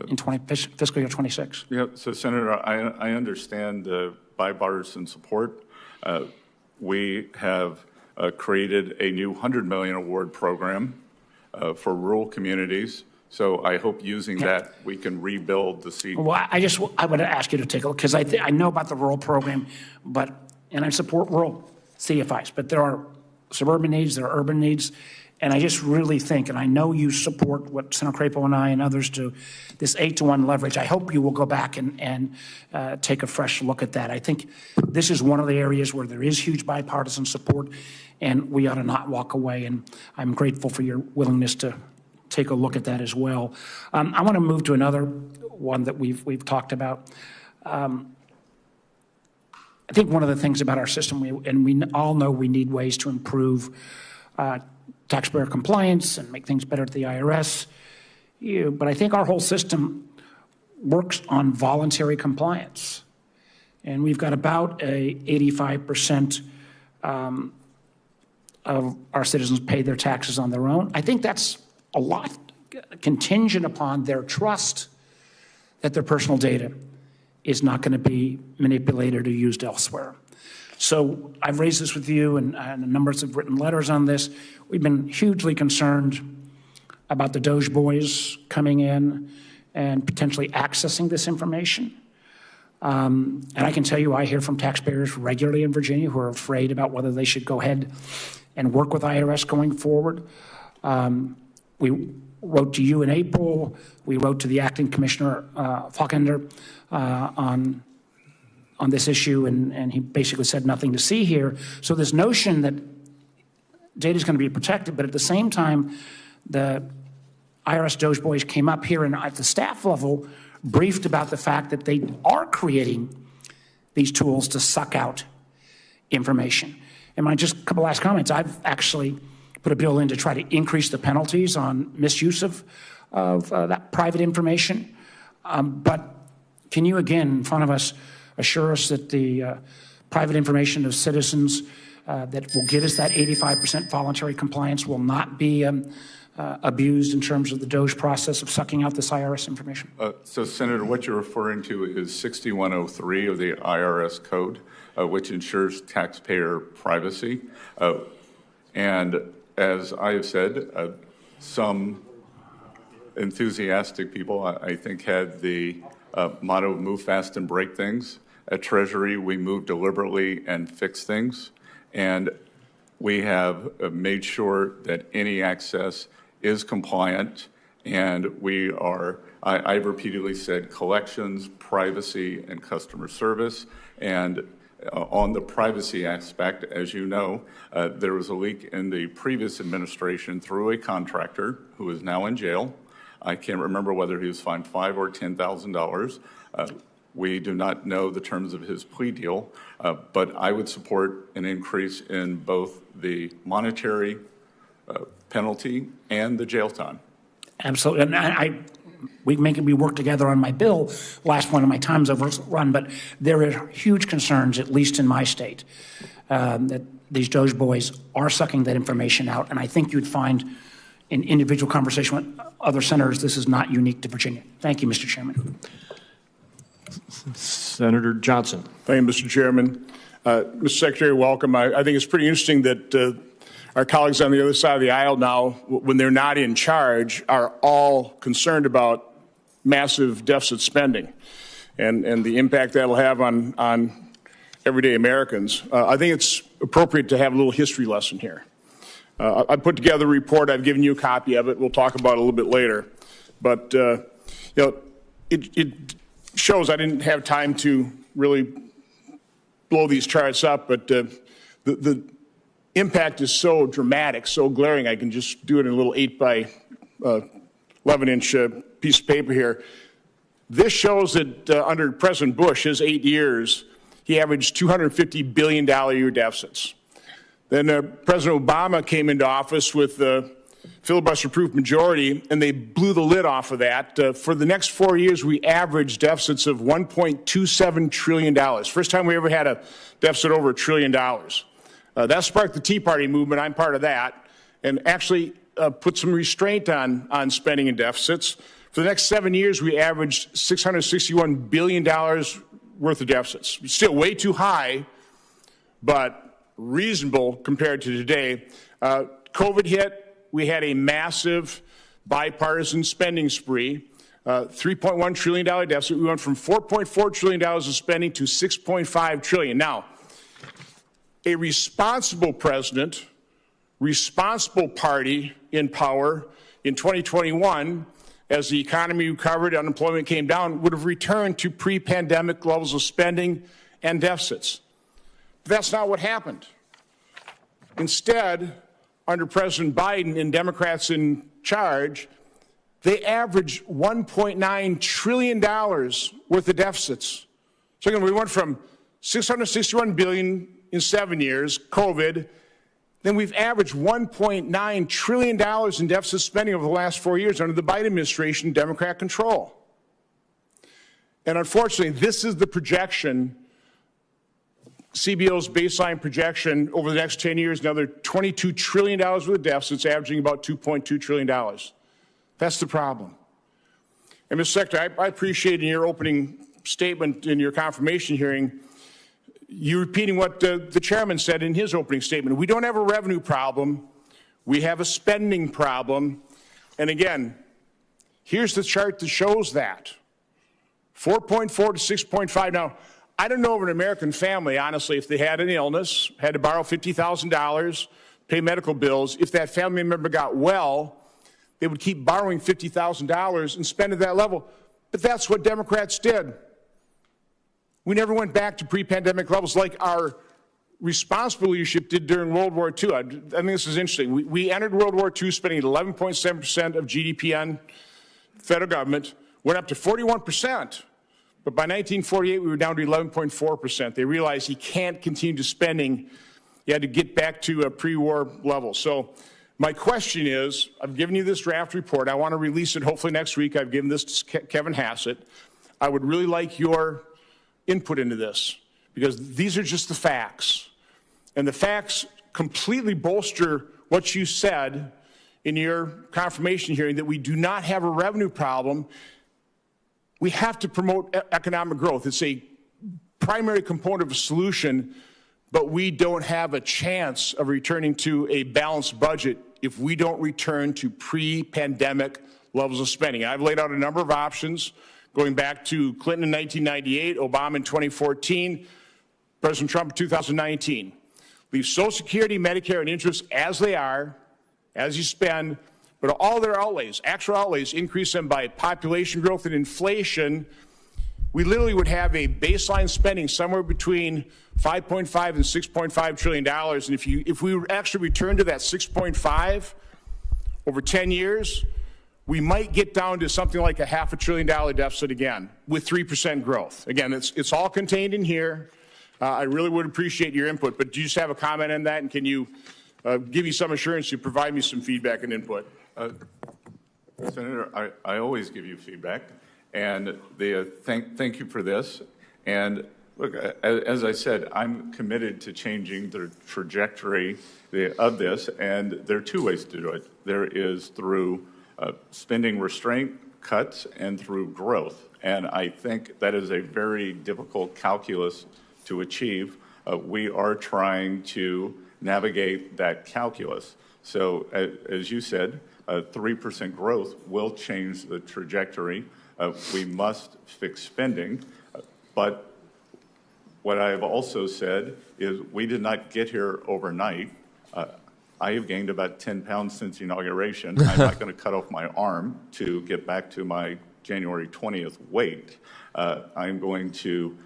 in fiscal year 26? Yeah, so Senator, I understand the bipartisan support. We have created a new $100 million award program for rural communities. So I hope using that we can rebuild the seed. Well, I would ask you to take a look, because I know about the rural program, and I support rural CDFIs, but there are suburban needs, there are urban needs, and I just really think, and I know you support what Senator Crapo and I and others do, this 8-to-1 leverage. I hope you will go back and take a fresh look at that. I think this is one of the areas where there is huge bipartisan support, and we ought to not walk away, and I'm grateful for your willingness to take a look at that as well. I want to move to another one that we've talked about. I think one of the things about our system, we all know we need ways to improve taxpayer compliance and make things better at the IRS. But I think our whole system works on voluntary compliance. And we've got about 85% of our citizens pay their taxes on their own. I think that's a lot contingent upon their trust that their personal data is not going to be manipulated or used elsewhere. So I've raised this with you, and a number of written letters on this. We've been hugely concerned about the Doge boys coming in and potentially accessing this information. And I can tell you, I hear from taxpayers regularly in Virginia who are afraid about whether they should go ahead and work with IRS going forward. We wrote to you in April. We wrote to the acting commissioner, Faulkender, on this issue, and he basically said nothing to see here. So this notion that data is going to be protected, but at the same time, the IRS Doge boys came up here and at the staff level briefed about the fact that they are creating these tools to suck out information. And my just couple last comments, I've actually put a bill in to try to increase the penalties on misuse of that private information. But can you, again, in front of us, assure us that the private information of citizens that will get us that 85% voluntary compliance will not be abused in terms of the DOJ process of sucking out this IRS information? So, Senator, what you're referring to is 6103 of the IRS code, which ensures taxpayer privacy. And as I have said, some enthusiastic people, I think, had the motto, move fast and break things. At Treasury, we move deliberately and fix things. And we have made sure that any access is compliant. And we are, I've repeatedly said, collections, privacy, and customer service. And on the privacy aspect, as you know, there was a leak in the previous administration through a contractor who is now in jail. I can't remember whether he was fined $5,000 or $10,000. We do not know the terms of his plea deal, but I would support an increase in both the monetary penalty and the jail time. Absolutely. And we work together on my bill. Last one of my time's overrun, but there are huge concerns, at least in my state, that these DOJ boys are sucking that information out. And I think you'd find in individual conversation with other senators, this is not unique to Virginia. Thank you, Mr. Chairman. Senator Johnson. Thank you, Mr. Chairman. Mr. Secretary, welcome. I think it's pretty interesting that our colleagues on the other side of the aisle now, when they're not in charge, are all concerned about massive deficit spending and the impact that'll have on everyday Americans. I think it's appropriate to have a little history lesson here. I put together a report. I've given you a copy of it. We'll talk about it a little bit later. But, it shows I didn't have time to really blow these charts up, but the impact is so dramatic, so glaring, I can just do it in a little 8 by 11-inch piece of paper here. This shows that under President Bush, his 8 years, he averaged $250 billion a year deficits. Then President Obama came into office with the filibuster-proof majority, and they blew the lid off of that. For the next 4 years, we averaged deficits of $1.27 trillion. First time we ever had a deficit over $1 trillion. That sparked the Tea Party movement. I'm part of that, and actually put some restraint on spending and deficits. For the next 7 years, we averaged $661 billion worth of deficits. Still way too high, but reasonable compared to today. COVID hit. We had a massive bipartisan spending spree, $3.1 trillion deficit. We went from $4.4 trillion of spending to $6.5 trillion. Now, a responsible president, responsible party in power in 2021, as the economy recovered, unemployment came down, would have returned to pre-pandemic levels of spending and deficits. But that's not what happened. Instead, under President Biden and Democrats in charge, they averaged $1.9 trillion worth of deficits. So again, we went from $661 billion in 7 years, COVID, then we've averaged $1.9 trillion in deficit spending over the last 4 years under the Biden administration, Democrat control. And unfortunately, this is the projection, CBO's baseline projection over the next 10 years, another $22 trillion worth of deficits, averaging about $2.2 trillion. That's the problem. And Mr. Secretary, I appreciate in your opening statement in your confirmation hearing, you repeating what the chairman said in his opening statement. We don't have a revenue problem. We have a spending problem. And again, here's the chart that shows that. 4.4 to 6.5. Now, I don't know of an American family, honestly, if they had an illness, had to borrow $50,000, pay medical bills, if that family member got well, they would keep borrowing $50,000 and spend at that level. But that's what Democrats did. We never went back to pre-pandemic levels like our responsible leadership did during World War II. I think this is interesting. We entered World War II spending 11.7% of GDP on federal government, went up to 41% But by 1948, we were down to 11.4%. They realized you can't continue to spending. You had to get back to a pre-war level. So my question is, I've given you this draft report. I want to release it hopefully next week. I've given this to Kevin Hassett. I would really like your input into this, because these are just the facts. And the facts completely bolster what you said in your confirmation hearing, that we do not have a revenue problem. We have to promote economic growth. It's a primary component of a solution, but we don't have a chance of returning to a balanced budget if we don't return to pre-pandemic levels of spending. I've laid out a number of options going back to Clinton in 1998, Obama in 2014, President Trump in 2019. Leave Social Security, Medicare, and interest as they are, as you spend, but all their outlays, actual outlays, increase them by population growth and inflation. We literally would have a baseline spending somewhere between $5.5 and $6.5 trillion. And if we actually return to that 6.5 over 10 years, we might get down to something like a $500 billion deficit again with 3% growth. Again, it's all contained in here. I really would appreciate your input, but do you just have a comment on that? And can you give me some assurance you provide me some feedback and input? Senator, I always give you feedback, and thank you for this. And look, as I said, I'm committed to changing the trajectory of this, and there are two ways to do it. There is through spending restraint cuts and through growth, and I think that is a very difficult calculus to achieve. We are trying to navigate that calculus. So, as you said, 3% growth will change the trajectory. We must fix spending, but what I have also said is we did not get here overnight. I have gained about 10 pounds since inauguration. I'm not going to cut off my arm to get back to my January 20th weight. I'm going to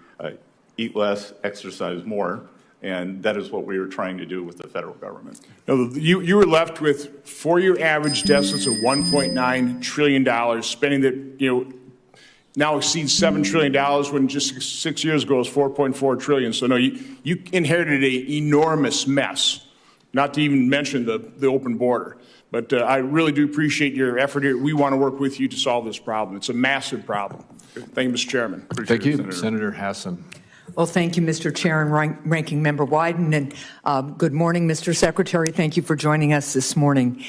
eat less, exercise more, and that is what we were trying to do with the federal government. No, you were left with 4-year average deficits of $1.9 trillion, spending that now exceeds $7 trillion when just 6 years ago it was $4.4 trillion. So no, you inherited an enormous mess, not to even mention the open border. But I really do appreciate your effort here. We want to work with you to solve this problem. It's a massive problem. Thank you, Mr. Chairman. Thank you, Senator Hassan. Well, thank you, Mr. Chair and Ranking Member Wyden, and good morning, Mr. Secretary. Thank you for joining us this morning.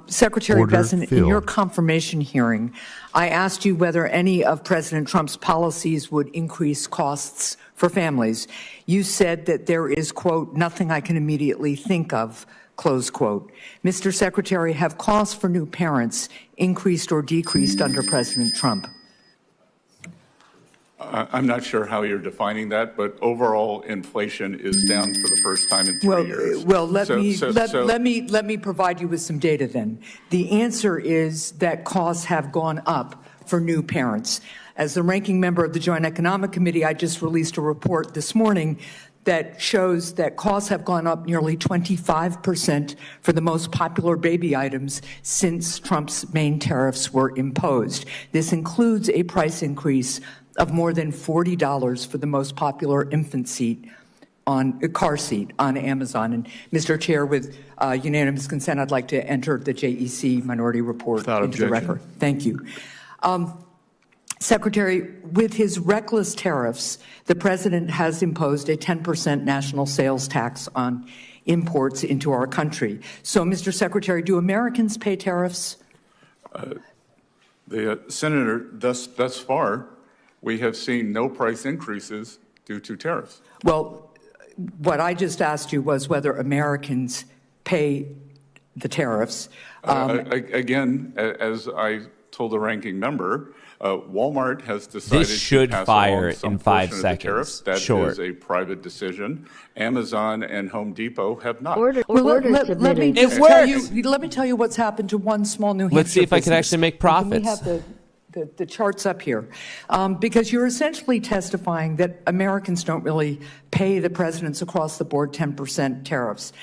Secretary Bessent, in your confirmation hearing, I asked you whether any of President Trump's policies would increase costs for families. You said that there is, quote, nothing I can immediately think of, close quote. Mr. Secretary, have costs for new parents increased or decreased under President Trump? I'm not sure how you're defining that, but overall inflation is down for the first time in 3 years. Well, let me provide you with some data then. The answer is that costs have gone up for new parents. As the ranking member of the Joint Economic Committee, I just released a report this morning that shows that costs have gone up nearly 25% for the most popular baby items since Trump's main tariffs were imposed. This includes a price increase of more than $40 for the most popular infant seat on a car seat on Amazon. And Mr. Chair, with unanimous consent, I'd like to enter the JEC minority report Without into the record. Thank you. Secretary, with his reckless tariffs, the president has imposed a 10% national sales tax on imports into our country. So, Mr. Secretary, do Americans pay tariffs? Senator, thus far, we have seen no price increases due to tariffs. Well, what I just asked you was whether Americans pay the tariffs. Again, as I told the ranking member, Walmart has decided This should to pass fire along some in 5 portion of the seconds. tariffs. That Short. is a private decision. Amazon and Home Depot have not. Let me tell you what's happened to one small New Hampshire Let's see if I can business. actually make We profits. have the charts up here, because you're essentially testifying that Americans don't really pay the president's across-the-board 10% tariffs.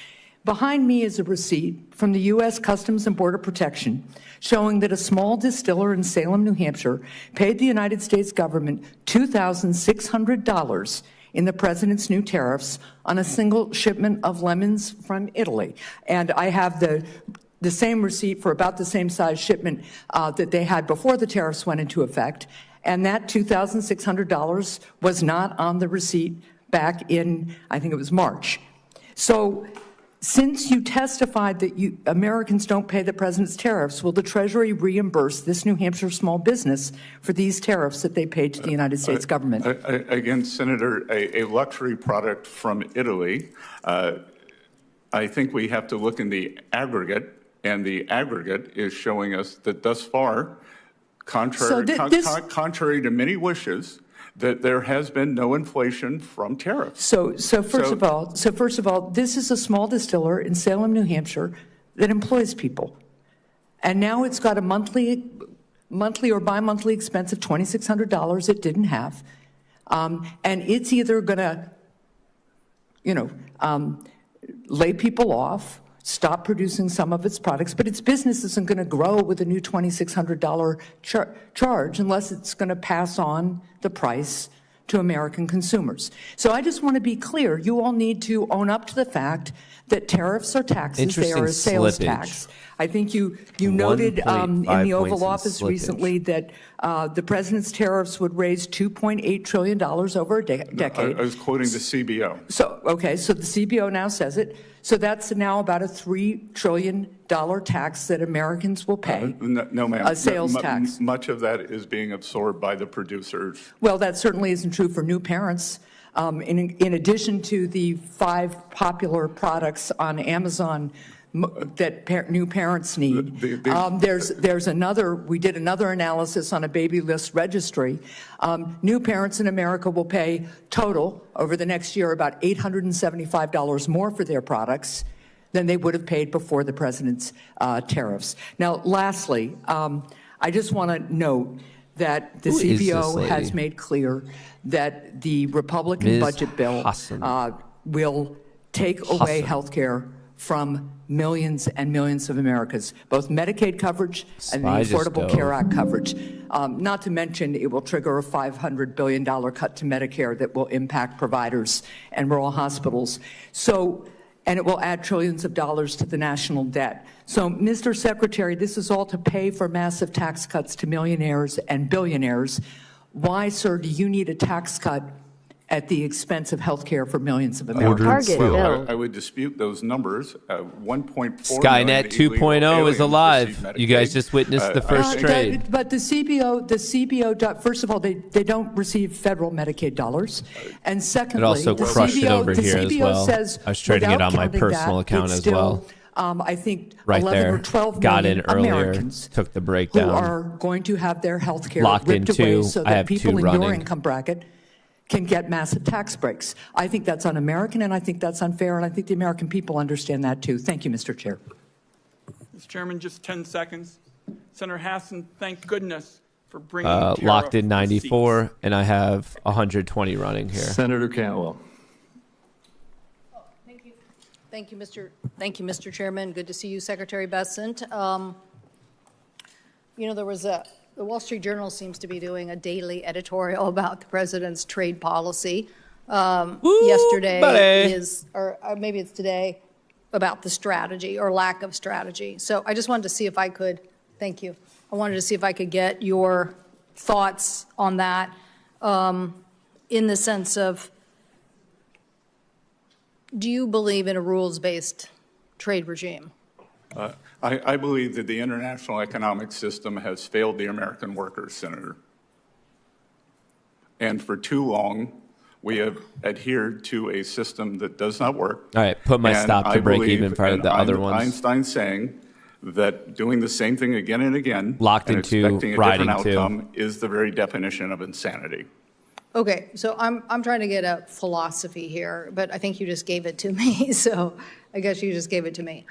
Behind me is a receipt from the U.S. Customs and Border Protection showing that a small distiller in Salem, New Hampshire, paid the United States government $2,600 in the president's new tariffs on a single shipment of lemons from Italy. And I have the same receipt for about the same size shipment that they had before the tariffs went into effect. And that $2,600 was not on the receipt back in, I think it was March. So since you testified that Americans don't pay the president's tariffs, will the Treasury reimburse this New Hampshire small business for these tariffs that they paid to the United States government? Again, Senator, a luxury product from Italy, I think we have to look in the aggregate, and the aggregate is showing us that thus far, contrary to many wishes, that there has been no inflation from tariffs. So first of all, this is a small distiller in Salem, New Hampshire that employs people. And now it's got a monthly or bi-monthly expense of $2,600 it didn't have. And it's either going to, lay people off, stop producing some of its products, but its business isn't going to grow with a new $2,600 charge unless it's going to pass on the price to American consumers. So I just want to be clear. You all need to own up to the fact that tariffs are taxes. They are a sales tax. I think you noted in the Oval Office recently that the president's tariffs would raise $2.8 trillion over a decade. I was quoting the CBO. So the CBO now says it. So that's now about a $3 trillion tax that Americans will pay. No, ma'am. A sales tax. Much of that is being absorbed by the producers. Well, that certainly isn't true for new parents. In addition to the 5 popular products on Amazon that new parents need, there's another. We did another analysis on a baby list registry. New parents in America will pay total over the next year about $875 more for their products than they would have paid before the president's tariffs. Now, lastly, I just want to note that the CBO has made clear that the Republican budget bill will take away health care from millions and millions of Americans, both Medicaid coverage and the Affordable Care Act coverage. Not to mention, it will trigger a $500 billion cut to Medicare that will impact providers and rural hospitals. And it will add trillions of dollars to the national debt. So, Mr. Secretary, this is all to pay for massive tax cuts to millionaires and billionaires. Why, sir, do you need a tax cut at the expense of health care for millions of Americans? I would dispute those numbers. 1.4 Skynet 2.0 is alive. You guys just witnessed the first trade. But the CBO, first of all, they don't receive federal Medicaid dollars. And secondly, it also crushed it over here as well. Says, I was trading it on my personal account as well. I think right 11 there. or 12 Got million in earlier, Americans took the breakdown. who are going to have their health care Locked ripped in away two. so I that have people two in running. your income bracket can get massive tax breaks. I think that's un-American, and I think that's unfair, and I think the American people understand that too. Thank you, Mr. Chair. Mr. Chairman, just 10 seconds. Senator Hassan, thank goodness for bringing locked in 94, and I have 120 running here. Senator Cantwell. Thank you, Mr. Chairman. Good to see you, Secretary Bessent. There was the Wall Street Journal seems to be doing a daily editorial about the president's trade policy. Yesterday or maybe it's today, about the strategy or lack of strategy. So I just wanted to see if I could, thank you. I wanted to see if I could get your thoughts on that in the sense of, do you believe in a rules-based trade regime? I believe that the international economic system has failed the American workers, Senator. And for too long, we have adhered to a system that does not work. All right, put my stop to break even for the other ones. Einstein saying that doing the same thing again and again locked and into expecting a riding different outcome is the very definition of insanity. Okay, so I'm trying to get a philosophy here, but I think you just gave it to me, so I guess you just gave it to me.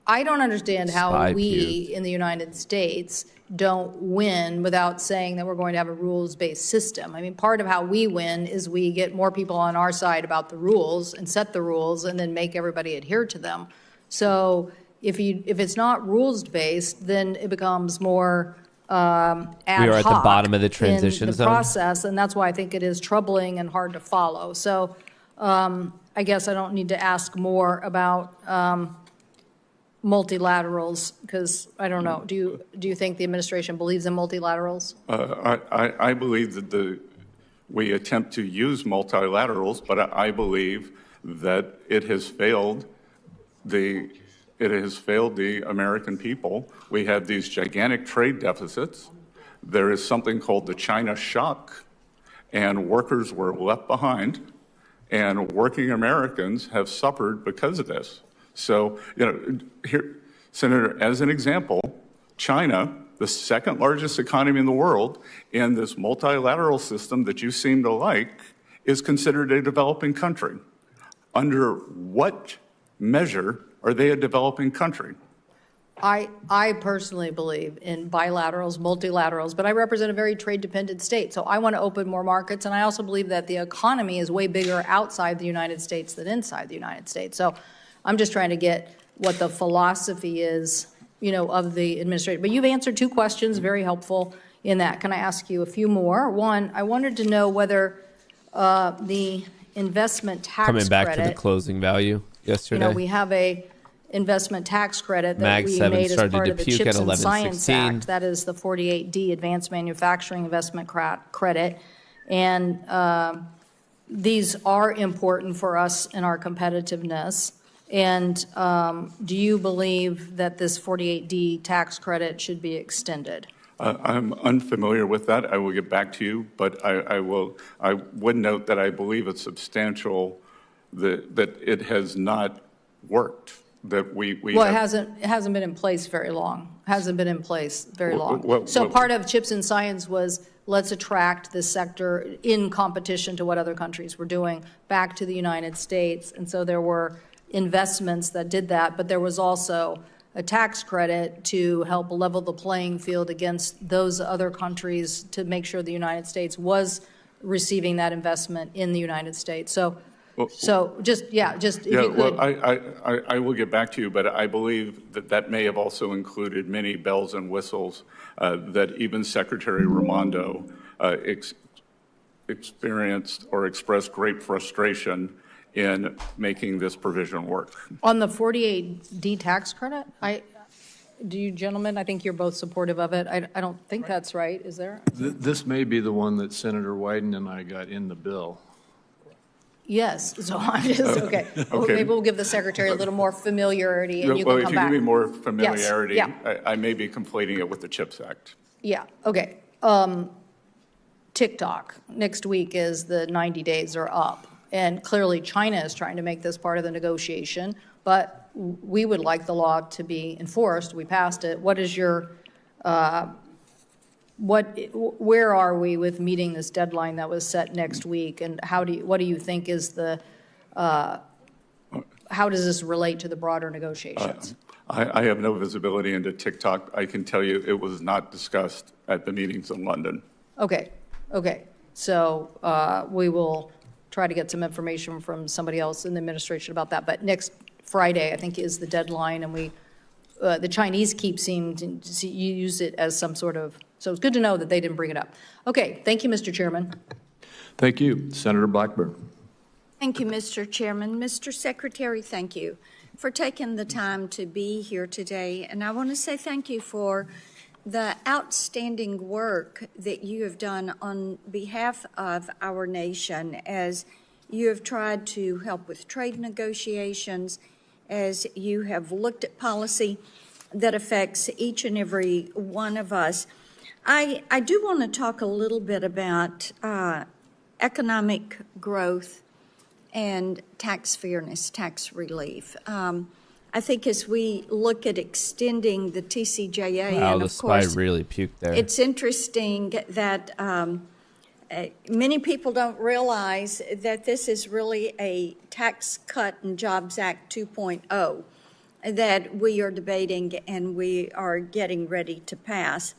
I don't understand how we in the United States don't win without saying that we're going to have a rules-based system. I mean, part of how we win is we get more people on our side about the rules and set the rules and then make everybody adhere to them. So if it's not rules-based, then it becomes more ad hoc. We are at the bottom of the transition in the zone. process, and that's why I think it is troubling and hard to follow. So I guess I don't need to ask more about multilaterals, because I don't know. Do you think the administration believes in multilaterals? I believe that we attempt to use multilaterals, but I believe that it has failed the American people. We have these gigantic trade deficits. There is something called the China shock, and workers were left behind, and working Americans have suffered because of this. So, here, Senator, as an example, China, the second largest economy in the world, in this multilateral system that you seem to like, is considered a developing country. Under what measure are they a developing country? I personally believe in bilaterals, multilaterals, but I represent a very trade-dependent state, so I want to open more markets, and I also believe that the economy is way bigger outside the United States than inside the United States. So I'm just trying to get what the philosophy is, of the administration. But you've answered two questions, very helpful in that. Can I ask you a few more? One, I wanted to know whether the investment tax credit. Coming back to the closing value yesterday. We have a investment tax credit that Mag we 7 made as started part to of the puke Chips at and Science 11:16. Act. That is the 48D Advanced Manufacturing Investment Credit. And these are important for us in our competitiveness. And do you believe that this 48D tax credit should be extended? I'm unfamiliar with that. I will get back to you, but I would note that I believe it's substantial that it has not worked. That well, it hasn't been in place very long. So part of Chips and Science was let's attract this sector in competition to what other countries were doing back to the United States. And so there were investments that did that, but there was also a tax credit to help level the playing field against those other countries to make sure the United States was receiving that investment in the United States. So just if you could. Well, I will get back to you, but I believe that may have also included many bells and whistles that even Secretary Raimondo experienced or expressed great frustration in making this provision work. On the 48D tax credit, do you gentlemen, I think you're both supportive of it. I don't think that's right, is there? This may be the one that Senator Wyden and I got in the bill. Yes, so I'm just, okay. Well, maybe we'll give the Secretary a little more familiarity and you can come back. If you give me more familiarity, yes, I may be conflating it with the CHIPS Act. Yeah, okay. TikTok, next week is the 90 days are up. And clearly China is trying to make this part of the negotiation, but we would like the law to be enforced. We passed it. What is your, where are we with meeting this deadline that was set next week? And what do you think is the, how does this relate to the broader negotiations? I have no visibility into TikTok. I can tell you it was not discussed at the meetings in London. Okay. So we will try to get some information from somebody else in the administration about that. But next Friday, I think, is the deadline, and the Chinese keep seeming to use it as some sort of, so it's good to know that they didn't bring it up. Okay, thank you, Mr. Chairman. Thank you. Senator Blackburn. Thank you, Mr. Chairman. Mr. Secretary, thank you for taking the time to be here today. And I want to say thank you for the outstanding work that you have done on behalf of our nation as you have tried to help with trade negotiations, as you have looked at policy that affects each and every one of us. I do want to talk a little bit about economic growth and tax fairness, tax relief. I think as we look at extending the TCJA, wow, and the of spy course, really puked there. It's interesting that many people don't realize that this is really a Tax Cut and Jobs Act 2.0 that we are debating and we are getting ready to pass.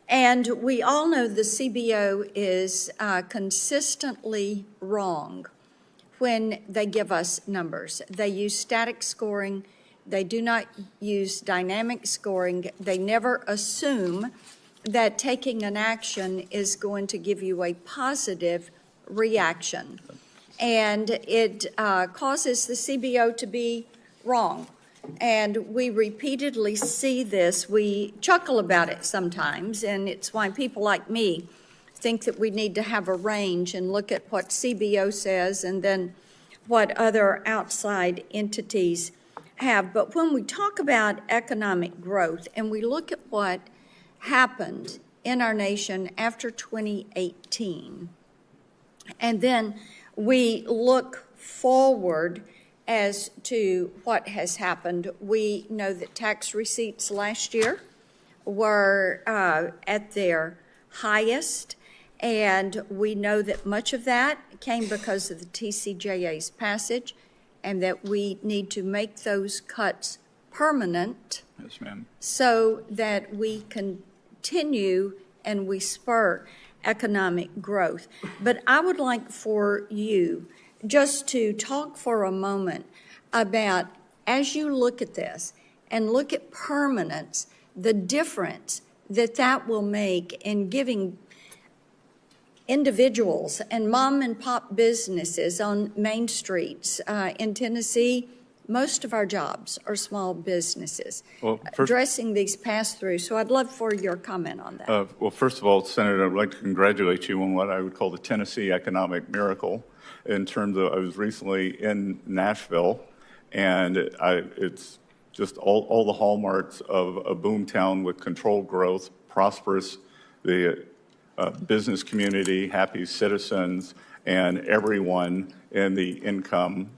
And we all know the CBO is consistently wrong when they give us numbers. They use static scoring They do not use dynamic scoring. They never assume that taking an action is going to give you a positive reaction. And it causes the CBO to be wrong. And we repeatedly see this. We chuckle about it sometimes, and it's why people like me think that we need to have a range and look at what CBO says and then what other outside entities have. But when we talk about economic growth and we look at what happened in our nation after 2018, and then we look forward as to what has happened, we know that tax receipts last year were at their highest, and we know that much of that came because of the TCJA's passage, and that we need to make those cuts permanent. Yes, ma'am. So that we continue and we spur economic growth. But I would like for you just to talk for a moment about, as you look at this and look at permanence, the difference that that will make in giving individuals and mom and pop businesses on main streets in Tennessee. Most of our jobs are small businesses, addressing these pass-throughs. So I'd love for your comment on that. Well, first of all, Senator, I'd like to congratulate you on what I would call the Tennessee economic miracle. In terms of, I was recently in Nashville, and it's just all the hallmarks of a boom town with controlled growth, prosperous, the business community, happy citizens, and everyone in the income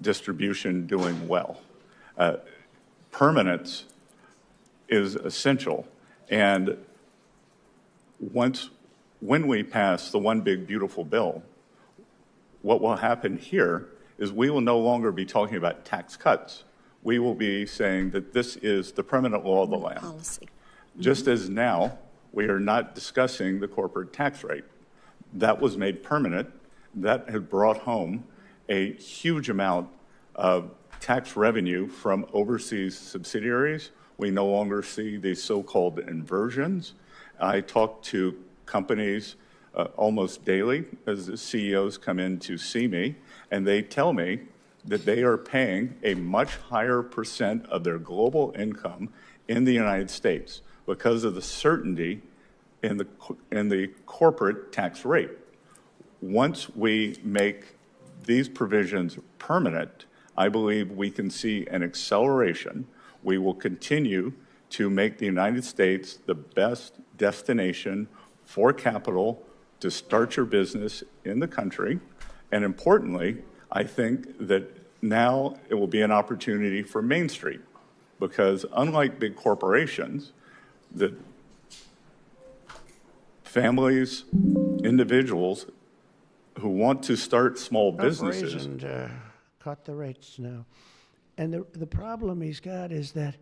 distribution doing well. Permanence is essential, and when we pass the One Big Beautiful Bill, what will happen here is we will no longer be talking about tax cuts. We will be saying that this is the permanent law of the land. Policy. Just as now, we are not discussing the corporate tax rate. That was made permanent. That had brought home a huge amount of tax revenue from overseas subsidiaries. We no longer see these so-called inversions. I talk to companies almost daily as the CEOs come in to see me, and they tell me that they are paying a much higher percent of their global income in the United States because of the certainty in the corporate tax rate. Once we make these provisions permanent, I believe we can see an acceleration. We will continue to make the United States the best destination for capital to start your business in the country. And importantly, I think that now it will be an opportunity for Main Street, because unlike big corporations, that families, individuals who want to start small businesses. Cut the rates now. And the problem he's got is that,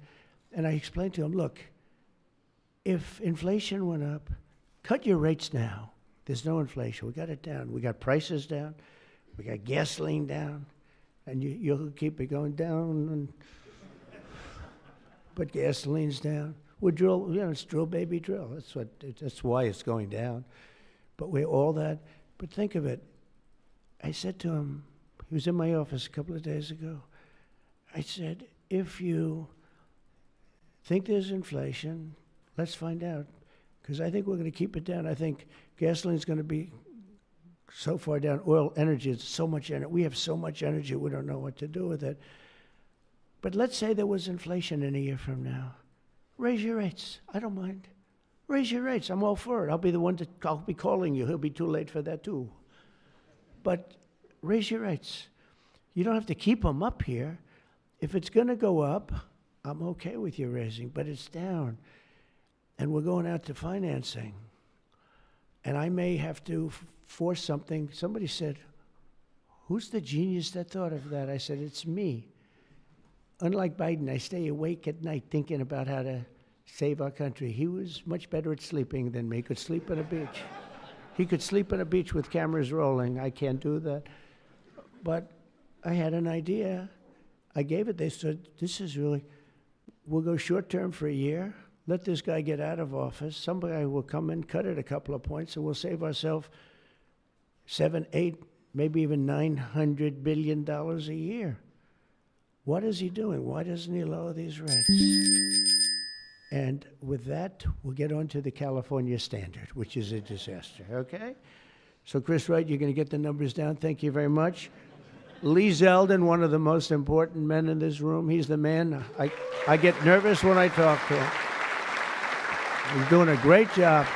and I explained to him, look, if inflation went up, cut your rates now. There's no inflation. We got it down. We got prices down. We got gasoline down. And you'll keep it going down. But gasoline's down. We drill, it's drill, baby, drill. That's why it's going down. But we all that. But think of it. I said to him, he was in my office a couple of days ago. I said, if you think there's inflation, let's find out. Because I think we're going to keep it down. I think gasoline's going to be so far down. Oil, energy, it's so much energy. We have so much energy, we don't know what to do with it. But let's say there was inflation in a year from now. Raise your rates. I don't mind. Raise your rates. I'm all for it. I'll be the one I'll be calling you. He'll be too late for that too. But raise your rates. You don't have to keep them up here. If it's going to go up, I'm okay with you raising, but it's down. And we're going out to financing. And I may have to force something. Somebody said, who's the genius that thought of that? I said, it's me. Unlike Biden, I stay awake at night thinking about how to save our country. He was much better at sleeping than me. He could sleep on a beach. He could sleep on a beach with cameras rolling. I can't do that. But I had an idea. I gave it. They said, this is really, we'll go short term for a year. Let this guy get out of office. Somebody will come in, cut it a couple of points, and we'll save ourselves 7, 8, maybe even $900 billion a year. What is he doing? Why doesn't he lower these rates? And with that, we'll get on to the California standard, which is a disaster, okay? So, Chris Wright, you're going to get the numbers down. Thank you very much. Lee Zeldin, one of the most important men in this room. He's the man. I get nervous when I talk to him. He's doing a great job.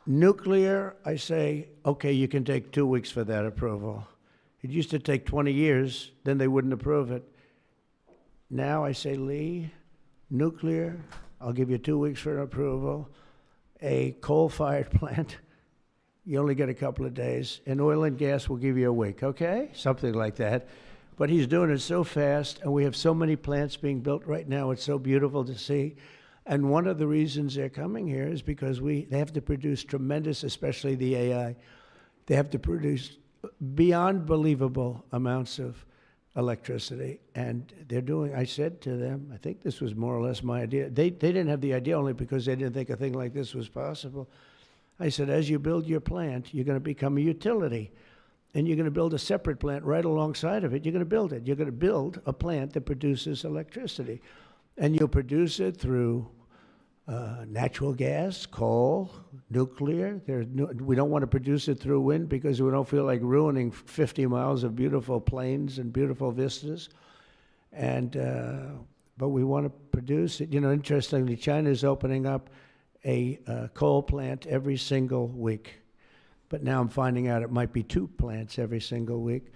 Nuclear, I say, okay, you can take 2 weeks for that approval. It used to take 20 years, then they wouldn't approve it. Now I say, Lee, nuclear, I'll give you 2 weeks for an approval. A coal-fired plant, you only get a couple of days. And oil and gas will give you a week, okay? Something like that. But he's doing it so fast, and we have so many plants being built right now. It's so beautiful to see. And one of the reasons they're coming here is because they have to produce tremendous, especially the AI, they have to produce beyond believable amounts of electricity. And they're doing, I said to them, I think this was more or less my idea. They didn't have the idea only because they didn't think a thing like this was possible. I said, as you build your plant, you're going to become a utility. And you're going to build a separate plant right alongside of it. You're going to build it. You're going to build a plant that produces electricity. And you'll produce it through natural gas, coal, nuclear. We don't want to produce it through wind because we don't feel like ruining 50 miles of beautiful plains and beautiful vistas. And but we want to produce it. You know, interestingly, China is opening up a coal plant every single week. But now I'm finding out it might be 2 plants every single week.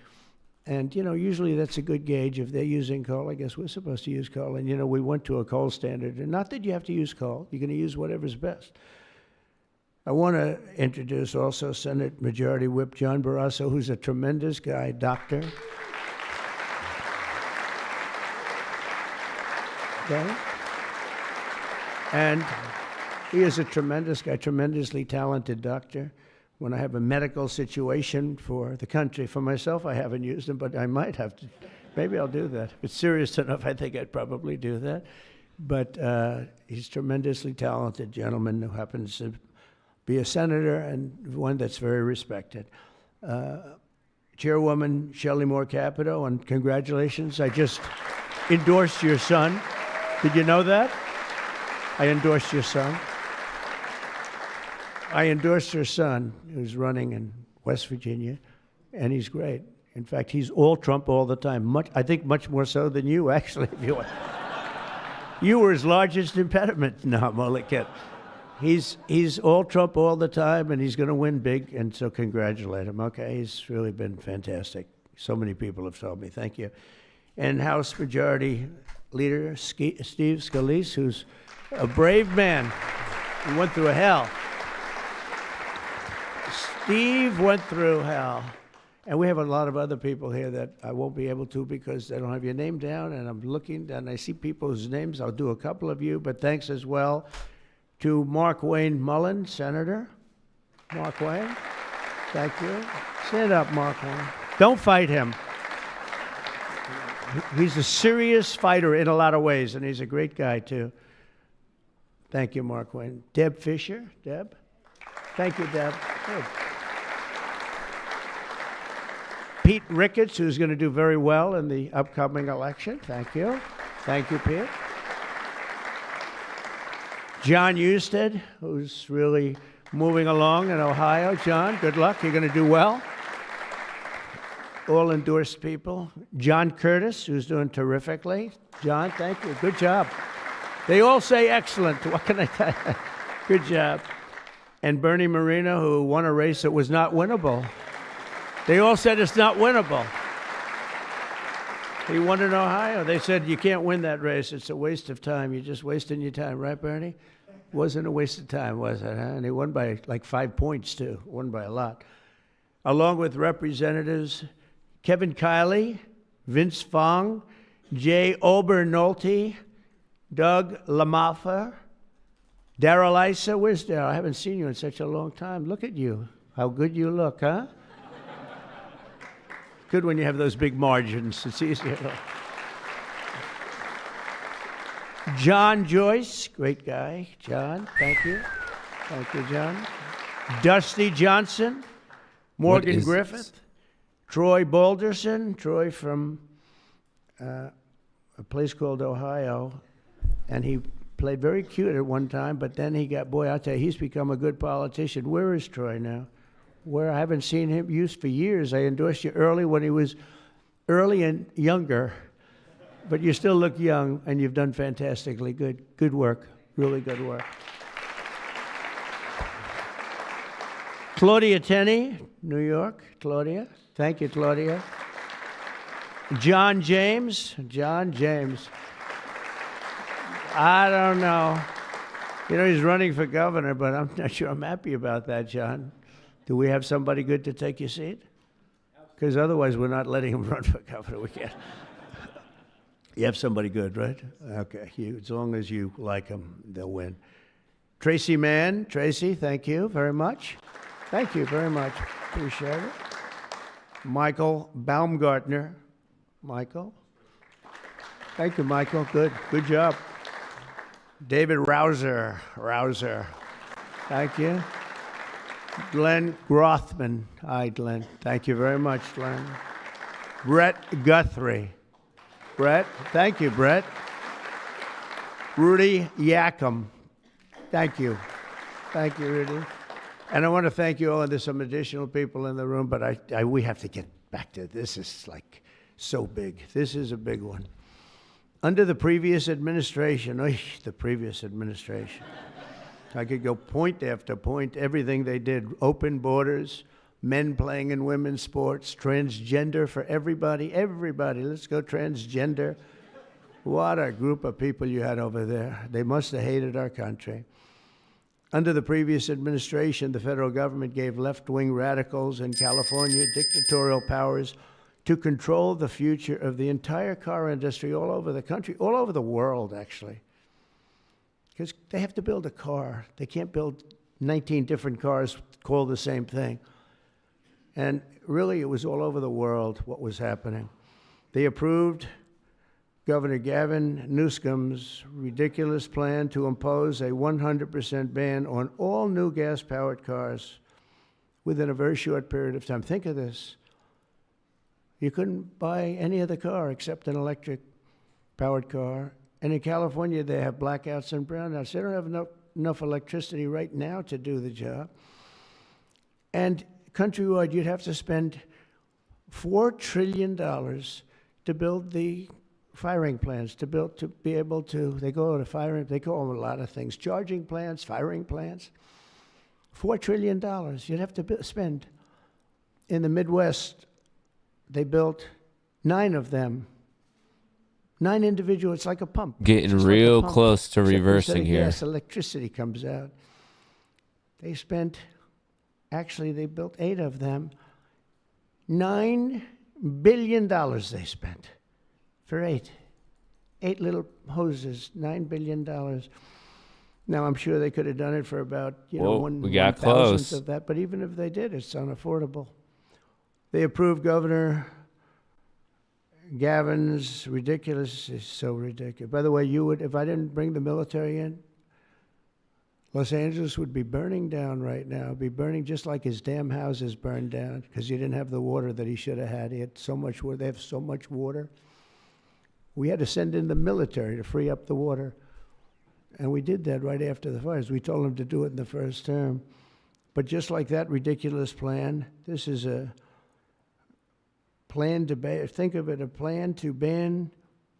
And, you know, usually that's a good gauge. If they're using coal, I guess we're supposed to use coal. And, you know, we went to a coal standard. And not that you have to use coal. You're going to use whatever's best. I want to introduce also Senate Majority Whip John Barrasso, who's a tremendous guy, doctor. Okay? And he is a tremendous guy, tremendously talented doctor. When I have a medical situation for the country, for myself, I haven't used him, but I might have to. Maybe I'll do that. If it's serious enough, I think I'd probably do that. But he's a tremendously talented gentleman who happens to be a senator and one that's very respected. Chairwoman Shelley Moore Capito, and congratulations. I just endorsed your son. Did you know that? I endorsed your son. I endorsed her son, who's running in West Virginia, and he's great. In fact, he's all Trump all the time. I think much more so than you, actually. If you want. You were his largest impediment. No, I'm only kidding. He's all Trump all the time, and he's going to win big, and so congratulate him. Okay, he's really been fantastic. So many people have told me. Thank you. And House Majority Leader Steve Scalise, who's a brave man. He went through hell. Steve went through hell. And we have a lot of other people here that I won't be able to because they don't have your name down, and I'm looking, and I see people whose names. I'll do a couple of you, but thanks as well to Mark Wayne Mullen, Senator. Mark Wayne, thank you. Stand up, Mark Wayne. Don't fight him. He's a serious fighter in a lot of ways, and he's a great guy, too. Thank you, Mark Wayne. Deb Fisher. Deb? Thank you, Deb. Good. Pete Ricketts, who's going to do very well in the upcoming election. Thank you. Thank you, Pete. John Husted, who's really moving along in Ohio. John, good luck. You're going to do well. All endorsed people. John Curtis, who's doing terrifically. John, thank you. Good job. They all say excellent. What can I tell you? Good job. And Bernie Moreno, who won a race that was not winnable. They all said it's not winnable. He won in Ohio. They said, you can't win that race. It's a waste of time. You're just wasting your time. Right, Bernie? Wasn't a waste of time, was it? Huh? And he won by like 5 points, too. Won by a lot. Along with Representatives Kevin Kiley, Vince Fong, Jay Obernolte, Doug Lamaffer, Darrell Issa. Where's Darrell? I haven't seen you in such a long time. Look at you. How good you look, huh? good when you have those big margins. It's easier. John Joyce, great guy. John, thank you. Thank you, John. Dusty Johnson, Morgan Griffith, Troy Balderson, Troy from a place called Ohio, and he played very cute at one time, but then he got, boy, I'll tell you, he's become a good politician. Where is Troy now? Where I haven't seen him used for years. I endorsed you early when he was early and younger, but you still look young, and you've done fantastically good. Good work, really good work. Claudia Tenney, New York. Claudia, thank you, Claudia. John James, I don't know. You know, he's running for governor, but I'm not sure I'm happy about that, John. Do we have somebody good to take your seat? Because otherwise we're not letting him run for governor. We can't. You have somebody good, right? Okay, as long as you like him, they'll win. Tracy Mann, Tracy, thank you very much. Thank you very much. Appreciate it. Michael Baumgartner. Michael. Thank you, Michael. Good job. David Rouser. Thank you. Glenn Grothman. Hi, Glenn. Thank you very much, Glenn. Brett Guthrie. Brett. Thank you, Brett. Rudy Yackham. Thank you. Thank you, Rudy. And I want to thank you all. And there's some additional people in the room, but we have to get back to this. Is like so big. This is a big one. Under the previous administration, I could go point after point, everything they did, open borders, men playing in women's sports, transgender for everybody, let's go transgender. What a group of people you had over there. They must have hated our country. Under the previous administration, the federal government gave left-wing radicals in California dictatorial powers to control the future of the entire car industry all over the country, all over the world, actually. Because they have to build a car. They can't build 19 different cars called the same thing. And really, it was all over the world what was happening. They approved Governor Gavin Newsom's ridiculous plan to impose a 100% ban on all new gas-powered cars within a very short period of time. Think of this. You couldn't buy any other car except an electric-powered car. And in California, they have blackouts and brownouts. They don't have enough electricity right now to do the job. And countrywide, you'd have to spend $4 trillion to build the firing plants, to be able to, they call them a lot of things, charging plants, firing plants. $4 trillion you'd have to spend. In the Midwest, they built 9 of them. 9 individual, it's like a pump. Getting real close to reversing here. Yes, electricity comes out. They built 8 of them. $9 billion they spent for 8. 8 little hoses, $9 billion. Now, I'm sure they could have done it for about, we got close of that, but even if they did, it's unaffordable. They approved Governor Gavin's ridiculous. It's so ridiculous. By the way, if I didn't bring the military in, Los Angeles would be burning down right now. It'd be burning just like his damn houses burned down because he didn't have the water that he should have had. He had so much water. They have so much water. We had to send in the military to free up the water. And we did that right after the fires. We told them to do it in the first term. But just like that ridiculous plan, this is a plan to ban, think of it, a plan to ban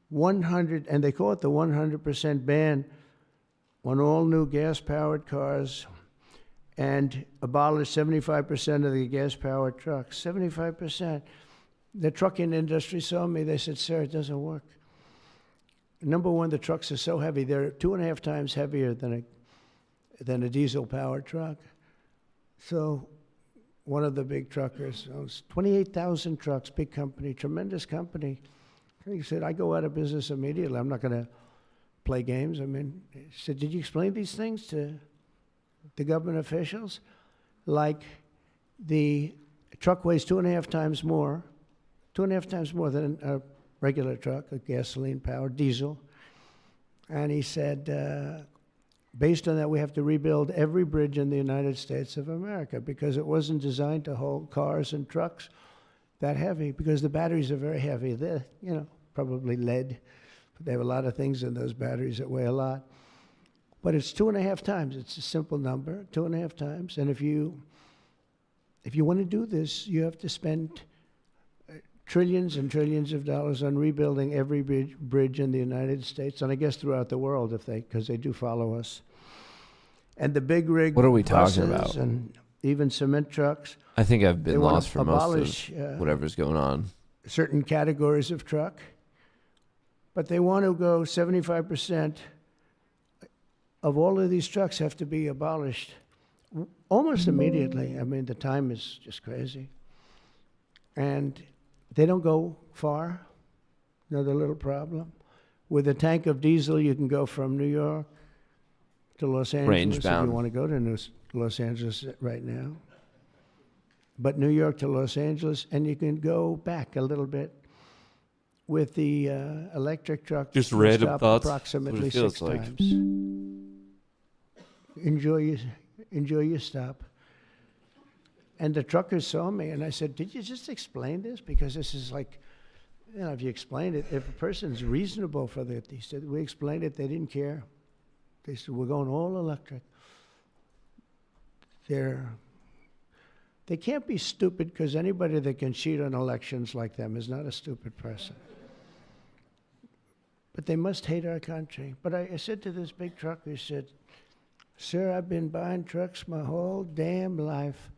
100, and they call it the 100% ban on all new gas-powered cars and abolish 75% of the gas-powered trucks. 75%. The trucking industry saw me. They said, sir, it doesn't work. Number one, the trucks are so heavy. They're 2.5 times heavier than a diesel-powered truck. So one of the big truckers owns 28,000 trucks, big company, tremendous company. He said, I go out of business immediately. I'm not going to play games. I mean, he said, did you explain these things to the government officials? Like the truck weighs 2.5 times more 2.5 times more than a regular truck, a gasoline-powered diesel. And he said, based on that, we have to rebuild every bridge in the United States of America because it wasn't designed to hold cars and trucks that heavy because the batteries are very heavy. They're, probably lead. But they have a lot of things in those batteries that weigh a lot. But it's 2.5 times. It's a simple number, 2.5 times. And if you want to do this, you have to spend trillions and trillions of dollars on rebuilding every bridge in the United States, and I guess throughout the world, because they do follow us. And the big rig. What are we talking about? And even cement trucks. I think I've been lost for most of whatever's going on. Certain categories of truck, but they want to go 75% of all of these trucks have to be abolished almost immediately. I mean, the time is just crazy. And they don't go far. Another little problem. With a tank of diesel, you can go from New York to Los Angeles Range if bound. you want to go to Los Angeles right now. But New York to Los Angeles, and you can go back a little bit with the electric truck. Just you random stop thoughts. approximately What it feels 6 like. times. Enjoy your stop. And the truckers saw me, and I said, did you just explain this? Because this is like, if you explain it, if a person's reasonable for that, he said, we explained it, they didn't care. They said, we're going all electric. They can't be stupid because anybody that can cheat on elections like them is not a stupid person. But they must hate our country. But I said to this big trucker, he said, sir, I've been buying trucks my whole damn life.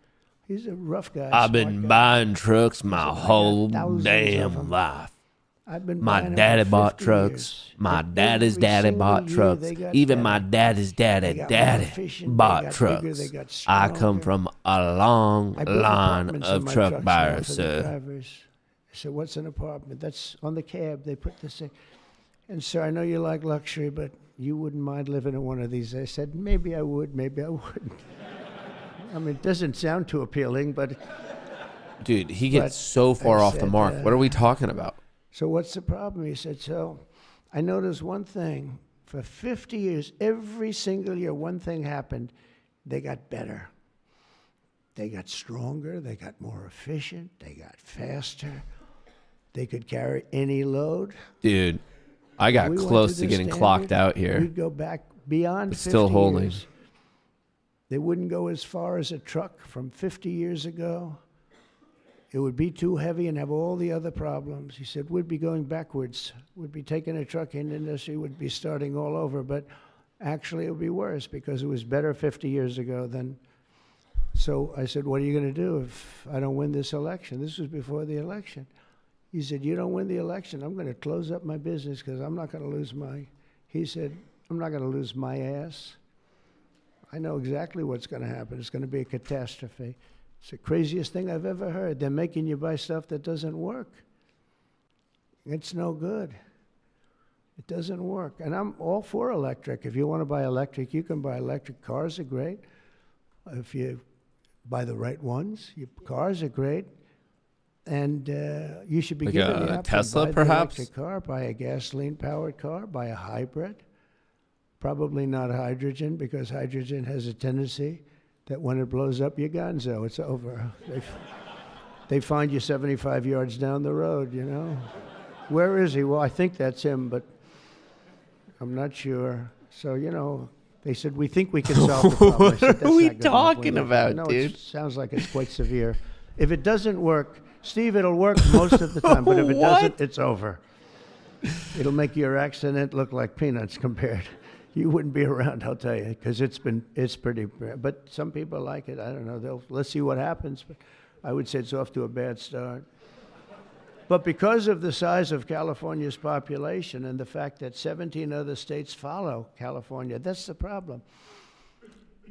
He's a rough guy. I've been buying trucks my whole damn life. My daddy bought trucks. My daddy's daddy bought trucks. Even my daddy's daddy bought trucks. I come from a long line of truck buyers, sir. I said, what's an apartment? That's on the cab. They put this in. And sir, I know you like luxury, but you wouldn't mind living in one of these. I said, maybe I would, maybe I wouldn't. I mean, it doesn't sound too appealing, but... Dude, he gets so far off the mark. What are we talking about? So what's the problem? He said, so I noticed one thing. For 50 years, every single year, one thing happened. They got better. They got stronger. They got more efficient. They got faster. They could carry any load. Dude, I got close to getting clocked out here. We'd go back beyond 50 still holding. years. They wouldn't go as far as a truck from 50 years ago. It would be too heavy and have all the other problems. He said, we'd be going backwards. We'd be taking a trucking industry, would be starting all over. But actually, it would be worse because it was better 50 years ago than... So I said, what are you going to do if I don't win this election? This was before the election. He said, you don't win the election, I'm going to close up my business because I'm not going to lose my... He said, I'm not going to lose my ass. I know exactly what's going to happen. It's going to be a catastrophe. It's the craziest thing I've ever heard. They're making you buy stuff that doesn't work. It's no good. It doesn't work. And I'm all for electric. If you want to buy electric, you can buy electric. Cars are great. If you buy the right ones, cars are great. And you should be like given the a option. Tesla, buy perhaps? The electric car, buy a gasoline-powered car, buy a hybrid. Probably not hydrogen, because hydrogen has a tendency that when it blows up, you're gonzo. It's over. They find you 75 yards down the road, you know. Where is he? Well, I think that's him, but I'm not sure. So, you know, they said, we think we can solve the problem. I said, What are we talking about, no, dude? it sounds like it's quite severe. If it doesn't work, Steve, it'll work most of the time, but if it doesn't, it's over. It'll make your accident look like peanuts compared. You wouldn't be around, I'll tell you, because it's pretty bad. But some people like it. I don't know. Let's see what happens. But I would say it's off to a bad start. But because of the size of California's population and the fact that 17 other states follow California, that's the problem.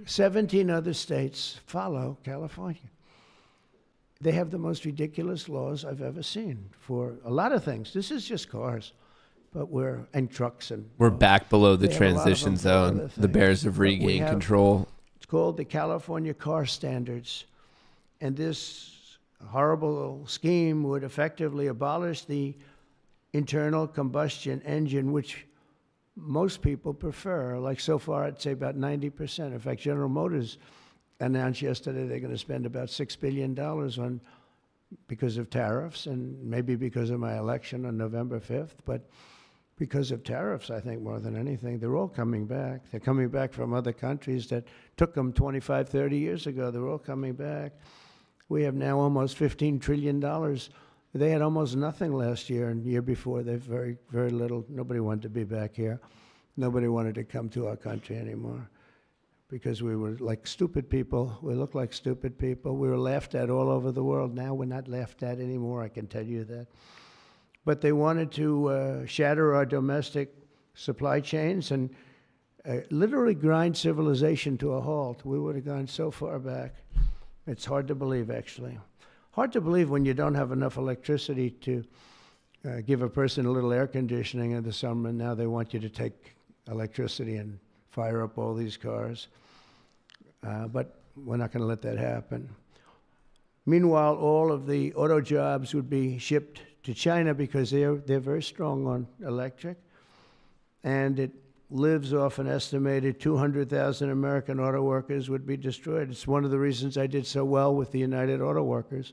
17 other states follow California. They have the most ridiculous laws I've ever seen for a lot of things. This is just cars. But and trucks and... We're back below the they have a lot of transition them for zone. other The Bears have things. But we regained control. It's called the California Car Standards. And this horrible scheme would effectively abolish the internal combustion engine, which most people prefer. Like so far, I'd say about 90%. In fact, General Motors announced yesterday they're going to spend about $6 billion on, because of tariffs, and maybe because of my election on November 5th, but because of tariffs, I think, more than anything. They're all coming back. They're coming back from other countries that took them 25, 30 years ago. They're all coming back. We have now almost $15 trillion. They had almost nothing last year, and the year before, they very, very little. Nobody wanted to be back here. Nobody wanted to come to our country anymore because we were like stupid people. We looked like stupid people. We were laughed at all over the world. Now we're not laughed at anymore, I can tell you that. But they wanted to shatter our domestic supply chains and literally grind civilization to a halt. We would have gone so far back. It's hard to believe, actually. Hard to believe when you don't have enough electricity to give a person a little air conditioning in the summer, and now they want you to take electricity and fire up all these cars. But we're not going to let that happen. Meanwhile, all of the auto jobs would be shipped to China because they're very strong on electric, and it lives off an estimated 200,000 American auto workers would be destroyed. It's one of the reasons I did so well with the United Auto Workers,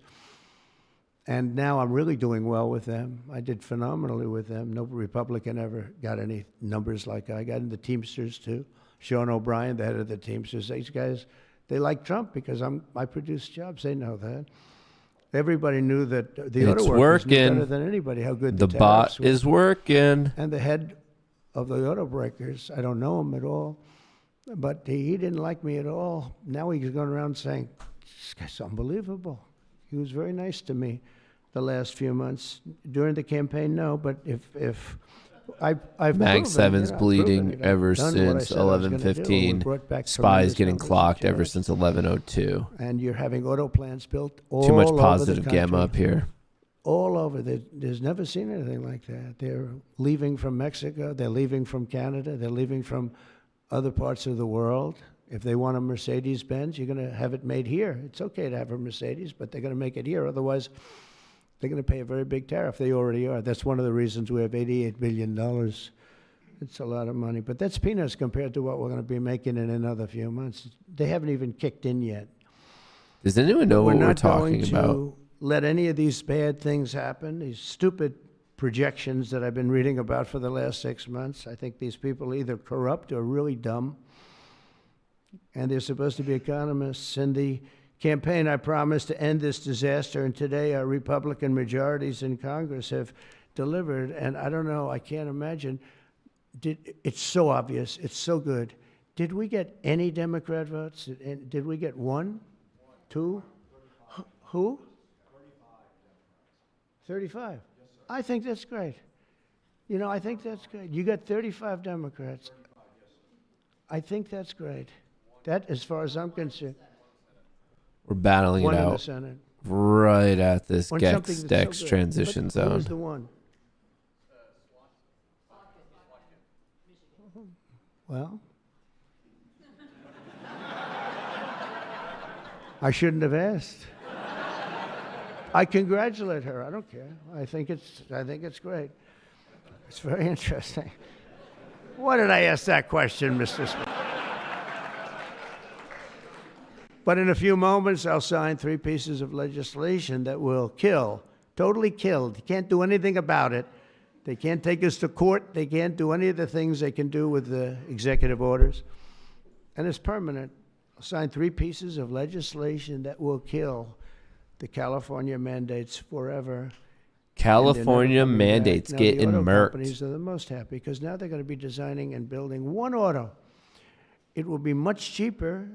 and now I'm really doing well with them. I did phenomenally with them. No Republican ever got any numbers like I got. In the Teamsters too. Sean O'Brien, the head of the Teamsters, these guys, they like Trump because I produce jobs. They know that. Everybody knew that the auto workers knew better than anybody how good the bot is working. And the head of the auto breakers, I don't know him at all, but he didn't like me at all. Now he's going around saying, this guy's unbelievable. He was very nice to me the last few months. During the campaign, no, but if I've Mag proven, 7's bleeding ever since 11:15. Spies getting clocked ever since 11:02. And you're having auto plants built all Too much over positive the gamma country. up here. All over. There's never seen anything like that. They're leaving from Mexico. They're leaving from Canada. They're leaving from other parts of the world. If they want a Mercedes-Benz, you're going to have it made here. It's okay to have a Mercedes, but they're going to make it here. Otherwise, they're going to pay a very big tariff. They already are. That's one of the reasons we have $88 billion. It's a lot of money. But that's peanuts compared to what we're going to be making in another few months. They haven't even kicked in yet. Does anyone know what we're talking We're not going about? to let any of these bad things happen, these stupid projections that I've been reading about for the last 6 months. I think these people are either corrupt or really dumb. And they're supposed to be economists. In the campaign, I promised to end this disaster, and today our Republican majorities in Congress have delivered. And I don't know, I can't imagine. It's so obvious. It's so good. Did we get any Democrat votes? Did we get one? Two? Who? 35. I think that's great. You know, I think that's great. You got 35 Democrats. I think that's great. That, as far as I'm concerned. We're battling One it in the out Senate. right at this On something Gex that's Dex so good. transition But zone. Who was the one? Well, I shouldn't have asked. I congratulate her. I don't care. I think it's great. It's very interesting. Why did I ask that question, Mr. Smith? But in a few moments, I'll sign 3 pieces of legislation that will kill, totally kill. You can't do anything about it. They can't take us to court. They can't do any of the things they can do with the executive orders. And it's permanent. I'll sign 3 pieces of legislation that will kill the California mandates forever. California mandates getting The auto murked. companies are the most happy because now they're going to be designing and building one auto. It will be much cheaper.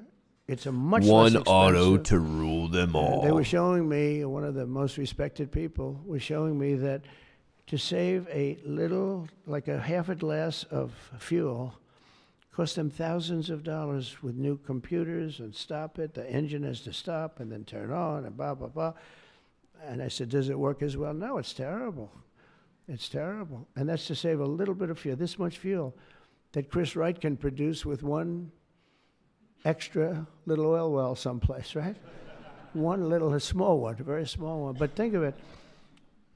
It's a much less One expensive. auto to rule them all. They were showing me, one of the most respected people was showing me that to save a little, like a half a glass of fuel, cost them thousands of dollars with new computers and stop it. The engine has to stop and then turn on and blah, blah, blah. And I said, does it work as well? No, it's terrible. It's terrible. And that's to save a little bit of fuel, this much fuel, that Chris Wright can produce with one extra little oil well someplace, right? a small one, a very small one. But think of it.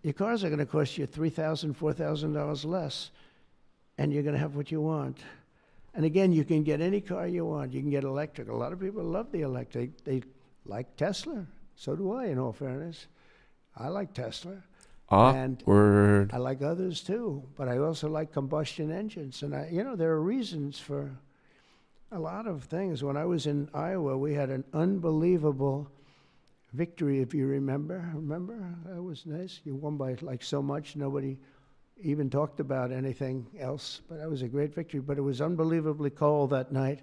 Your cars are going to cost you $3,000, $4,000 less, and you're going to have what you want. And again, you can get any car you want. You can get electric. A lot of people love the electric. They like Tesla. So do I, in all fairness. I like Tesla. And I like others too, but I also like combustion engines. And there are reasons for a lot of things. When I was in Iowa, we had an unbelievable victory, if you remember. Remember? That was nice. You won by like so much, nobody even talked about anything else. But that was a great victory. But it was unbelievably cold that night.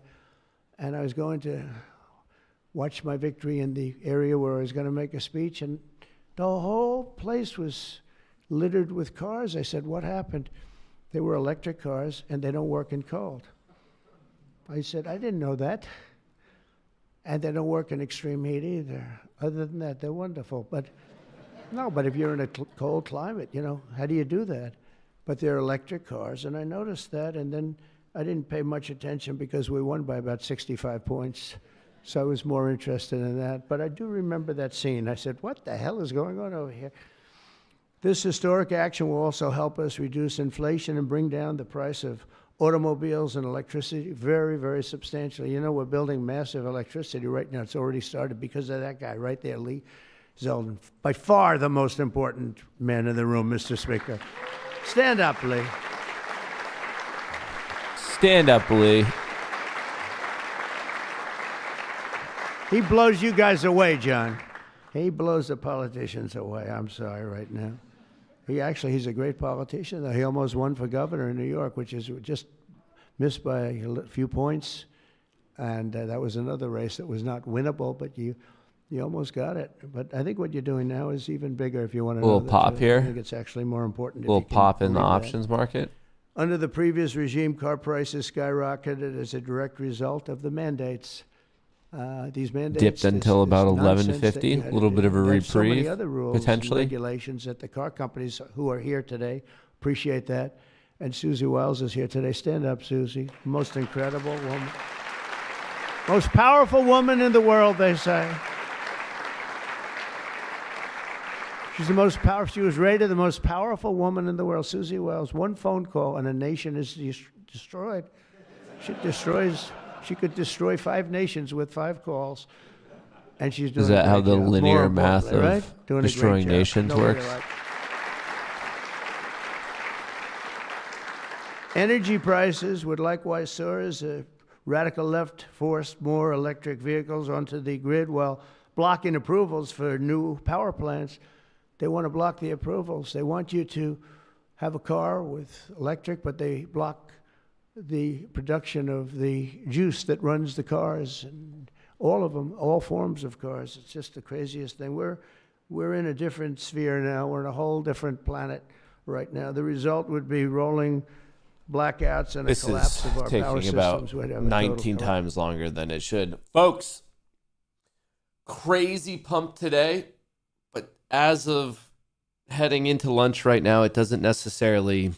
And I was going to watch my victory in the area where I was going to make a speech. And the whole place was littered with cars. I said, what happened? They were electric cars, and they don't work in cold. I said, I didn't know that. And they don't work in extreme heat either. Other than that, they're wonderful. But if you're in a cold climate, how do you do that? But they're electric cars, and I noticed that, and then I didn't pay much attention because we won by about 65 points. So I was more interested in that. But I do remember that scene. I said, what the hell is going on over here? This historic action will also help us reduce inflation and bring down the price of automobiles and electricity very, very substantially. We're building massive electricity right now. It's already started because of that guy right there, Lee Zeldin. By far the most important man in the room, Mr. Speaker. Stand up, Lee. Stand up, Lee. He blows you guys away, John. He blows the politicians away. I'm sorry right now. He's a great politician, though. He almost won for governor in New York, which is just missed by a few points. And that was another race that was not winnable, but you almost got it. But I think what you're doing now is even bigger if you want to know. A little pop here. I think it's actually more important. A little pop in the options market. Under the previous regime, car prices skyrocketed as a direct result of the mandates. These mandates dipped until about 11.50. A little bit of a reprieve, so many other rules potentially. And regulations that the car companies who are here today appreciate that. And Susie Wiles is here today. Stand up, Susie. Most incredible woman, most powerful woman in the world, they say. She's the most powerful. She was rated the most powerful woman in the world. Susie Wiles. One phone call and a nation is destroyed. She could destroy 5 nations with 5 calls, and she's doing. Is that how the job. linear math of right? destroying nations works? Energy prices would likewise soar as a radical left forced more electric vehicles onto the grid while blocking approvals for new power plants. They want to block the approvals. They want you to have a car with electric, but they block the production of the juice that runs the cars, and all of them, all forms of cars. It's just the craziest thing. We're in a different sphere now. We're in a whole different planet right now. The result would be rolling blackouts and a collapse of our power systems. This is taking about 19 times longer than it should. Folks, crazy pump today, but as of heading into lunch right now, it doesn't necessarily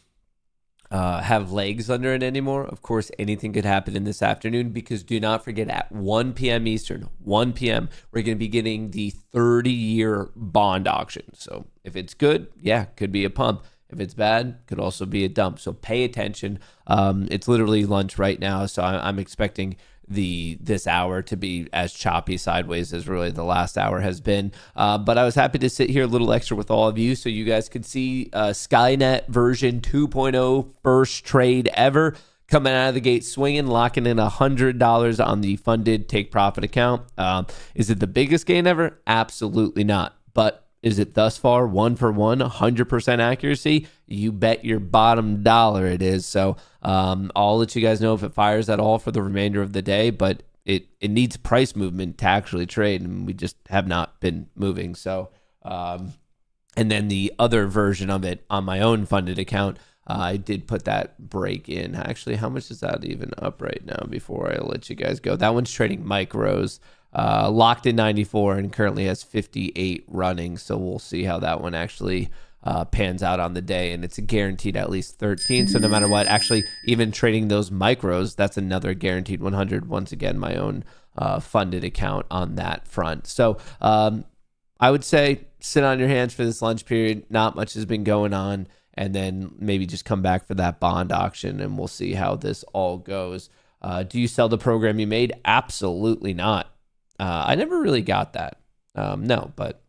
have legs under it anymore. Of course, anything could happen in this afternoon, because do not forget, at 1 p.m. Eastern, 1 p.m., we're going to be getting the 30-year bond auction. So if it's good, could be a pump. If it's bad, could also be a dump. So pay attention. It's literally lunch right now, so I'm expecting this hour to be as choppy sideways as really the last hour has been. But I was happy to sit here a little extra with all of you so you guys could see Skynet version 2.0 first trade ever, coming out of the gate swinging, locking in $100 on the funded take profit account. Is it the biggest gain ever? Absolutely not. But is it thus far 1-for-1, 100% accuracy? You bet your bottom dollar it is. So I'll let you guys know if it fires at all for the remainder of the day, but it needs price movement to actually trade, and we just have not been moving. So, and then the other version of it on my own funded account, I did put that break in. Actually, how much is that even up right now before I let you guys go? That one's trading micros. Locked in 94 and currently has 58 running. So we'll see how that one actually pans out on the day, and it's a guaranteed at least 13. So no matter what, actually, even trading those micros, that's another guaranteed 100. Once again, my own funded account on that front. So I would say sit on your hands for this lunch period. Not much has been going on, and then maybe just come back for that bond auction, and we'll see how this all goes. Do you sell the program you made? Absolutely not. I never really got that. No, but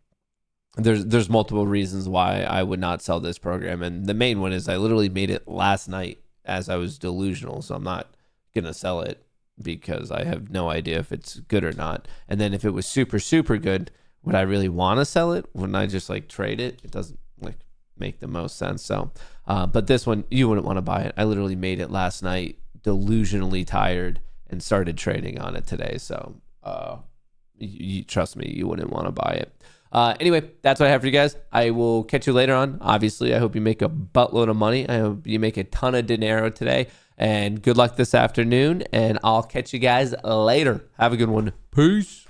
there's multiple reasons why I would not sell this program, and the main one is I literally made it last night as I was delusional, so I'm not gonna sell it because I have no idea if it's good or not. And then if it was super, super good, would I really want to sell it? Wouldn't I just like trade it? It doesn't like make the most sense. So, but this one, you wouldn't want to buy it. I literally made it last night, delusionally tired, and started trading on it today. So, you trust me, you wouldn't want to buy it. Anyway, that's what I have for you guys. I will catch you later on. Obviously, I hope you make a buttload of money. I hope you make a ton of dinero today. And good luck this afternoon. And I'll catch you guys later. Have a good one. Peace.